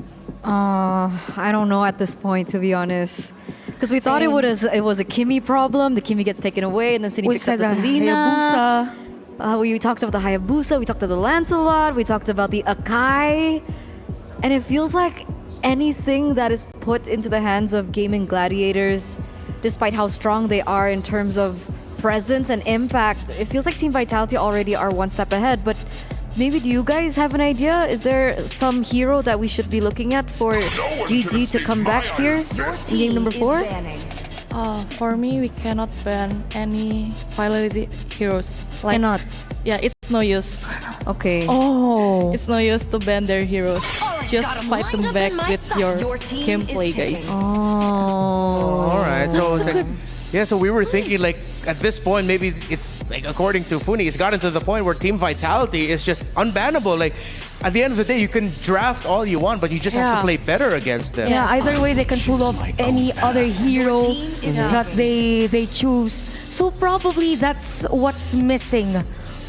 I don't know at this point, to be honest. Because we thought it was a Kimmy problem. The Kimmy gets taken away, and then Cine We picks up said the the Selena. Hayabusa. We talked about the Hayabusa. We talked about the Lancelot. We talked about the Akai. And it feels like anything that is put into the hands of Gaming Gladiators, despite how strong they are in terms of presence and impact, it feels like Team Vitality already are one step ahead. But maybe do you guys have an idea? Is there some hero that we should be looking at for GG to come back here in game number 4? For me, we cannot ban any violated heroes. Cannot. Yeah, it's no use. Okay. Oh. It's no use to ban their heroes. Just fight them back with your gameplay, guys. Oh. All right, so it's like, yeah, so we were thinking like at this point maybe it's like according to Funi, it's gotten to the point where Team Vitality is just unbannable. Like at the end of the day, you can draft all you want, but you just have to Yeah. play better against them. Yeah, either way they can pull off any other hero that they choose. So probably that's what's missing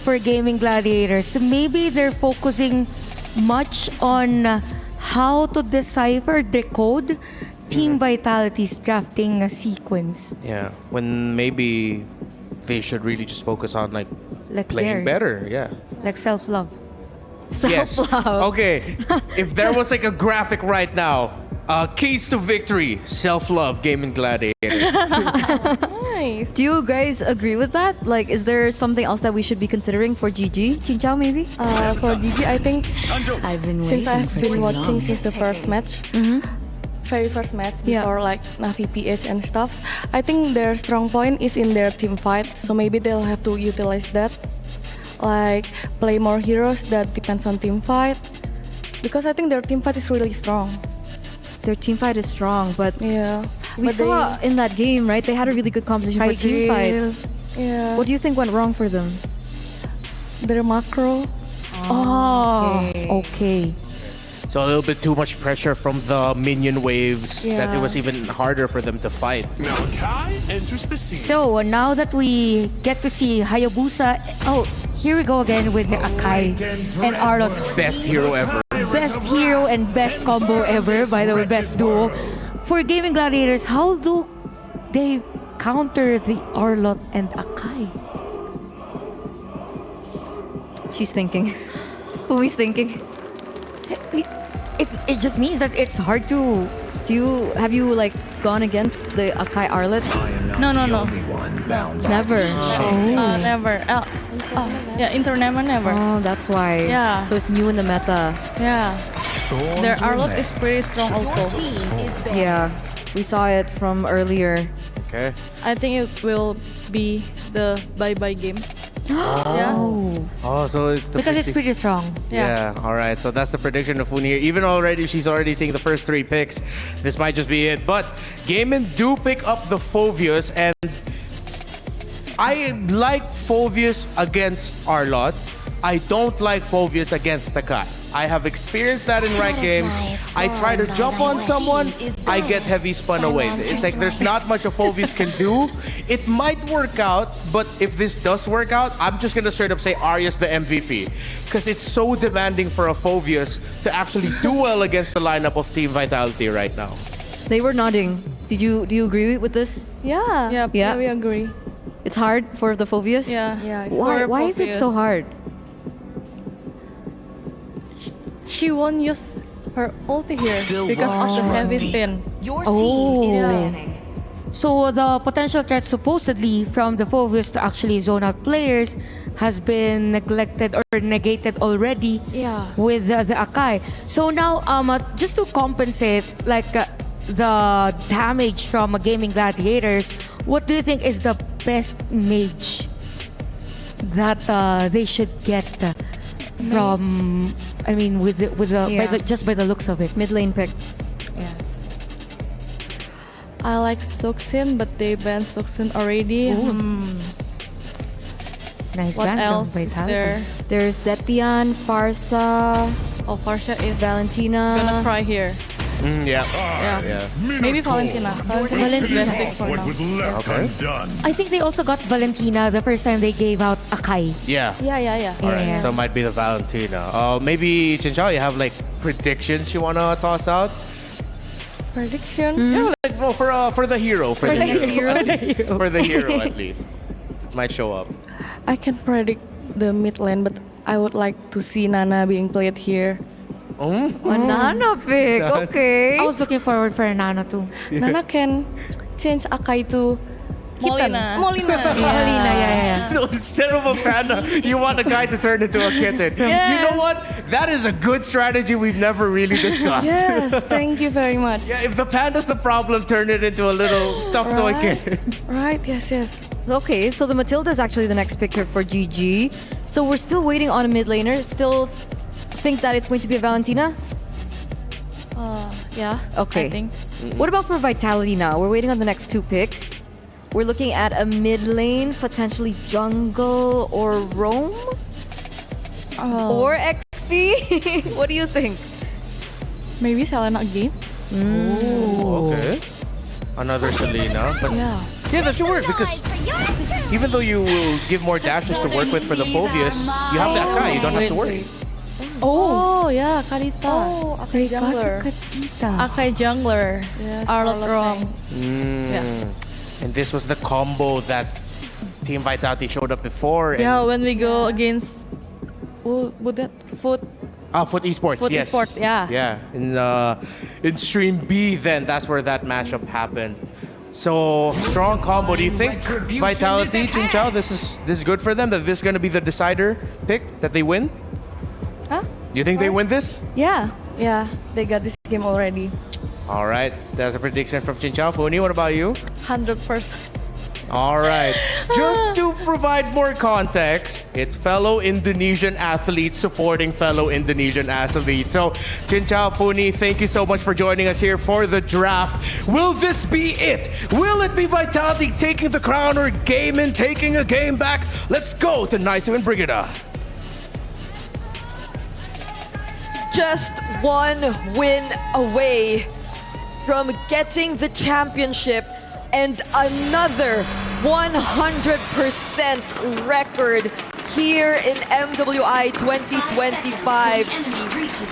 for Gaming Gladiators. So maybe they're focusing much on how to decipher, decode Team Vitality's drafting sequence. Yeah, when maybe they should really just focus on like playing theirs. better. Yeah. Like self-love. Yes. Self-love. Okay. If there was like a graphic right now, keys to victory, self-love, Gaming Gladiators. Nice. Do you guys agree with that? Like, is there something else that we should be considering for GG? Chinchao, maybe? For GG, I think I've been since waiting I've for been so watching long. since the first match, very first match Yeah. before like Navi PH and stuff, I think their strong point is in their team fight. So maybe they'll have to utilize that, like play more heroes that depends on team fight, because I think their team fight is really strong. Their team fight is strong, but Yeah. we But saw in that game, right? They had a really good composition for team fight. Yeah. What do you think went wrong for them? Their macro. Oh, okay. So a little bit too much pressure from the minion waves that it Yeah. was even harder for them to fight. Malachi enters the scene. So now that we get to see Hayabusa, oh, here we go again with the Akai and Arlot. Best hero ever. Best hero and best combo ever, by the way, best duo. For Gaming Gladiators, how do they counter the Arlot and Akai? She's thinking. Fumi's thinking. It just means that it's hard to Have you like gone against the Akai Arlet? No. Never. Never. Yeah, in tournament never. Oh, that's why. Yeah. So it's new in the meta. Yeah. Their Arlot is pretty strong also. Yeah. We saw it from earlier. Okay. I think it will be the bye-bye game. Yeah. Oh, so it's the Because it's pretty strong. Yeah. All right. So that's the prediction of Funi here. Even already, she's already seeing the first 3 picks. This might just be it. But Gaimin do pick up the Phoveus, and I like Phoveus against Arlot. I don't like Phoveus against Takai. I have experienced that in ranked games. I try to jump on someone, I get heavy spun away. It's like there's not much a Phoveus can do. It might work out, but if this does work out, I'm just gonna straight up say Arya's the MVP. Because it's so demanding for a Phoveus to actually do well against the lineup of Team Vitality right now. They were nodding. Do you agree with this? Yeah, we agree. It's hard for the Phoveus? Yeah. It's Why is it so hard? She won't use her ulti here because of the heavy spin. Your team is banning. So the potential threat supposedly from the Phoveus to actually zone out players has been neglected or negated already with the Akai. So now just to compensate like the damage from Gaming Gladiators, what do you think is the best mage that they should get from? I mean, just by the looks of it, mid lane pick. Yeah. I like Suxin, but they banned Suxin already. Nice What ban else from is Vitality. there? There's Zetian, Farsa. Oh, Farsha is Valentina. gonna try here. Yeah. Maybe Valentina. Valentina is best pick for What now. with left undone. I think they also got Valentina the first time they gave out Akai. Yeah. Yeah. All right. Yeah. So it might be the Valentina. Maybe Chinchao, you have like predictions you wanna toss out? Prediction? Yeah, like, well, for the hero. For the hero. Heroes? For the hero, at least. It might show up. I can predict the mid lane, but I would like to see Nana being played here. Banana pick. Okay. I was looking forward for Nana too. Nana can change Akai to Kitten. Molina. Molina, yeah. So instead of a panda, you want a guy to turn into a kitten. Yes. You know what? That is a good strategy we've never really discussed. Yes, thank you very much. Yeah, if the panda's the problem, turn it into a little stuffed toy kitten. Right, yes. Okay, so the Matilda is actually the next pick here for GG. So we're still waiting on a mid laner. Still think that it's going to be a Valentina? Yeah. Okay. I think. What about for Vitality now? We're waiting on the next 2 picks. We're looking at a mid lane, potentially jungle or roam or XP. What do you think? Maybe Selena again. Okay. Another Selena. But Yeah. yeah, that should work because even though you will give more dashes to work with for the Phoveus, you have that guy. You don't have to worry. Oh, yeah, Karita. Akai jungler. Akai jungler. Arlot Rom. Yeah. And this was the combo that Team Vitality showed up before. And Yeah, when we go against would that Foot Foot Esports, Foot yes. Esports, yeah. Yeah, in Stream B, then that's where that matchup happened. So strong combo. Do you think Vitality, Chinchao, this is good for them? That this is going to be the decider pick that they win? Huh? You think they win this? Yeah, they got this game already. All right, that's a prediction from Chinchao. Funi, what about you? 100%. All right. Just to provide more context, it's fellow Indonesian athletes supporting fellow Indonesian athletes. So, Chinchao, Funi, thank you so much for joining us here for the draft. Will this be it? Will it be Vitality taking the crown or Gaimin taking a game back? Let's go to Naisu and Brigida. Just one win away from getting the championship and another 100% record here in MWI 2025.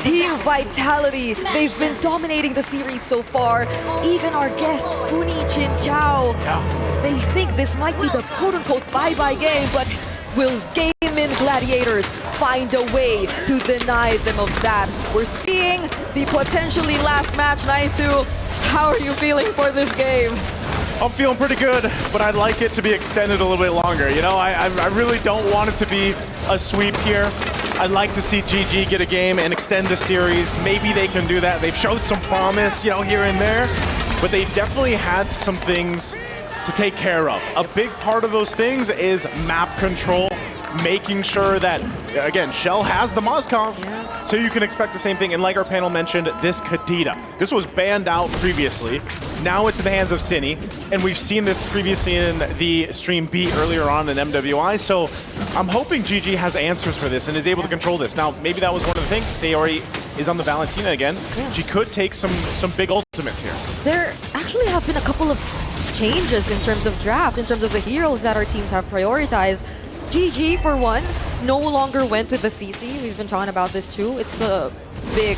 Team Vitality, they've been dominating the series so far. Even our guests, Funi, Chinchao, they think this might be the quote-unquote bye-bye game, but will Gaimin Gladiators find a way to deny them of that? We're seeing the potentially last match, Naisu. How are you feeling for this game? I'm feeling pretty good, but I'd like it to be extended a little bit longer. You know, I really don't want it to be a sweep here. I'd like to see GG get a game and extend the series. Maybe they can do that. They've showed some promise, you know, here and there, but they definitely had some things to take care of. A big part of those things is map control, making sure that, again, Shell has the Moskov, so you can expect the same thing. And like our panel mentioned, this Kadita, this was banned out previously. Now it's in the hands of Cine, and we've seen this previously in the stream B earlier on in MWI, so I'm hoping GG has answers for this and is able to control this. Now, maybe that was one of the things. Sayori is on the Valentina again. She could take some big ultimates here. There actually have been a couple of changes in terms of draft, in terms of the heroes that our teams have prioritized. GG, for one, no longer went with the CC. We've been talking about this too. It's a big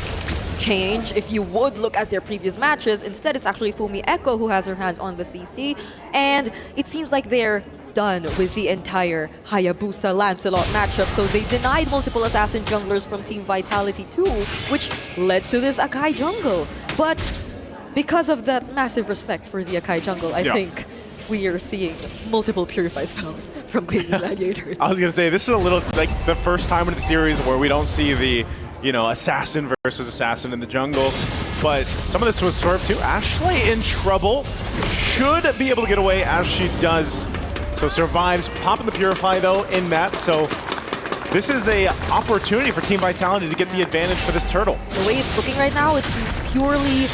change if you would look at their previous matches. Instead, it's actually Fumi Echo who has her hands on the CC. And it seems like they're done with the entire Hayabusa Lancelot matchup. So they denied multiple assassin junglers from Team Vitality too, which led to this Akai jungle. But because of that massive respect for the Akai jungle, I think we are seeing multiple Purify spells from Gaimin Gladiators. I was going to say, this is a little like the first time in the series where we don't see the, you know, assassin versus assassin in the jungle. But some of this was swerved too. Ashley in trouble. Should be able to get away as she does. So survives, popping the Purify though in that. So this is a opportunity for Team Vitality to get the advantage for this turtle. The way it's looking right now, it's purely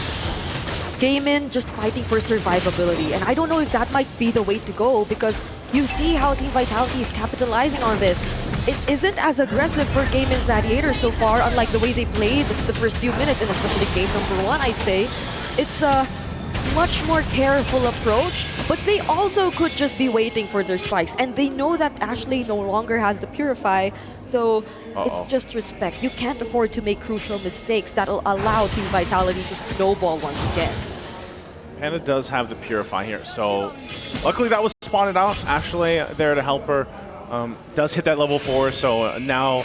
Gaimin just fighting for survivability. And I don't know if that might be the way to go, because you see how Team Vitality is capitalizing on this. It isn't as aggressive for Gaimin Gladiators so far, unlike the way they played the first few minutes, and especially game number 1, I'd say. It's a much more careful approach, but they also could just be waiting for their spikes. And they know that Ashley no longer has the Purify, so it's just respect. You can't afford to make crucial mistakes that'll allow Team Vitality to snowball once again. Panda does have the Purify here, so luckily that was spotted out. Ashley there to help her. Does hit that level 4, so now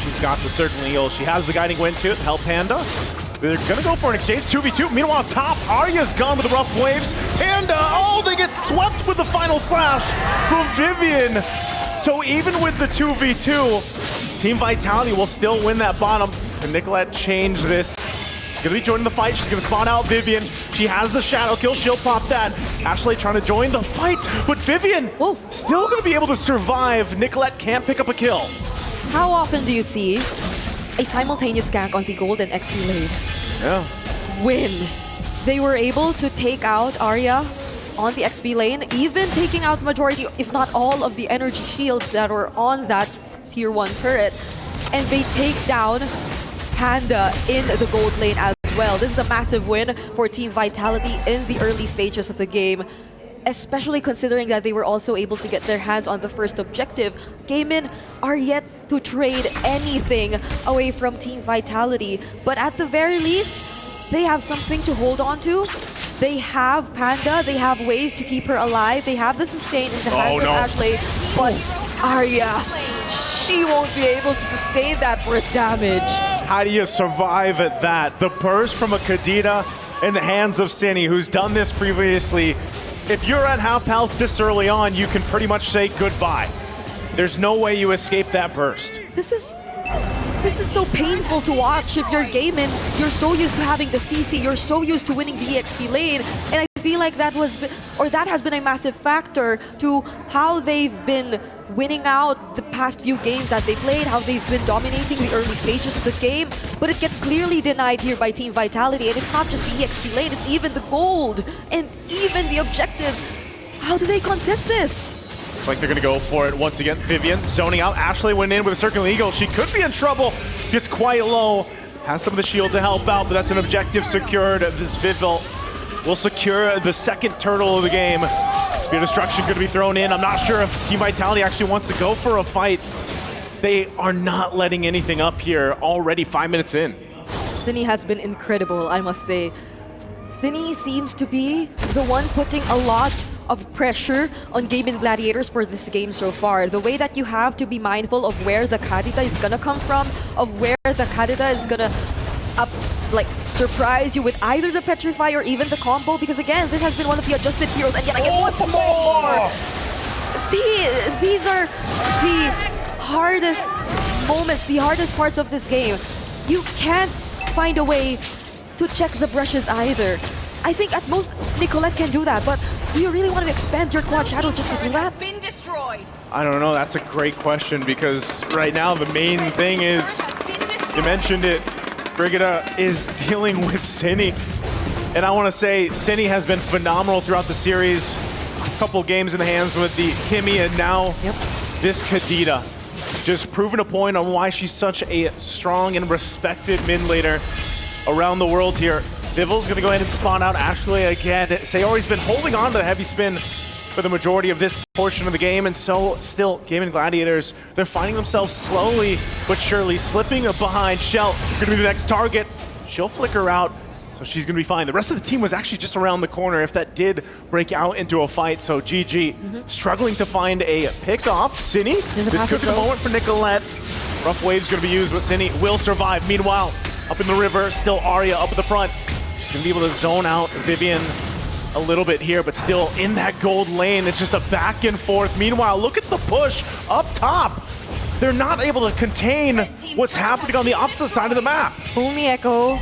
she's got the Circling Eagle. She has the Guiding Wind too to help Panda. They're gonna go for an exchange, 2v2. Meanwhile, top, Arya's gone with the rough waves. Panda, oh, they get swept with the final slash from Vivian. So even with the 2v2, Team Vitality will still win that bottom. Can Nicolette change this? She's gonna be joining the fight. She's gonna spawn out Vivian. She has the shadow kill. She'll pop that. Ashley trying to join the fight, but Vivian still gonna be able to survive. Nicolette can't pick up a kill. How often do you see a simultaneous gank on the gold and XP lane? Yeah. When they were able to take out Arya on the XP lane, even taking out majority, if not all, of the energy shields that were on that tier 1 turret, and they take down Panda in the gold lane as well. This is a massive win for Team Vitality in the early stages of the game, especially considering that they were also able to get their hands on the first objective. Gaimin are yet to trade anything away from Team Vitality, but at the very least, they have something to hold on to. They have Panda, they have ways to keep her alive, they have the sustain in the hands of Ashley, but Arya, she won't be able to sustain that burst damage. How do you survive at that? The burst from a Kadita in the hands of Cine, who's done this previously. If you're at half health this early on, you can pretty much say goodbye. There's no way you escape that burst. This is so painful to watch if you're Gaimin. You're so used to having the CC, you're so used to winning the EXP lane, and I feel like that has been a massive factor to how they've been winning out the past few games that they played, how they've been dominating the early stages of the game, but it gets clearly denied here by Team Vitality, and it's not just the EXP lane, it's even the gold, and even the objectives. How do they contest this? Looks like they're gonna go for it once again. Vivian zoning out. Ashley went in with a Circling Eagle. She could be in trouble. Gets quite low. Has some of the shield to help out, but that's an objective secured. This Vidville will secure the second turtle of the game. Spear Destruction going to be thrown in. I'm not sure if Team Vitality actually wants to go for a fight. They are not letting anything up here already 5 minutes in. Cine has been incredible, I must say. Cine seems to be the one putting a lot of pressure on Gaimin Gladiators for this game so far. The way that you have to be mindful of where the Kadita is gonna come from, of where the Kadita is gonna like surprise you with either the Petrify or even the combo, because again, this has been one of the adjusted heroes, and yet again, once more! See, these are the hardest moments, the hardest parts of this game. You can't find a way to check the brushes either. I think at most Nicolette can do that, but do you really want to expand your quad shadow just to do that? I don't know, that's a great question, because right now the main thing is, you mentioned it, Brigida is dealing with Cine. And I want to say, Cine has been phenomenal throughout the series. A couple games in the hands with the Himi, and now this Kadita. Just proving a point on why she's such a strong and respected mid laner around the world here. Vivil's going to go ahead and spawn out Ashley again. Sayori's been holding on to the heavy spin for the majority of this portion of the game, and so still, Gaimin Gladiators, they're finding themselves slowly but surely slipping behind. Shell going to be the next target. She'll flicker out, so she's going to be fine. The rest of the team was actually just around the corner if that did break out into a fight, so GG struggling to find a pick-off. Cine, this could be the moment for Nicolette. Rough wave's going to be used, but Cine will survive. Meanwhile, up in the river, still Arya up at the front. She's going to be able to zone out Vivian a little bit here, but still in that gold lane. It's just a back and forth. Meanwhile, look at the push up top. They're not able to contain what's happening on the opposite side of the map. Fumi Echo,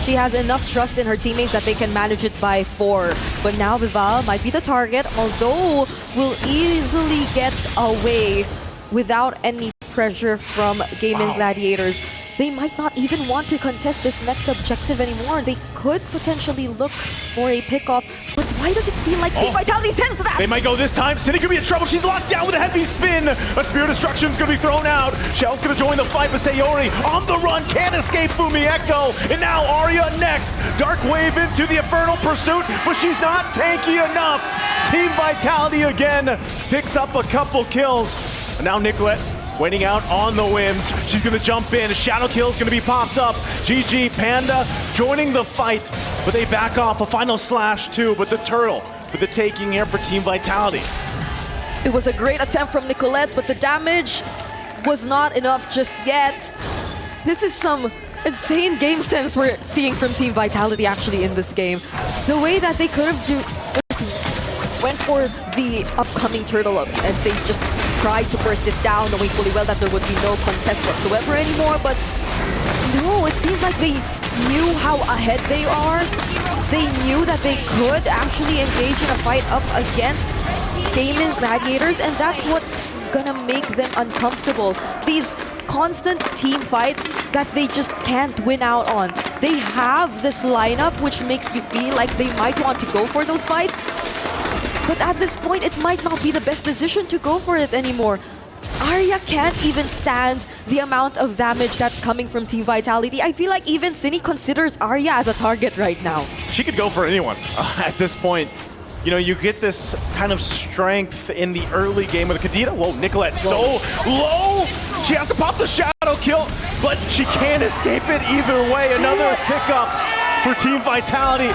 she has enough trust in her teammates that they can manage it by 4. But now Vival might be the target, although will easily get away without any pressure from Gaimin Gladiators. They might not even want to contest this next objective anymore. They could potentially look for a pickoff, but why does it feel like Team Vitality sends that? They might go this time. Cine could be in trouble. She's locked down with a heavy spin. A Spear of Destruction's going to be thrown out. Shell's going to join the fight, but Sayori on the run, can't escape Fumi Echo. And now Arya next. Dark Wave into the Infernal Pursuit, but she's not tanky enough. Team Vitality again picks up a couple kills. And now Nicolette waiting out on the whims. She's going to jump in. Shadow Kill's going to be popped up. GG Panda joining the fight, but they back off. A final slash too, but the turtle for the taking here for Team Vitality. It was a great attempt from Nicolette, but the damage was not enough just yet. This is some insane game sense we're seeing from Team Vitality actually in this game. The way that they could have went for the upcoming turtle up, and they just tried to burst it down, knowing fully well that there would be no contest whatsoever anymore. But no, it seems like they knew how ahead they are. They knew that they could actually engage in a fight up against Gaimin Gladiators, and that's what's gonna make them uncomfortable. These constant team fights that they just can't win out on. They have this lineup which makes you feel like they might want to go for those fights, but at this point, it might not be the best decision to go for it anymore. Arya can't even stand the amount of damage that's coming from Team Vitality. I feel like even Cine considers Arya as a target right now. She could go for anyone at this point. You know, you get this kind of strength in the early game with Kadita. Whoa, Nicolette so low. She has to pop the shadow kill, but she can't escape it either way. Another pickup for Team Vitality.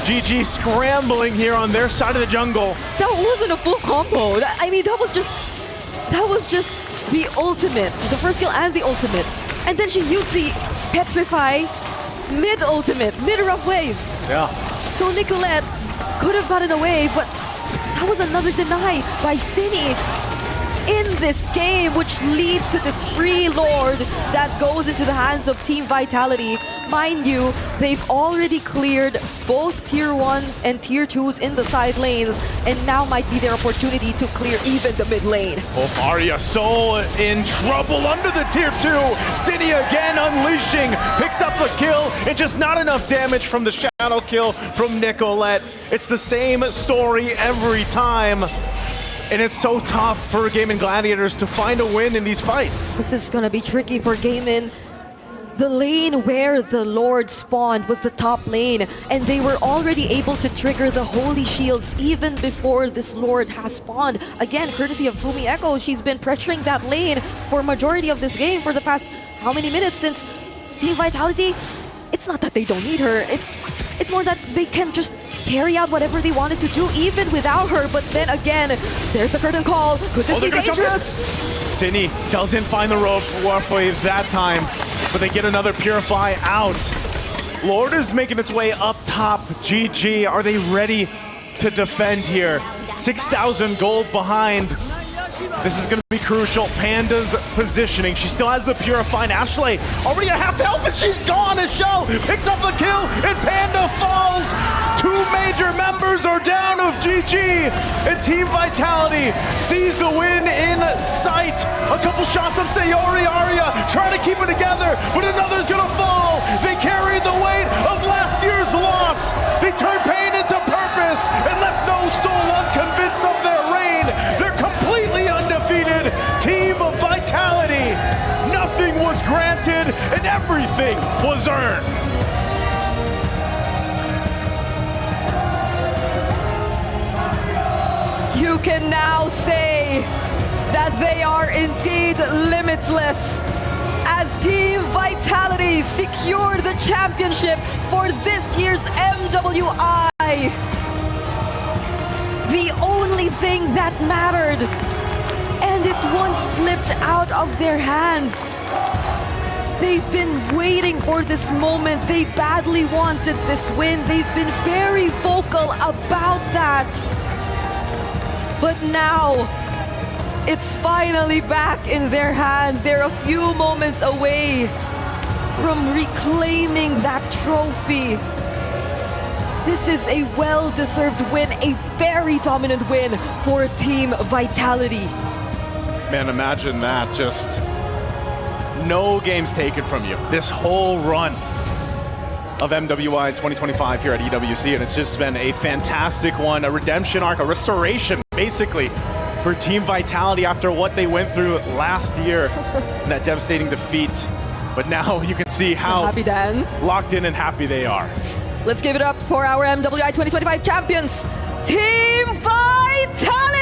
GG scrambling here on their side of the jungle. That wasn't a full combo. I mean, that was just the ultimate. The first kill and the ultimate. And then she used the Petrify mid-ultimate, mid-rough waves. Yeah. So Nicolette could have gotten away, but that was another deny by Cine in this game, which leads to this free Lord that goes into the hands of Team Vitality. Mind you, they've already cleared both Tier 1s and Tier 2s in the side lanes, and now might be their opportunity to clear even the mid lane. Oh, Arya so in trouble under the Tier 2. Cine again unleashing, picks up the kill, and just not enough damage from the shadow kill from Nicolette. It's the same story every time. And it's so tough for Gaimin Gladiators to find a win in these fights. This is gonna be tricky for Gaimin. The lane where the Lord spawned was the top lane, and they were already able to trigger the Holy Shields even before this Lord has spawned. Again, courtesy of Fumi Echo, she's been pressuring that lane for majority of this game for the past how many minutes since Team Vitality. It's not that they don't need her, it's more that they can just carry out whatever they wanted to do even without her. But then again, there's the curtain call. Could this be dangerous? Cine doesn't find the rope for Waves that time, but they get another Purify out. Lord is making its way up top. GG, are they ready to defend here? 6,000 gold behind. This is going to be crucial. Panda's positioning. She still has the Purifying. Ashley already at half health and she's gone as Shell picks up the kill and Panda falls. 2 major members are down of GG and Team Vitality sees the win in sight. A couple shots of Sayori Arya trying to keep it together, but another's going to fall. They carry the weight of last year's loss. They turned pain into purpose and left no soul unconvinced of their reign. They're completely undefeated. Team Vitality. Nothing was granted and everything was earned. You can now say that they are indeed limitless, as Team Vitality secured the championship for this year's MWI. The only thing that mattered, and it once slipped out of their hands. They've been waiting for this moment. They badly wanted this win. They've been very vocal about that. But now, it's finally back in their hands. They're a few moments away from reclaiming that trophy. This is a well-deserved win, a very dominant win for Team Vitality. Man, imagine that. Just no games taken from you. This whole run of MWI 2025 here at EWC, and it's just been a fantastic one, a redemption arc, a restoration, basically, for Team Vitality after what they went through last year, that devastating defeat. But now you can see how happy dance, locked in and happy they are. Let's give it up for our MWI 2025 champions, Team Vitality!